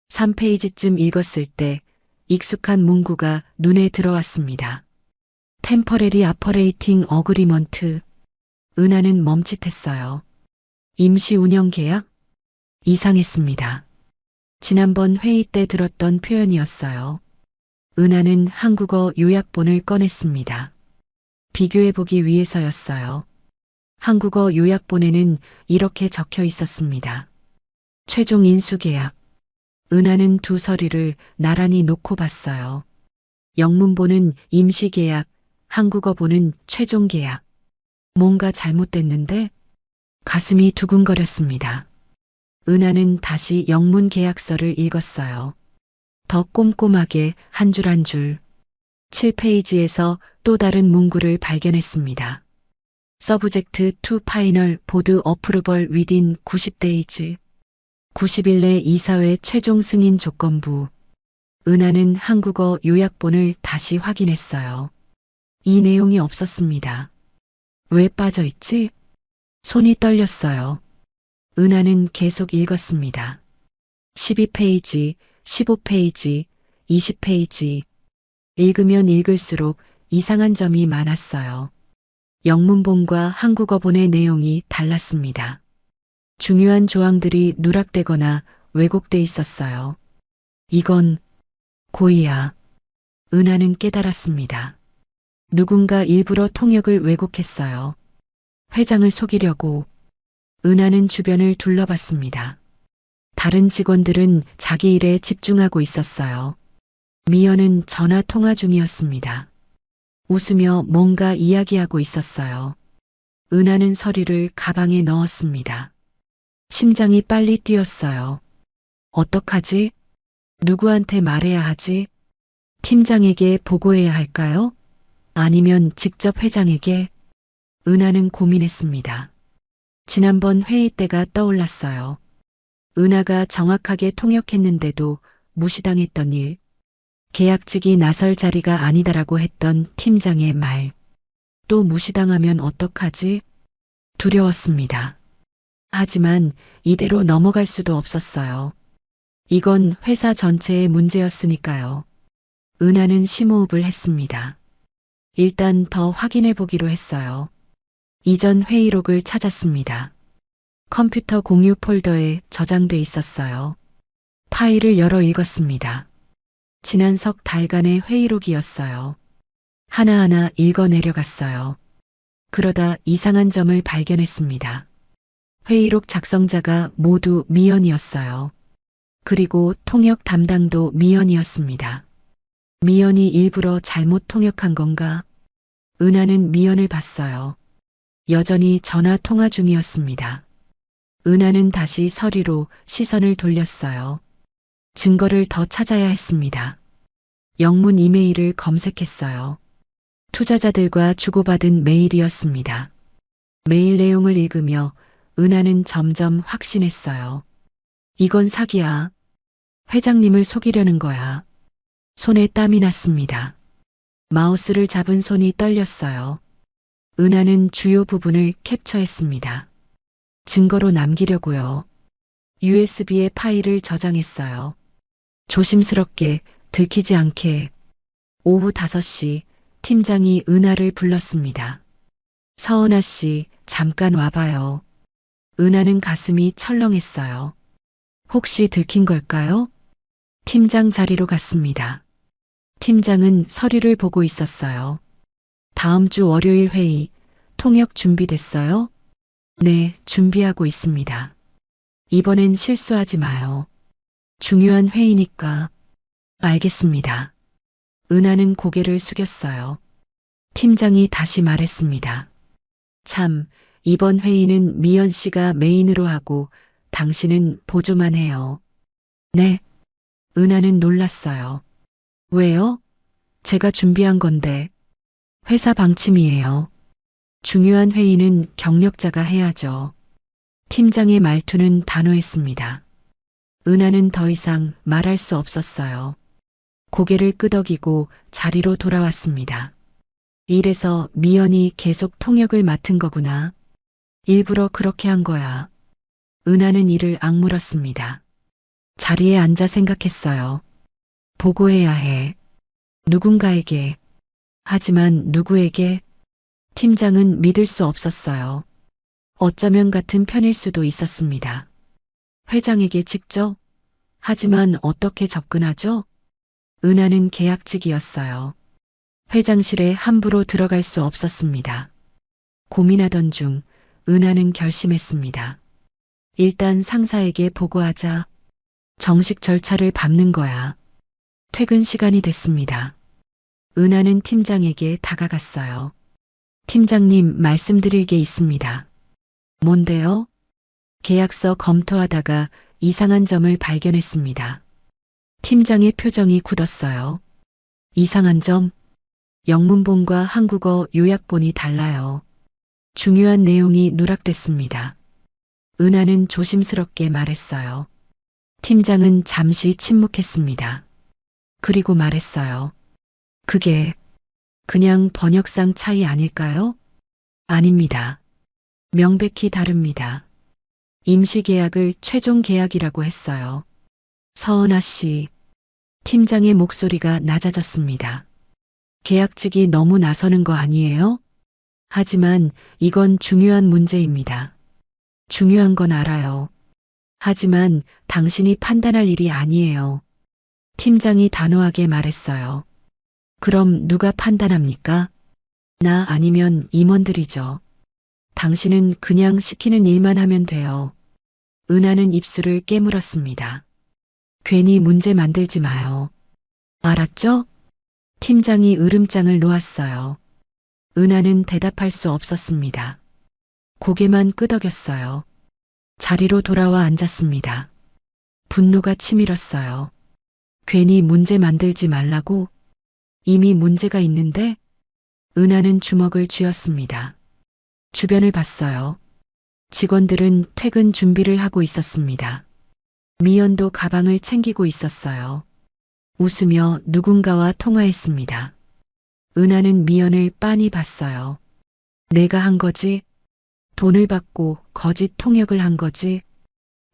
3페이지쯤 읽었을 때 익숙한 문구가 눈에 들어왔습니다. 템퍼레리 아퍼레이팅 어그리먼트. 은하는 멈칫했어요. 임시 운영 계약? 이상했습니다. 지난번 회의 때 들었던 표현이었어요. 은하는 한국어 요약본을 꺼냈습니다. 비교해보기 위해서였어요. 한국어 요약본에는 이렇게 적혀 있었습니다. 최종 인수 계약. 은하는 두 서류를 나란히 놓고 봤어요. 영문본은 임시 계약, 한국어본은 최종 계약. 뭔가 잘못됐는데? 가슴이 두근거렸습니다. 은하는 다시 영문 계약서를 읽었어요. 더 꼼꼼하게 한 줄 한 줄. 7페이지에서 또 다른 문구를 발견했습니다. 서브젝트 투 파이널 보드 어프루벌 위딘 90데이즈. 90일 내 이사회 최종 승인 조건부. 은하는 한국어 요약본을 다시 확인했어요. 이 내용이 없었습니다. 왜 빠져있지? 손이 떨렸어요. 은하는 계속 읽었습니다. 12페이지, 15페이지, 20페이지. 읽으면 읽을수록 이상한 점이 많았어요. 영문본과 한국어본의 내용이 달랐습니다. 중요한 조항들이 누락되거나 왜곡돼 있었어요. 이건 고의야. 은하는 깨달았습니다. 누군가 일부러 통역을 왜곡했어요. 회장을 속이려고. 은하는 주변을 둘러봤습니다. 다른 직원들은 자기 일에 집중하고 있었어요. 미연은 전화 통화 중이었습니다. 웃으며 뭔가 이야기하고 있었어요. 은하는 서류를 가방에 넣었습니다. 심장이 빨리 뛰었어요. 어떡하지? 누구한테 말해야 하지? 팀장에게 보고해야 할까요? 아니면 직접 회장에게? 은하는 고민했습니다. 지난번 회의 때가 떠올랐어요. 은하가 정확하게 통역했는데도 무시당했던 일. 계약직이 나설 자리가 아니다라고 했던 팀장의 말. 또 무시당하면 어떡하지? 두려웠습니다. 하지만 이대로 넘어갈 수도 없었어요. 이건 회사 전체의 문제였으니까요. 은하는 심호흡을 했습니다. 일단 더 확인해 보기로 했어요. 이전 회의록을 찾았습니다. 컴퓨터 공유 폴더에 저장돼 있었어요. 파일을 열어 읽었습니다. 지난 석 달간의 회의록이었어요. 하나하나 읽어 내려갔어요. 그러다 이상한 점을 발견했습니다. 회의록 작성자가 모두 미연이었어요. 그리고 통역 담당도 미연이었습니다. 미연이 일부러 잘못 통역한 건가? 은하는 미연을 봤어요. 여전히 전화 통화 중이었습니다. 은하는 다시 서류로 시선을 돌렸어요. 증거를 더 찾아야 했습니다. 영문 이메일을 검색했어요. 투자자들과 주고받은 메일이었습니다. 메일 내용을 읽으며 은하는 점점 확신했어요. 이건 사기야. 회장님을 속이려는 거야. 손에 땀이 났습니다. 마우스를 잡은 손이 떨렸어요. 은하는 주요 부분을 캡처했습니다. 증거로 남기려고요. USB에 파일을 저장했어요. 조심스럽게 들키지 않게. 오후 5시 팀장이 은하를 불렀습니다. 서은아 씨, 잠깐 와봐요. 은하는 가슴이 철렁했어요. 혹시 들킨 걸까요? 팀장 자리로 갔습니다. 팀장은 서류를 보고 있었어요. 다음 주 월요일 회의, 통역 준비됐어요? 네, 준비하고 있습니다. 이번엔 실수하지 마요. 중요한 회의니까. 알겠습니다. 은하는 고개를 숙였어요. 팀장이 다시 말했습니다. 참, 이번 회의는 미연 씨가 메인으로 하고 당신은 보조만 해요. 네. 은하는 놀랐어요. 왜요? 제가 준비한 건데. 회사 방침이에요. 중요한 회의는 경력자가 해야죠. 팀장의 말투는 단호했습니다. 은하는 더 이상 말할 수 없었어요. 고개를 끄덕이고 자리로 돌아왔습니다. 이래서 미연이 계속 통역을 맡은 거구나. 일부러 그렇게 한 거야. 은하는 이를 악물었습니다. 자리에 앉아 생각했어요. 보고해야 해. 누군가에게. 하지만 누구에게? 팀장은 믿을 수 없었어요. 어쩌면 같은 편일 수도 있었습니다. 회장에게 직접? 하지만 어떻게 접근하죠? 은하는 계약직이었어요. 회장실에 함부로 들어갈 수 없었습니다. 고민하던 중 은하는 결심했습니다. 일단 상사에게 보고하자. 정식 절차를 밟는 거야. 퇴근 시간이 됐습니다. 은하는 팀장에게 다가갔어요. 팀장님, 말씀드릴 게 있습니다. 뭔데요? 계약서 검토하다가 이상한 점을 발견했습니다. 팀장의 표정이 굳었어요. 이상한 점? 영문본과 한국어 요약본이 달라요. 중요한 내용이 누락됐습니다. 은하는 조심스럽게 말했어요. 팀장은 잠시 침묵했습니다. 그리고 말했어요. 그게 그냥 번역상 차이 아닐까요? 아닙니다. 명백히 다릅니다. 임시계약을 최종 계약이라고 했어요. 서은아 씨, 팀장의 목소리가 낮아졌습니다. 계약직이 너무 나서는 거 아니에요? 하지만 이건 중요한 문제입니다. 중요한 건 알아요. 하지만 당신이 판단할 일이 아니에요. 팀장이 단호하게 말했어요. 그럼 누가 판단합니까? 나 아니면 임원들이죠. 당신은 그냥 시키는 일만 하면 돼요. 은하는 입술을 깨물었습니다. 괜히 문제 만들지 마요. 알았죠? 팀장이 으름장을 놓았어요. 은하는 대답할 수 없었습니다. 고개만 끄덕였어요. 자리로 돌아와 앉았습니다. 분노가 치밀었어요. 괜히 문제 만들지 말라고? 이미 문제가 있는데? 은하는 주먹을 쥐었습니다. 주변을 봤어요. 직원들은 퇴근 준비를 하고 있었습니다. 미연도 가방을 챙기고 있었어요. 웃으며 누군가와 통화했습니다. 은하는 미연을 빤히 봤어요. 내가 한 거지? 돈을 받고 거짓 통역을 한 거지?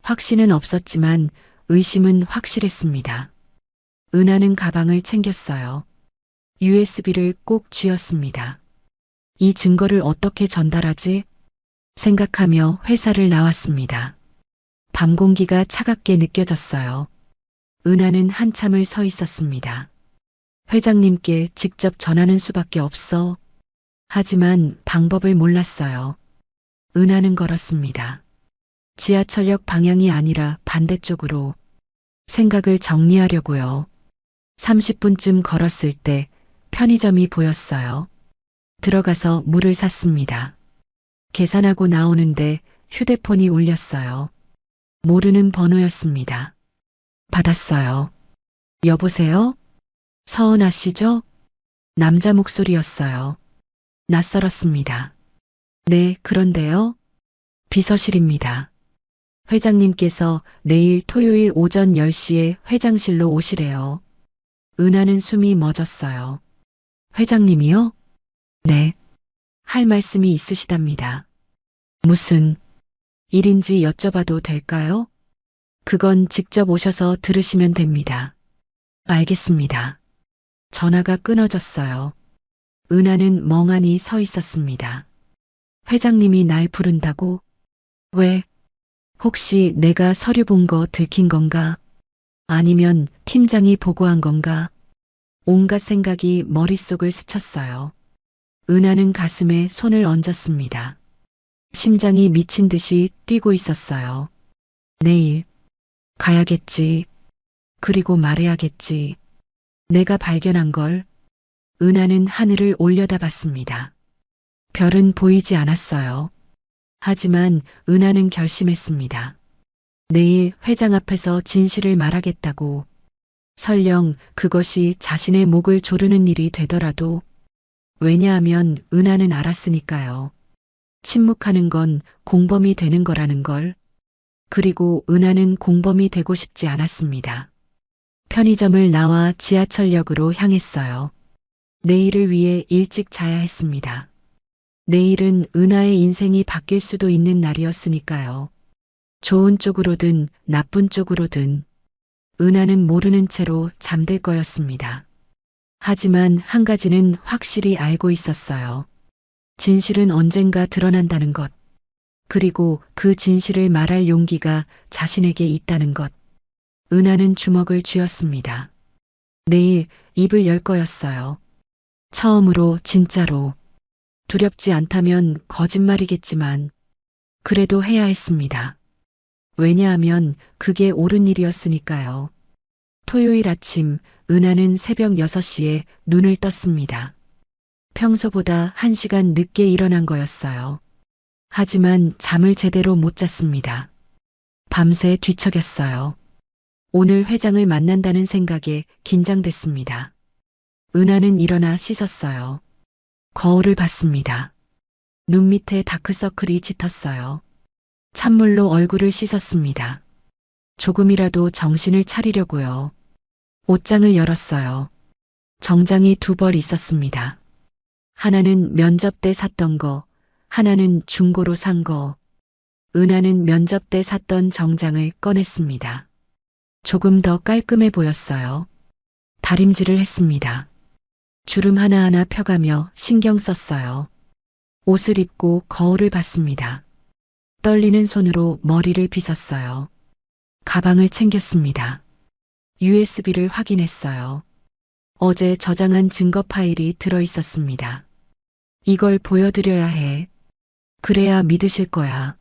확신은 없었지만 의심은 확실했습니다. 은하는 가방을 챙겼어요. USB를 꼭 쥐었습니다. 이 증거를 어떻게 전달하지? 생각하며 회사를 나왔습니다. 밤 공기가 차갑게 느껴졌어요. 은하는 한참을 서 있었습니다. 회장님께 직접 전하는 수밖에 없어. 하지만 방법을 몰랐어요. 은하는 걸었습니다. 지하철역 방향이 아니라 반대쪽으로. 생각을 정리하려고요. 30분쯤 걸었을 때 편의점이 보였어요. 들어가서 물을 샀습니다. 계산하고 나오는데 휴대폰이 울렸어요. 모르는 번호였습니다. 받았어요. 여보세요? 서은아 씨죠? 남자 목소리였어요. 낯설었습니다. 네, 그런데요. 비서실입니다. 회장님께서 내일 토요일 오전 10시에 회장실로 오시래요. 은하는 숨이 멎었어요. 회장님이요? 네. 할 말씀이 있으시답니다. 무슨 일인지 여쭤봐도 될까요? 그건 직접 오셔서 들으시면 됩니다. 알겠습니다. 전화가 끊어졌어요. 은하는 멍하니 서 있었습니다. 회장님이 날 부른다고? 왜? 혹시 내가 서류 본 거 들킨 건가? 아니면 팀장이 보고한 건가? 온갖 생각이 머릿속을 스쳤어요. 은하는 가슴에 손을 얹었습니다. 심장이 미친 듯이 뛰고 있었어요. 내일 가야겠지. 그리고 말해야겠지. 내가 발견한 걸. 은하는 하늘을 올려다봤습니다. 별은 보이지 않았어요. 하지만 은하는 결심했습니다. 내일 회장 앞에서 진실을 말하겠다고. 설령 그것이 자신의 목을 조르는 일이 되더라도. 왜냐하면 은하는 알았으니까요. 침묵하는 건 공범이 되는 거라는 걸. 그리고 은하는 공범이 되고 싶지 않았습니다. 편의점을 나와 지하철역으로 향했어요. 내일을 위해 일찍 자야 했습니다. 내일은 은하의 인생이 바뀔 수도 있는 날이었으니까요. 좋은 쪽으로든 나쁜 쪽으로든 은하는 모르는 채로 잠들 거였습니다. 하지만 한 가지는 확실히 알고 있었어요. 진실은 언젠가 드러난다는 것. 그리고 그 진실을 말할 용기가 자신에게 있다는 것. 은하는 주먹을 쥐었습니다. 내일 입을 열 거였어요. 처음으로 진짜로. 두렵지 않다면 거짓말이겠지만 그래도 해야 했습니다. 왜냐하면 그게 옳은 일이었으니까요. 토요일 아침 은하는 새벽 6시에 눈을 떴습니다. 평소보다 1시간 늦게 일어난 거였어요. 하지만 잠을 제대로 못 잤습니다. 밤새 뒤척였어요. 오늘 회장을 만난다는 생각에 긴장됐습니다. 은하는 일어나 씻었어요. 거울을 봤습니다. 눈 밑에 다크서클이 짙었어요. 찬물로 얼굴을 씻었습니다. 조금이라도 정신을 차리려고요. 옷장을 열었어요. 정장이 2벌 있었습니다. 하나는 면접 때 샀던 거, 하나는 중고로 산 거. 은하는 면접 때 샀던 정장을 꺼냈습니다. 조금 더 깔끔해 보였어요. 다림질을 했습니다. 주름 하나하나 펴가며 신경 썼어요. 옷을 입고 거울을 봤습니다. 떨리는 손으로 머리를 빗었어요. 가방을 챙겼습니다. USB를 확인했어요. 어제 저장한 증거 파일이 들어 있었습니다. 이걸 보여드려야 해. 그래야 믿으실 거야.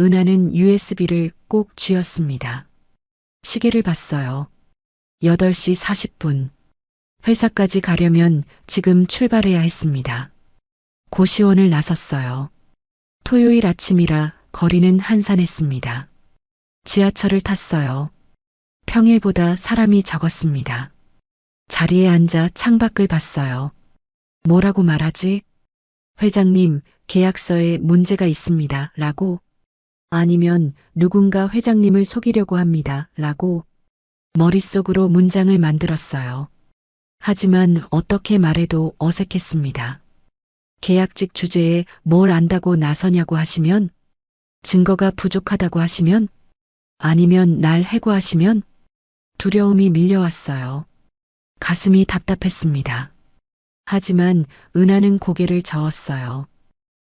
은하는 USB를 꼭 쥐었습니다. 시계를 봤어요. 8시 40분. 회사까지 가려면 지금 출발해야 했습니다. 고시원을 나섰어요. 토요일 아침이라 거리는 한산했습니다. 지하철을 탔어요. 평일보다 사람이 적었습니다. 자리에 앉아 창밖을 봤어요. 뭐라고 말하지? 회장님, 계약서에 문제가 있습니다. 라고. 아니면 누군가 회장님을 속이려고 합니다. 라고. 머릿속으로 문장을 만들었어요. 하지만 어떻게 말해도 어색했습니다. 계약직 주제에 뭘 안다고 나서냐고 하시면? 증거가 부족하다고 하시면? 아니면 날 해고하시면? 두려움이 밀려왔어요. 가슴이 답답했습니다. 하지만 은하는 고개를 저었어요.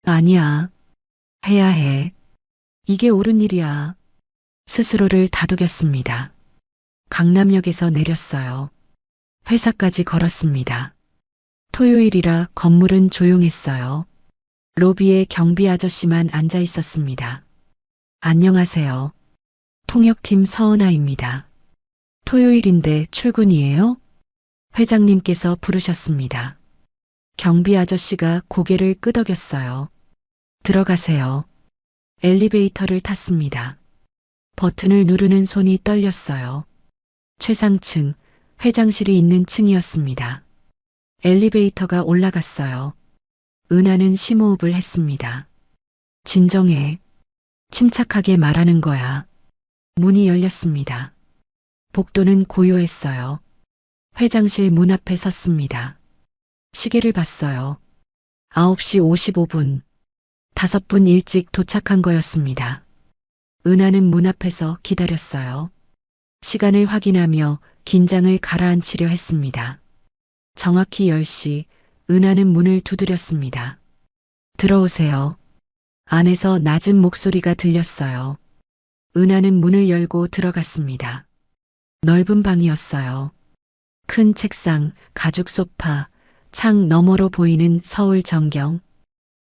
아니야. 해야 해. 이게 옳은 일이야. 스스로를 다독였습니다. 강남역에서 내렸어요. 회사까지 걸었습니다. 토요일이라 건물은 조용했어요. 로비에 경비 아저씨만 앉아 있었습니다. 안녕하세요. 통역팀 서은아입니다. 토요일인데 출근이에요? 회장님께서 부르셨습니다. 경비 아저씨가 고개를 끄덕였어요. 들어가세요. 엘리베이터를 탔습니다. 버튼을 누르는 손이 떨렸어요. 최상층, 회장실이 있는 층이었습니다. 엘리베이터가 올라갔어요. 은하는 심호흡을 했습니다. 진정해. 침착하게 말하는 거야. 문이 열렸습니다. 복도는 고요했어요. 회장실 문 앞에 섰습니다. 시계를 봤어요. 9시 55분. 5분 일찍 도착한 거였습니다. 은하는 문 앞에서 기다렸어요. 시간을 확인하며 긴장을 가라앉히려 했습니다. 정확히 10시, 은하는 문을 두드렸습니다. 들어오세요. 안에서 낮은 목소리가 들렸어요. 은하는 문을 열고 들어갔습니다. 넓은 방이었어요. 큰 책상, 가죽 소파, 창 너머로 보이는 서울 전경.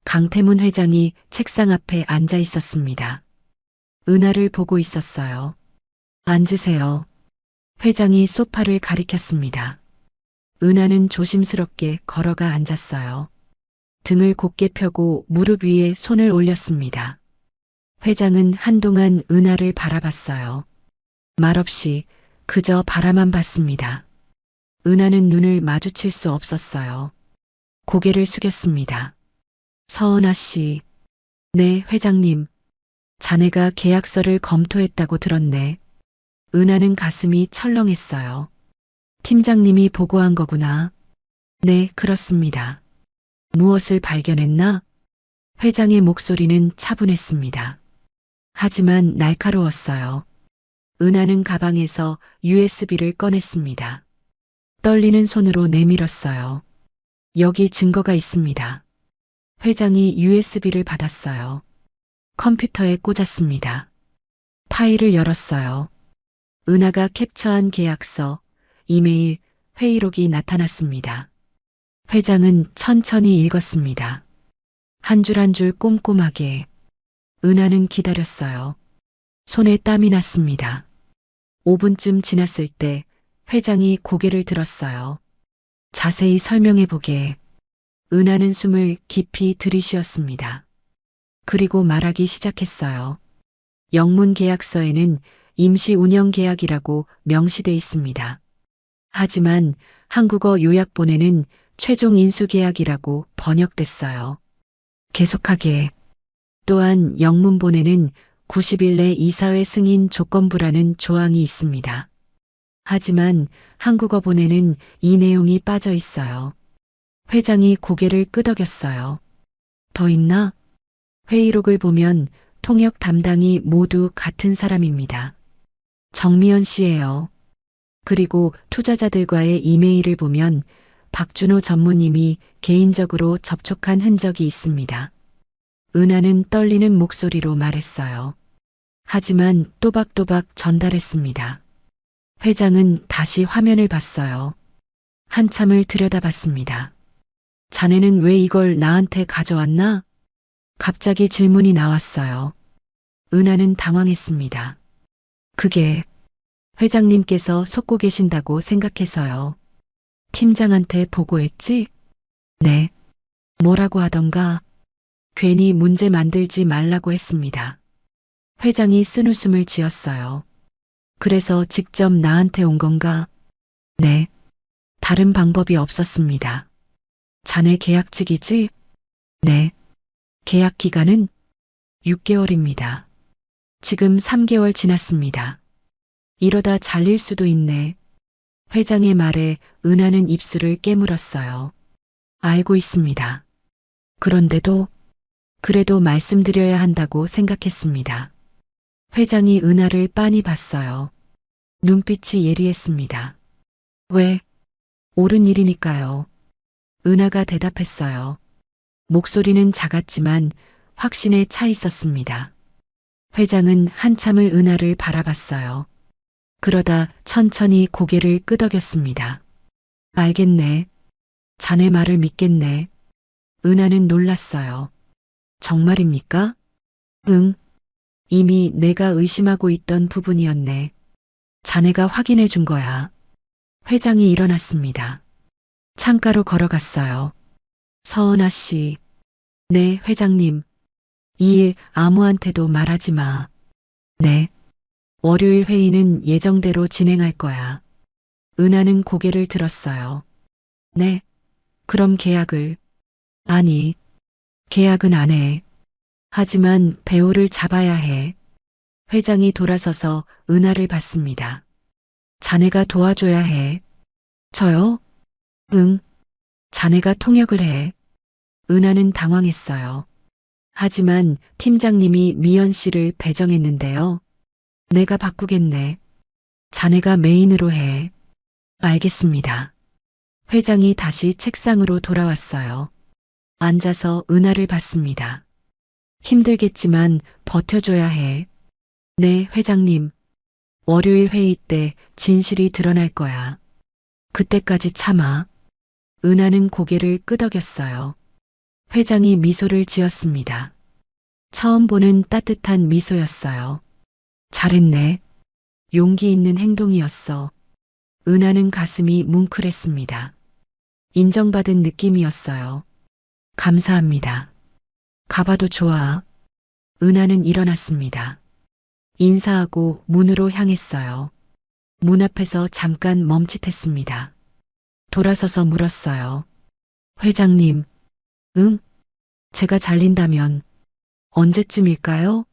강태문 회장이 책상 앞에 앉아 있었습니다. 은하를 보고 있었어요. 앉으세요. 회장이 소파를 가리켰습니다. 은하는 조심스럽게 걸어가 앉았어요. 등을 곧게 펴고 무릎 위에 손을 올렸습니다. 회장은 한동안 은하를 바라봤어요. 말없이 그저 바라만 봤습니다. 은하는 눈을 마주칠 수 없었어요. 고개를 숙였습니다. 서은아 씨. 네, 회장님. 자네가 계약서를 검토했다고 들었네. 은하는 가슴이 철렁했어요. 팀장님이 보고한 거구나. 네, 그렇습니다. 무엇을 발견했나? 회장의 목소리는 차분했습니다. 하지만 날카로웠어요. 은하는 가방에서 USB를 꺼냈습니다. 떨리는 손으로 내밀었어요. 여기 증거가 있습니다. 회장이 USB를 받았어요. 컴퓨터에 꽂았습니다. 파일을 열었어요. 은하가 캡처한 계약서, 이메일, 회의록이 나타났습니다. 회장은 천천히 읽었습니다. 한 줄 한 줄 꼼꼼하게. 은하는 기다렸어요. 손에 땀이 났습니다. 5분쯤 지났을 때 회장이 고개를 들었어요. 자세히 설명해 보게. 은하는 숨을 깊이 들이쉬었습니다. 그리고 말하기 시작했어요. 영문 계약서에는 임시 운영 계약이라고 명시돼 있습니다. 하지만 한국어 요약본에는 최종 인수 계약이라고 번역됐어요. 계속하게. 또한 영문본에는 90일 내 이사회 승인 조건부라는 조항이 있습니다. 하지만 한국어본에는 이 내용이 빠져 있어요. 회장이 고개를 끄덕였어요. 더 있나? 회의록을 보면 통역 담당이 모두 같은 사람입니다. 정미연 씨예요. 그리고 투자자들과의 이메일을 보면 박준호 전무님이 개인적으로 접촉한 흔적이 있습니다. 은하는 떨리는 목소리로 말했어요. 하지만 또박또박 전달했습니다. 회장은 다시 화면을 봤어요. 한참을 들여다봤습니다. 자네는 왜 이걸 나한테 가져왔나? 갑자기 질문이 나왔어요. 은하는 당황했습니다. 그게 회장님께서 속고 계신다고 생각해서요. 팀장한테 보고했지? 네. 뭐라고 하던가? 괜히 문제 만들지 말라고 했습니다. 회장이 쓴웃음을 지었어요. 그래서 직접 나한테 온 건가? 네. 다른 방법이 없었습니다. 자네 계약직이지? 네. 계약 기간은 6개월입니다. 지금 3개월 지났습니다. 이러다 잘릴 수도 있네. 회장의 말에 은하는 입술을 깨물었어요. 알고 있습니다. 그런데도 그래도 말씀드려야 한다고 생각했습니다. 회장이 은하를 빤히 봤어요. 눈빛이 예리했습니다. 왜? 옳은 일이니까요. 은하가 대답했어요. 목소리는 작았지만 확신에 차 있었습니다. 회장은 한참을 은하를 바라봤어요. 그러다 천천히 고개를 끄덕였습니다. 알겠네. 자네 말을 믿겠네. 은하는 놀랐어요. 정말입니까? 응. 이미 내가 의심하고 있던 부분이었네. 자네가 확인해 준 거야. 회장이 일어났습니다. 창가로 걸어갔어요. 서은아 씨. 네, 회장님. 이 일 아무한테도 말하지 마. 네. 월요일 회의는 예정대로 진행할 거야. 은하는 고개를 들었어요. 네. 그럼 계약을. 아니. 계약은 안 해. 하지만 배우를 잡아야 해. 회장이 돌아서서 은하를 봤습니다. 자네가 도와줘야 해. 저요? 응. 자네가 통역을 해. 은하는 당황했어요. 하지만 팀장님이 미연 씨를 배정했는데요. 내가 바꾸겠네. 자네가 메인으로 해. 알겠습니다. 회장이 다시 책상으로 돌아왔어요. 앉아서 은하를 봤습니다. 힘들겠지만 버텨줘야 해. 네, 회장님. 월요일 회의 때 진실이 드러날 거야. 그때까지 참아. 은하는 고개를 끄덕였어요. 회장이 미소를 지었습니다. 처음 보는 따뜻한 미소였어요. 잘했네. 용기 있는 행동이었어. 은하는 가슴이 뭉클했습니다. 인정받은 느낌이었어요. 감사합니다. 가봐도 좋아. 은하는 일어났습니다. 인사하고 문으로 향했어요. 문 앞에서 잠깐 멈칫했습니다. 돌아서서 물었어요. 회장님, 응? 제가 잘린다면 언제쯤일까요?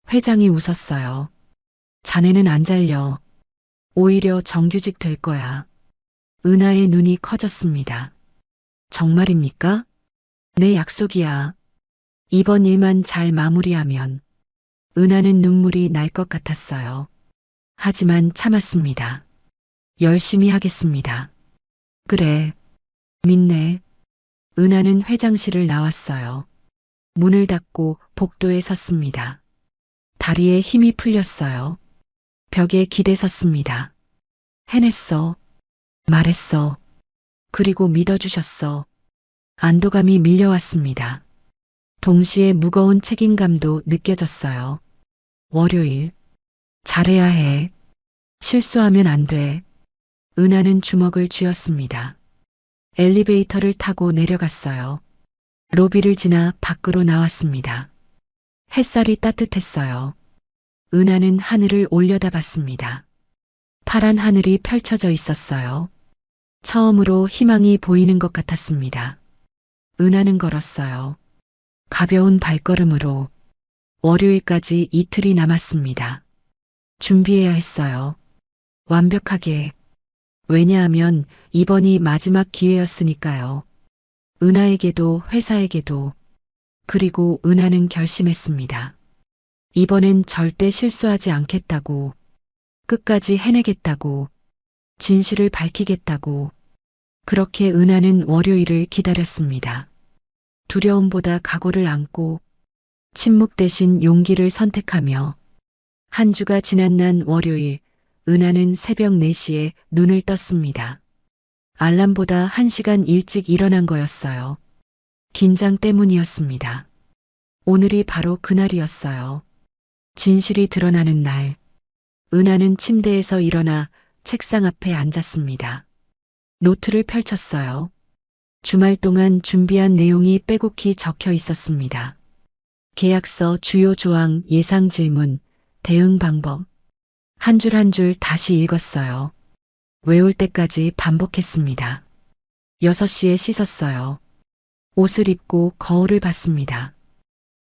회장이 웃었어요. 자네는 안 잘려. 오히려 정규직 될 거야. 은하의 눈이 커졌습니다. 정말입니까? 내 약속이야. 이번 일만 잘 마무리하면. 은하는 눈물이 날 것 같았어요. 하지만 참았습니다. 열심히 하겠습니다. 그래. 믿네. 은하는 회장실을 나왔어요. 문을 닫고 복도에 섰습니다. 다리에 힘이 풀렸어요. 벽에 기대 섰습니다. 해냈어. 말했어. 그리고 믿어주셨어. 안도감이 밀려왔습니다. 동시에 무거운 책임감도 느껴졌어요. 월요일. 잘해야 해. 실수하면 안 돼. 은하는 주먹을 쥐었습니다. 엘리베이터를 타고 내려갔어요. 로비를 지나 밖으로 나왔습니다. 햇살이 따뜻했어요. 은하는 하늘을 올려다봤습니다. 파란 하늘이 펼쳐져 있었어요. 처음으로 희망이 보이는 것 같았습니다. 은하는 걸었어요. 가벼운 발걸음으로. 월요일까지 이틀이 남았습니다. 준비해야 했어요. 완벽하게. 왜냐하면 이번이 마지막 기회였으니까요. 은하에게도 회사에게도. 그리고 은하는 결심했습니다. 이번엔 절대 실수하지 않겠다고. 끝까지 해내겠다고. 진실을 밝히겠다고. 그렇게 은하는 월요일을 기다렸습니다. 두려움보다 각오를 안고 침묵 대신 용기를 선택하며 한 주가 지난 난 월요일, 은하는 새벽 4시에 눈을 떴습니다. 알람보다 1시간 일찍 일어난 거였어요. 긴장 때문이었습니다. 오늘이 바로 그날이었어요. 진실이 드러나는 날. 은하는 침대에서 일어나 책상 앞에 앉았습니다. 노트를 펼쳤어요. 주말 동안 준비한 내용이 빼곡히 적혀 있었습니다. 계약서 주요 조항, 예상 질문, 대응 방법. 한 줄 한 줄 다시 읽었어요. 외울 때까지 반복했습니다. 6시에 씻었어요. 옷을 입고 거울을 봤습니다.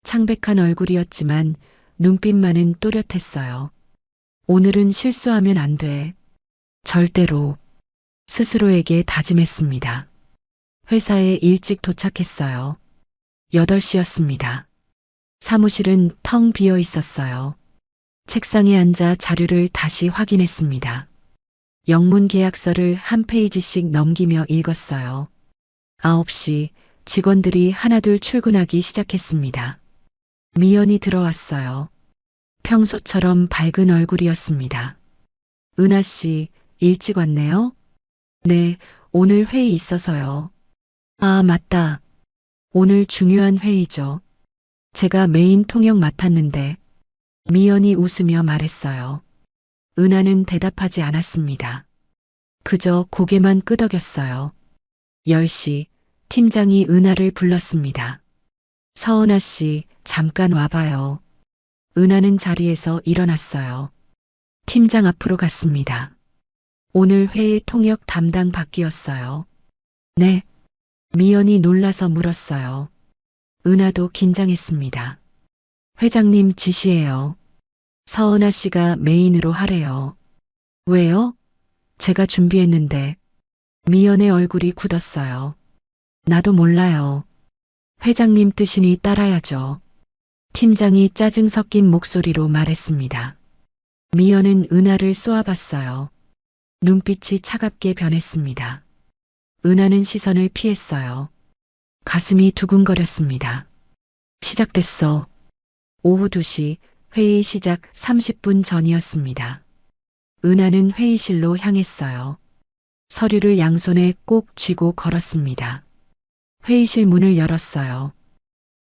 창백한 얼굴이었지만 눈빛만은 또렷했어요. 오늘은 실수하면 안 돼. 절대로. 스스로에게 다짐했습니다. 회사에 일찍 도착했어요. 8시였습니다. 사무실은 텅 비어 있었어요. 책상에 앉아 자료를 다시 확인했습니다. 영문 계약서를 한 페이지씩 넘기며 읽었어요. 9시 직원들이 하나둘 출근하기 시작했습니다. 미연이 들어왔어요. 평소처럼 밝은 얼굴이었습니다. 은하 씨, 일찍 왔네요? 네, 오늘 회의 있어서요. 아, 맞다. 오늘 중요한 회의죠. 제가 메인 통역 맡았는데. 미연이 웃으며 말했어요. 은하는 대답하지 않았습니다. 그저 고개만 끄덕였어요. 10시, 팀장이 은하를 불렀습니다. 서은하 씨, 잠깐 와봐요. 은하는 자리에서 일어났어요. 팀장 앞으로 갔습니다. 오늘 회의 통역 담당 바뀌었어요. 네. 미연이 놀라서 물었어요. 은하도 긴장했습니다. 회장님 지시예요. 서은하 씨가 메인으로 하래요. 왜요? 제가 준비했는데. 미연의 얼굴이 굳었어요. 나도 몰라요. 회장님 뜻이니 따라야죠. 팀장이 짜증 섞인 목소리로 말했습니다. 미연은 은하를 쏘아봤어요. 눈빛이 차갑게 변했습니다. 은하는 시선을 피했어요. 가슴이 두근거렸습니다. 시작됐어. 오후 2시 회의 시작 30분 전이었습니다. 은하는 회의실로 향했어요. 서류를 양손에 꼭 쥐고 걸었습니다. 회의실 문을 열었어요.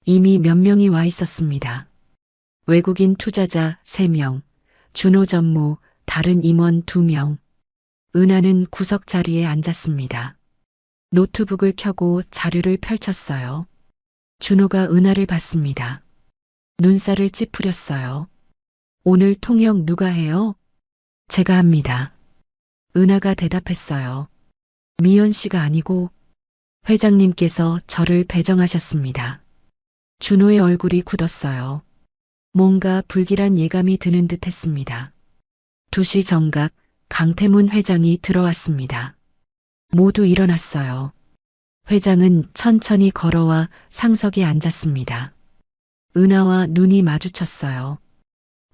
이미 몇 명이 와 있었습니다. 외국인 투자자 3명, 준호 전무, 다른 임원 2명. 은하는 구석 자리에 앉았습니다. 노트북을 켜고 자료를 펼쳤어요. 준호가 은하를 봤습니다. 눈살을 찌푸렸어요. 오늘 통역 누가 해요? 제가 합니다. 은하가 대답했어요. 미연 씨가 아니고 회장님께서 저를 배정하셨습니다. 준호의 얼굴이 굳었어요. 뭔가 불길한 예감이 드는 듯 했습니다. 2시 정각 강태문 회장이 들어왔습니다. 모두 일어났어요. 회장은 천천히 걸어와 상석에 앉았습니다. 은하와 눈이 마주쳤어요.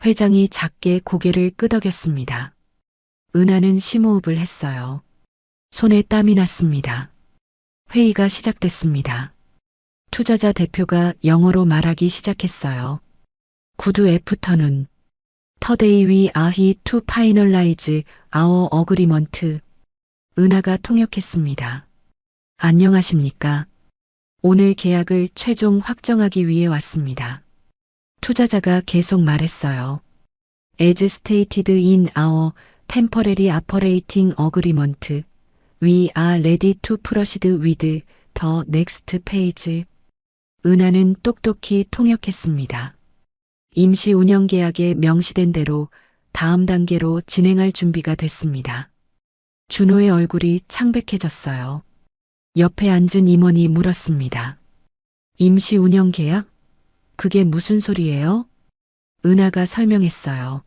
회장이 작게 고개를 끄덕였습니다. 은하는 심호흡을 했어요. 손에 땀이 났습니다. 회의가 시작됐습니다. 투자자 대표가 영어로 말하기 시작했어요. 구두 애프터눈. Today we are here to finalize our agreement. 은하가 통역했습니다. 안녕하십니까? 오늘 계약을 최종 확정하기 위해 왔습니다. 투자자가 계속 말했어요. As stated in our temporary operating agreement, we are ready to proceed with the next phase. 은하는 똑똑히 통역했습니다. 임시 운영 계약에 명시된 대로 다음 단계로 진행할 준비가 됐습니다. 준호의 얼굴이 창백해졌어요. 옆에 앉은 임원이 물었습니다. 임시 운영 계약? 그게 무슨 소리예요? 은하가 설명했어요.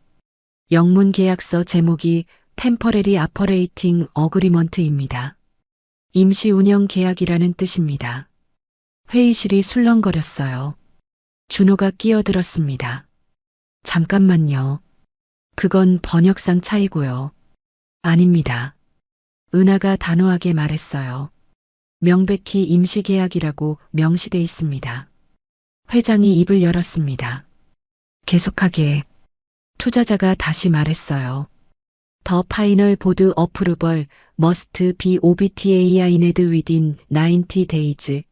영문 계약서 제목이 Temporary Operating Agreement입니다. 임시 운영 계약이라는 뜻입니다. 회의실이 술렁거렸어요. 준호가 끼어들었습니다. 잠깐만요. 그건 번역상 차이고요. 아닙니다. 은하가 단호하게 말했어요. 명백히 임시계약이라고 명시돼 있습니다. 회장이 입을 열었습니다. 계속하게. 투자자가 다시 말했어요. The final board approval must be obtained within 90 days,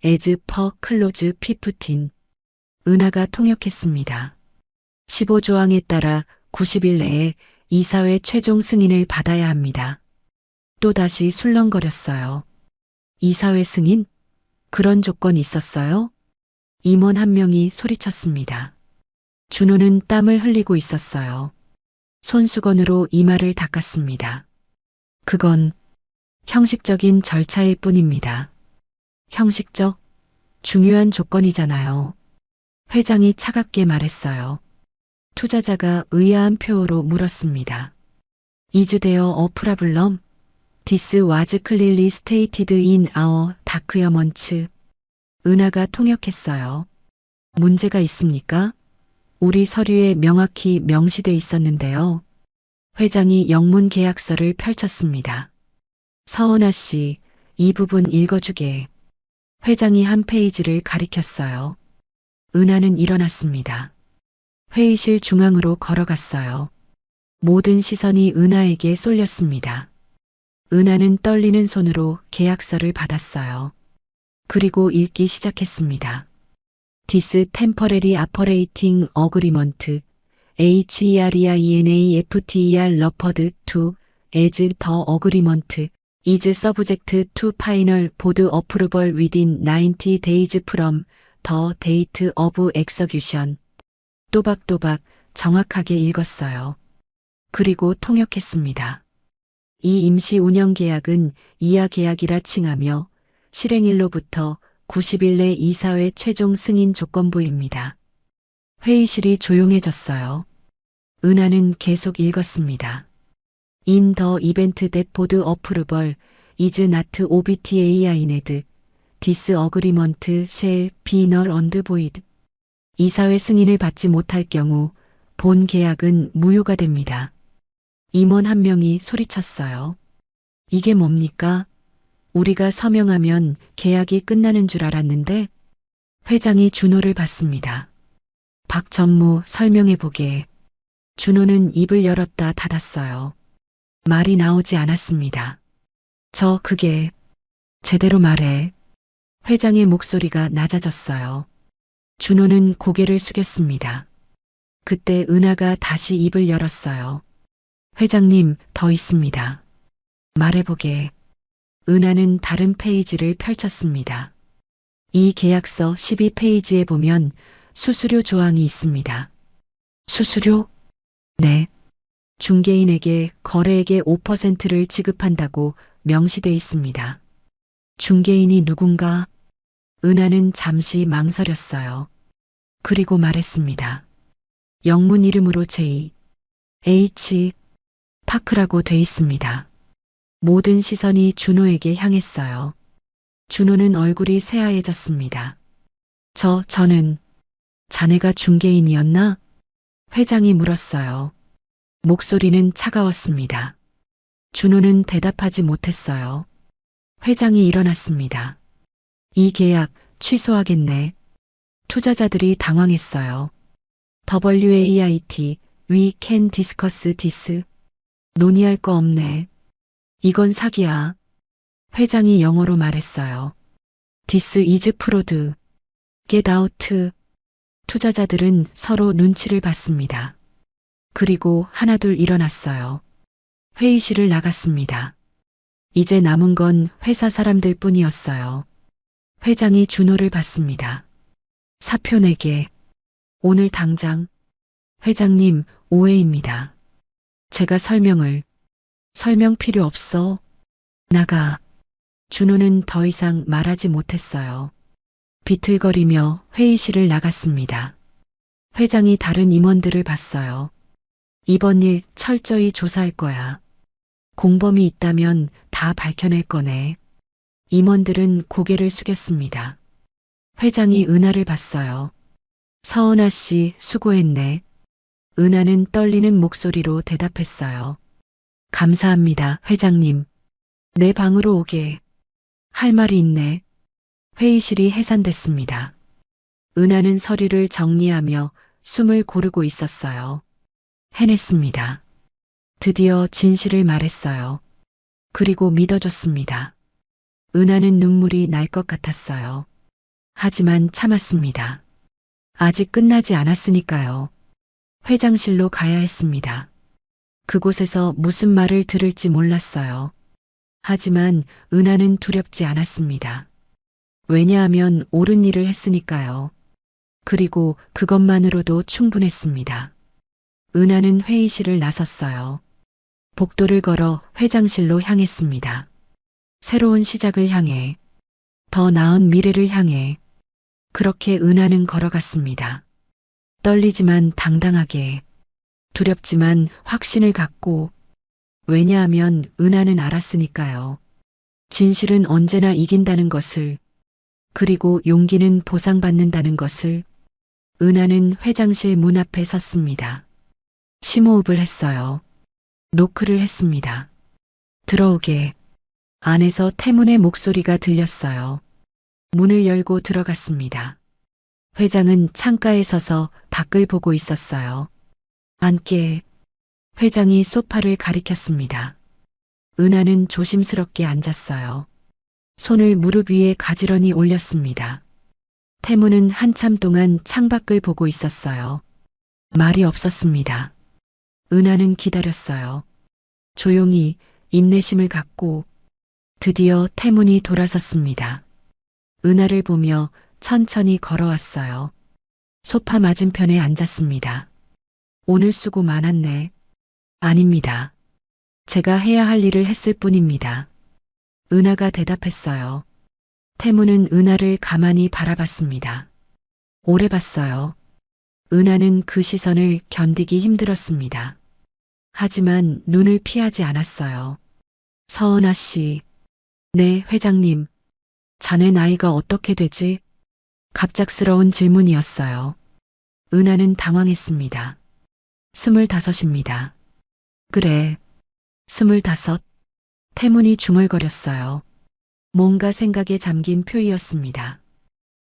as per clause 15. 은하가 통역했습니다. 15조항에 따라 90일 내에 이사회 최종 승인을 받아야 합니다. 또다시 술렁거렸어요. 이사회 승인? 그런 조건이 있었어요? 임원 한 명이 소리쳤습니다. 준호는 땀을 흘리고 있었어요. 손수건으로 이마를 닦았습니다. 그건 형식적인 절차일 뿐입니다. 형식적? 중요한 조건이잖아요. 회장이 차갑게 말했어요. 투자자가 의아한 표호로 물었습니다. Is there a problem? This was clearly stated in our documents. 은하가 통역했어요. 문제가 있습니까? 우리 서류에 명확히 명시돼 있었는데요. 회장이 영문 계약서를 펼쳤습니다. 서은아 씨, 이 부분 읽어주게. 회장이 한 페이지를 가리켰어요. 은하는 일어났습니다. 회의실 중앙으로 걸어갔어요. 모든 시선이 은하에게 쏠렸습니다. 은하는 떨리는 손으로 계약서를 받았어요. 그리고 읽기 시작했습니다. This temporary operating agreement, HEREINAFTER referred to as the agreement, is subject to final board approval within 90 days from the date of execution. 또박또박 정확하게 읽었어요. 그리고 통역했습니다. 이 임시 운영 계약은 이하 계약이라 칭하며 실행일로부터 90일 내 이사회 최종 승인 조건부입니다. 회의실이 조용해졌어요. 은하는 계속 읽었습니다. In the event that board approval is not obtained, this agreement shall be null and void. 이사회 승인을 받지 못할 경우 본 계약은 무효가 됩니다. 임원 한 명이 소리쳤어요. 이게 뭡니까? 우리가 서명하면 계약이 끝나는 줄 알았는데? 회장이 준호를 봤습니다. 박 전무 설명해보게. 준호는 입을 열었다 닫았어요. 말이 나오지 않았습니다. 그게 제대로 말해. 회장의 목소리가 낮아졌어요. 준호는 고개를 숙였습니다. 그때 은하가 다시 입을 열었어요. 회장님, 더 있습니다. 말해보게. 은하는 다른 페이지를 펼쳤습니다. 이 계약서 12페이지에 보면 수수료 조항이 있습니다. 수수료? 네. 중개인에게 거래액의 5%를 지급한다고 명시돼 있습니다. 중개인이 누군가? 은하는 잠시 망설였어요. 그리고 말했습니다. 영문 이름으로 H. 파크라고 돼 있습니다. 모든 시선이 준호에게 향했어요. 준호는 얼굴이 새하얘졌습니다. 저는 자네가 중개인이었나? 회장이 물었어요. 목소리는 차가웠습니다. 준호는 대답하지 못했어요. 회장이 일어났습니다. 이 계약 취소하겠네. 투자자들이 당황했어요. WAIT, We can discuss this. 논의할 거 없네. 이건 사기야. 회장이 영어로 말했어요. This is fraud. Get out. 투자자들은 서로 눈치를 봤습니다. 그리고 하나둘 일어났어요. 회의실을 나갔습니다. 이제 남은 건 회사 사람들 뿐이었어요. 회장이 준호를 봤습니다. 사표 내게. 오늘 당장. 회장님, 오해입니다. 제가 설명 필요 없어. 나가. 준호는 더 이상 말하지 못했어요. 비틀거리며 회의실을 나갔습니다. 회장이 다른 임원들을 봤어요. 이번 일 철저히 조사할 거야. 공범이 있다면 다 밝혀낼 거네. 임원들은 고개를 숙였습니다. 회장이 은하를 봤어요. 서은아 씨 수고했네. 은하는 떨리는 목소리로 대답했어요. 감사합니다, 회장님. 내 방으로 오게. 할 말이 있네. 회의실이 해산됐습니다. 은하는 서류를 정리하며 숨을 고르고 있었어요. 해냈습니다. 드디어 진실을 말했어요. 그리고 믿어줬습니다. 은하는 눈물이 날 것 같았어요. 하지만 참았습니다. 아직 끝나지 않았으니까요. 회장실로 가야 했습니다. 그곳에서 무슨 말을 들을지 몰랐어요. 하지만 은하는 두렵지 않았습니다. 왜냐하면 옳은 일을 했으니까요. 그리고 그것만으로도 충분했습니다. 은하는 회의실을 나섰어요. 복도를 걸어 회장실로 향했습니다. 새로운 시작을 향해, 더 나은 미래를 향해, 그렇게 은하는 걸어갔습니다. 떨리지만 당당하게, 두렵지만 확신을 갖고, 왜냐하면 은하는 알았으니까요. 진실은 언제나 이긴다는 것을, 그리고 용기는 보상받는다는 것을. 은하는 회장실 문 앞에 섰습니다. 심호흡을 했어요. 노크를 했습니다. 들어오게. 안에서 태문의 목소리가 들렸어요. 문을 열고 들어갔습니다. 회장은 창가에 서서 밖을 보고 있었어요. 앉게. 회장이 소파를 가리켰습니다. 은하는 조심스럽게 앉았어요. 손을 무릎 위에 가지런히 올렸습니다. 태문은 한참 동안 창밖을 보고 있었어요. 말이 없었습니다. 은하는 기다렸어요. 조용히 인내심을 갖고. 드디어 태문이 돌아섰습니다. 은하를 보며 천천히 걸어왔어요. 소파 맞은편에 앉았습니다. 오늘 수고 많았네. 아닙니다. 제가 해야 할 일을 했을 뿐입니다. 은하가 대답했어요. 태문은 은하를 가만히 바라봤습니다. 오래 봤어요. 은하는 그 시선을 견디기 힘들었습니다. 하지만 눈을 피하지 않았어요. 서은아 씨. 네, 회장님. 자네 나이가 어떻게 되지? 갑작스러운 질문이었어요. 은하는 당황했습니다. 25입니다. 그래. 25. 태문이 중얼거렸어요. 뭔가 생각에 잠긴 표이였습니다.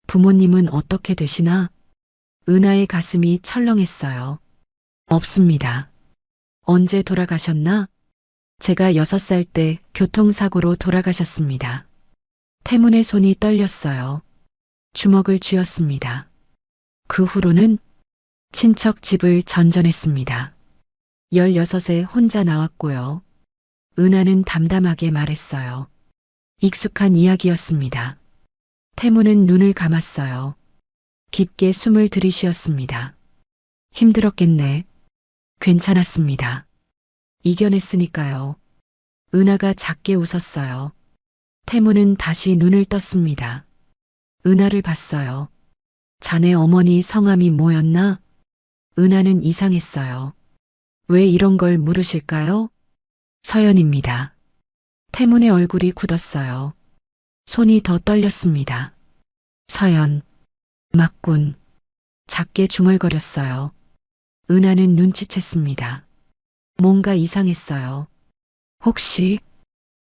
부모님은 어떻게 되시나? 은하의 가슴이 철렁했어요. 없습니다. 언제 돌아가셨나? 제가 6살 때 교통사고로 돌아가셨습니다. 태문의 손이 떨렸어요. 주먹을 쥐었습니다. 그 후로는 친척 집을 전전했습니다. 16에 혼자 나왔고요. 은하는 담담하게 말했어요. 익숙한 이야기였습니다. 태문은 눈을 감았어요. 깊게 숨을 들이쉬었습니다. 힘들었겠네. 괜찮았습니다. 이겨냈으니까요. 은하가 작게 웃었어요. 태문은 다시 눈을 떴습니다. 은하를 봤어요. 자네 어머니 성함이 뭐였나? 은하는 이상했어요. 왜 이런 걸 물으실까요? 서연입니다. 태문의 얼굴이 굳었어요. 손이 더 떨렸습니다. 서연. 맞군. 작게 중얼거렸어요. 은하는 눈치챘습니다. 뭔가 이상했어요. 혹시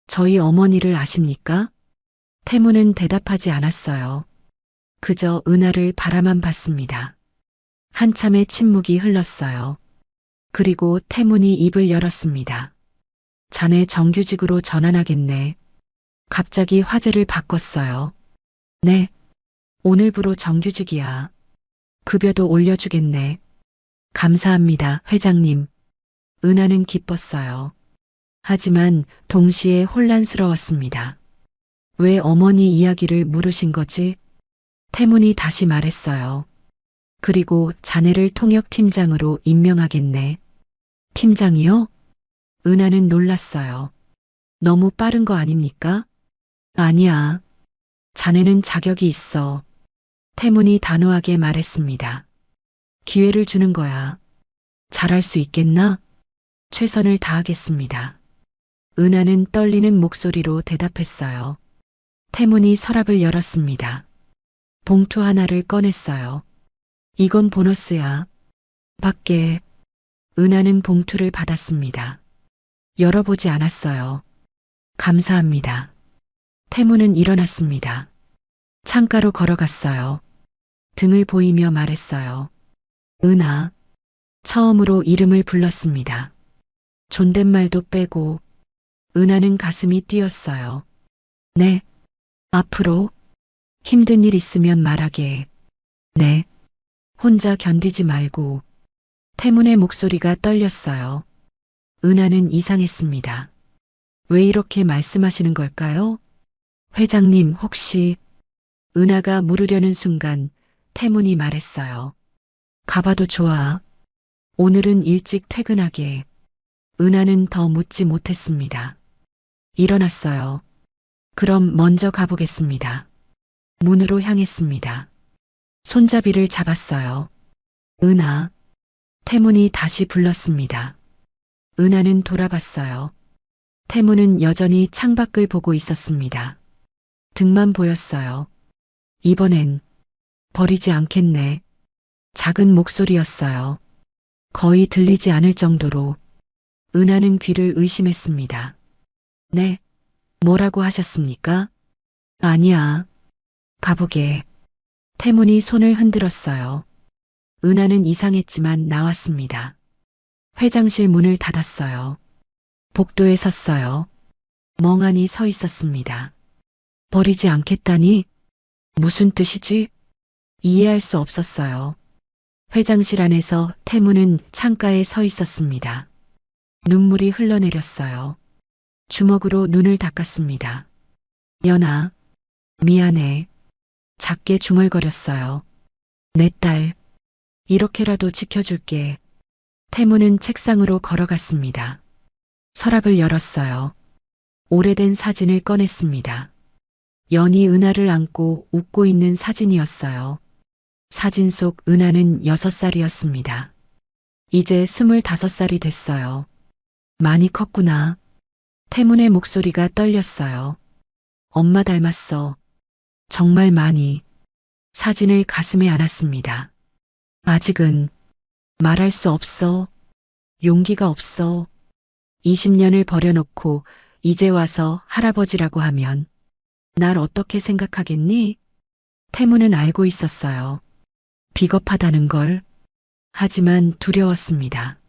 저희 어머니를 아십니까? 태무는 대답하지 않았어요. 그저 은하를 바라만 봤습니다. 한참의 침묵이 흘렀어요. 그리고 태문이 입을 열었습니다. 자네 정규직으로 전환하겠네. 갑자기 화제를 바꿨어요. 네. 오늘부로 정규직이야. 급여도 올려주겠네. 감사합니다, 회장님. 은하는 기뻤어요. 하지만 동시에 혼란스러웠습니다. 왜 어머니 이야기를 물으신 거지? 태문이 다시 말했어요. 그리고 자네를 통역팀장으로 임명하겠네. 팀장이요? 은하는 놀랐어요. 너무 빠른 거 아닙니까? 아니야. 자네는 자격이 있어. 태문이 단호하게 말했습니다. 기회를 주는 거야. 잘할 수 있겠나? 최선을 다하겠습니다. 은하는 떨리는 목소리로 대답했어요. 태문이 서랍을 열었습니다. 봉투 하나를 꺼냈어요. 이건 보너스야. 밖에. 은하는 봉투를 받았습니다. 열어보지 않았어요. 감사합니다. 태문은 일어났습니다. 창가로 걸어갔어요. 등을 보이며 말했어요. 은하. 처음으로 이름을 불렀습니다. 존댓말도 빼고. 은하는 가슴이 뛰었어요. 네. 앞으로 힘든 일 있으면 말하게. 네. 혼자 견디지 말고. 태문의 목소리가 떨렸어요. 은하는 이상했습니다. 왜 이렇게 말씀하시는 걸까요? 회장님, 혹시... 은하가 물으려는 순간 태문이 말했어요. 가봐도 좋아. 오늘은 일찍 퇴근하게. 은하는 더 묻지 못했습니다. 일어났어요. 그럼 먼저 가보겠습니다. 문으로 향했습니다. 손잡이를 잡았어요. 은하. 태문이 다시 불렀습니다. 은하는 돌아봤어요. 태문은 여전히 창밖을 보고 있었습니다. 등만 보였어요. 이번엔 버리지 않겠네. 작은 목소리였어요. 거의 들리지 않을 정도로. 은하는 귀를 의심했습니다. 네. 뭐라고 하셨습니까? 아니야. 가보게. 태문이 손을 흔들었어요. 은하는 이상했지만 나왔습니다. 회장실 문을 닫았어요. 복도에 섰어요. 멍하니 서 있었습니다. 버리지 않겠다니? 무슨 뜻이지? 이해할 수 없었어요. 회장실 안에서 태문은 창가에 서 있었습니다. 눈물이 흘러내렸어요. 주먹으로 눈을 닦았습니다. 연아, 미안해. 작게 중얼거렸어요. 내 딸, 이렇게라도 지켜줄게. 태문은 책상으로 걸어갔습니다. 서랍을 열었어요. 오래된 사진을 꺼냈습니다. 연이 은하를 안고 웃고 있는 사진이었어요. 사진 속 은하는 6살이었습니다. 이제 25살이 됐어요. 많이 컸구나. 태문의 목소리가 떨렸어요. 엄마 닮았어. 정말 많이. 사진을 가슴에 안았습니다. 아직은 말할 수 없어. 용기가 없어. 20년을 버려놓고 이제 와서 할아버지라고 하면 날 어떻게 생각하겠니? 태문은 알고 있었어요. 비겁하다는 걸. 하지만 두려웠습니다.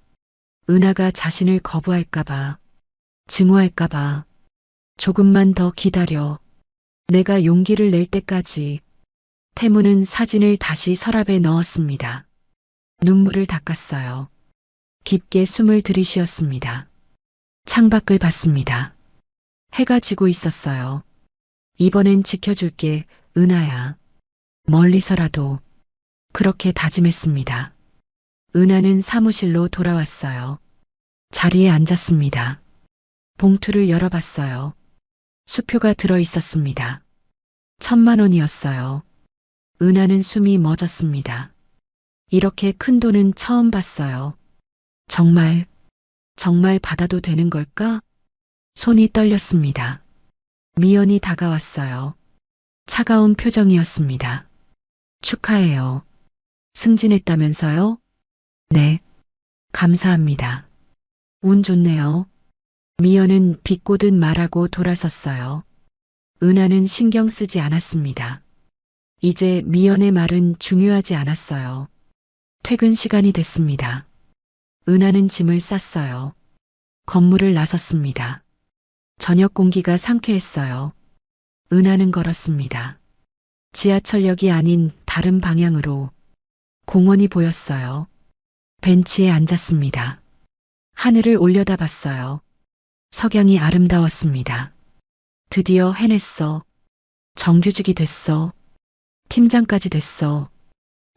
은하가 자신을 거부할까봐, 증오할까봐. 조금만 더 기다려. 내가 용기를 낼 때까지. 태문은 사진을 다시 서랍에 넣었습니다. 눈물을 닦았어요. 깊게 숨을 들이쉬었습니다. 창밖을 봤습니다. 해가 지고 있었어요. 이번엔 지켜줄게, 은하야. 멀리서라도. 그렇게 다짐했습니다. 은하는 사무실로 돌아왔어요. 자리에 앉았습니다. 봉투를 열어봤어요. 수표가 들어 있었습니다. 1,000만 원이었어요. 은하는 숨이 멎었습니다. 이렇게 큰 돈은 처음 봤어요. 정말 받아도 되는 걸까? 손이 떨렸습니다. 미연이 다가왔어요. 차가운 표정이었습니다. 축하해요. 승진했다면서요? 네. 감사합니다. 운 좋네요. 미연은 비꼬듯 말하고 돌아섰어요. 은하는 신경 쓰지 않았습니다. 이제 미연의 말은 중요하지 않았어요. 퇴근 시간이 됐습니다. 은하는 짐을 쌌어요. 건물을 나섰습니다. 저녁 공기가 상쾌했어요. 은하는 걸었습니다. 지하철역이 아닌 다른 방향으로 공원이 보였어요. 벤치에 앉았습니다. 하늘을 올려다봤어요. 석양이 아름다웠습니다. 드디어 해냈어. 정규직이 됐어. 팀장까지 됐어.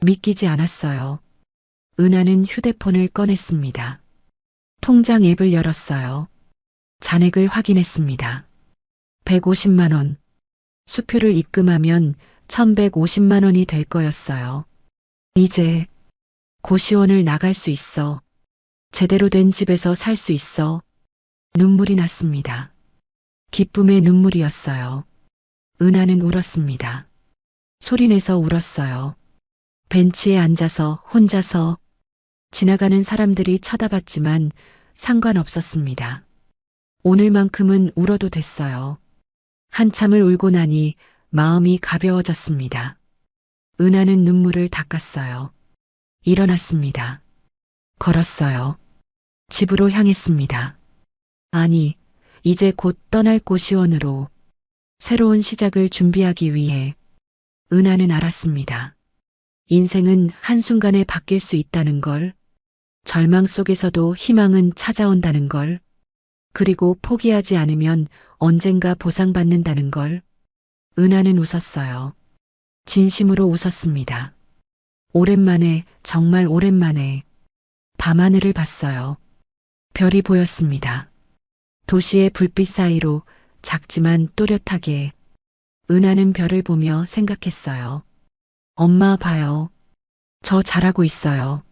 믿기지 않았어요. 은하는 휴대폰을 꺼냈습니다. 통장 앱을 열었어요. 잔액을 확인했습니다. 150만 원. 수표를 입금하면 1150만 원이 될 거였어요. 이제 고시원을 나갈 수 있어. 제대로 된 집에서 살 수 있어. 눈물이 났습니다. 기쁨의 눈물이었어요. 은하는 울었습니다. 소리내서 울었어요. 벤치에 앉아서 혼자서 지나가는 사람들이 쳐다봤지만 상관없었습니다. 오늘만큼은 울어도 됐어요. 한참을 울고 나니 마음이 가벼워졌습니다. 은하는 눈물을 닦았어요. 일어났습니다. 걸었어요. 집으로 향했습니다. 아니, 이제 곧 떠날 고시원으로 새로운 시작을 준비하기 위해 은하는 알았습니다. 인생은 한순간에 바뀔 수 있다는 걸, 절망 속에서도 희망은 찾아온다는 걸, 그리고 포기하지 않으면 언젠가 보상받는다는 걸. 은하는 웃었어요. 진심으로 웃었습니다. 오랜만에, 정말 오랜만에 밤하늘을 봤어요. 별이 보였습니다. 도시의 불빛 사이로 작지만 또렷하게 은하는 별을 보며 생각했어요. 엄마 봐요. 저 잘하고 있어요.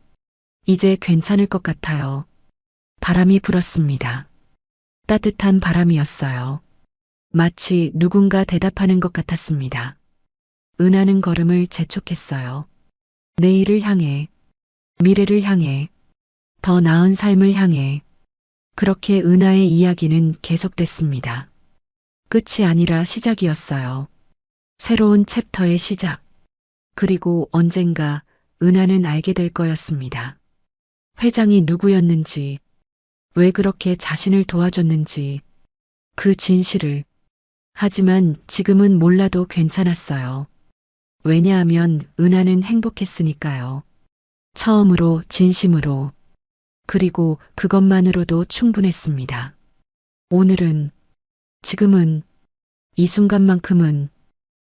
이제 괜찮을 것 같아요. 바람이 불었습니다. 따뜻한 바람이었어요. 마치 누군가 대답하는 것 같았습니다. 은하는 걸음을 재촉했어요. 내일을 향해, 미래를 향해, 더 나은 삶을 향해. 그렇게 은하의 이야기는 계속됐습니다. 끝이 아니라 시작이었어요. 새로운 챕터의 시작. 그리고 언젠가 은하는 알게 될 거였습니다. 회장이 누구였는지, 왜 그렇게 자신을 도와줬는지, 그 진실을. 하지만 지금은 몰라도 괜찮았어요. 왜냐하면 은하는 행복했으니까요. 처음으로, 진심으로. 그리고 그것만으로도 충분했습니다. 오늘은, 지금은, 이 순간만큼은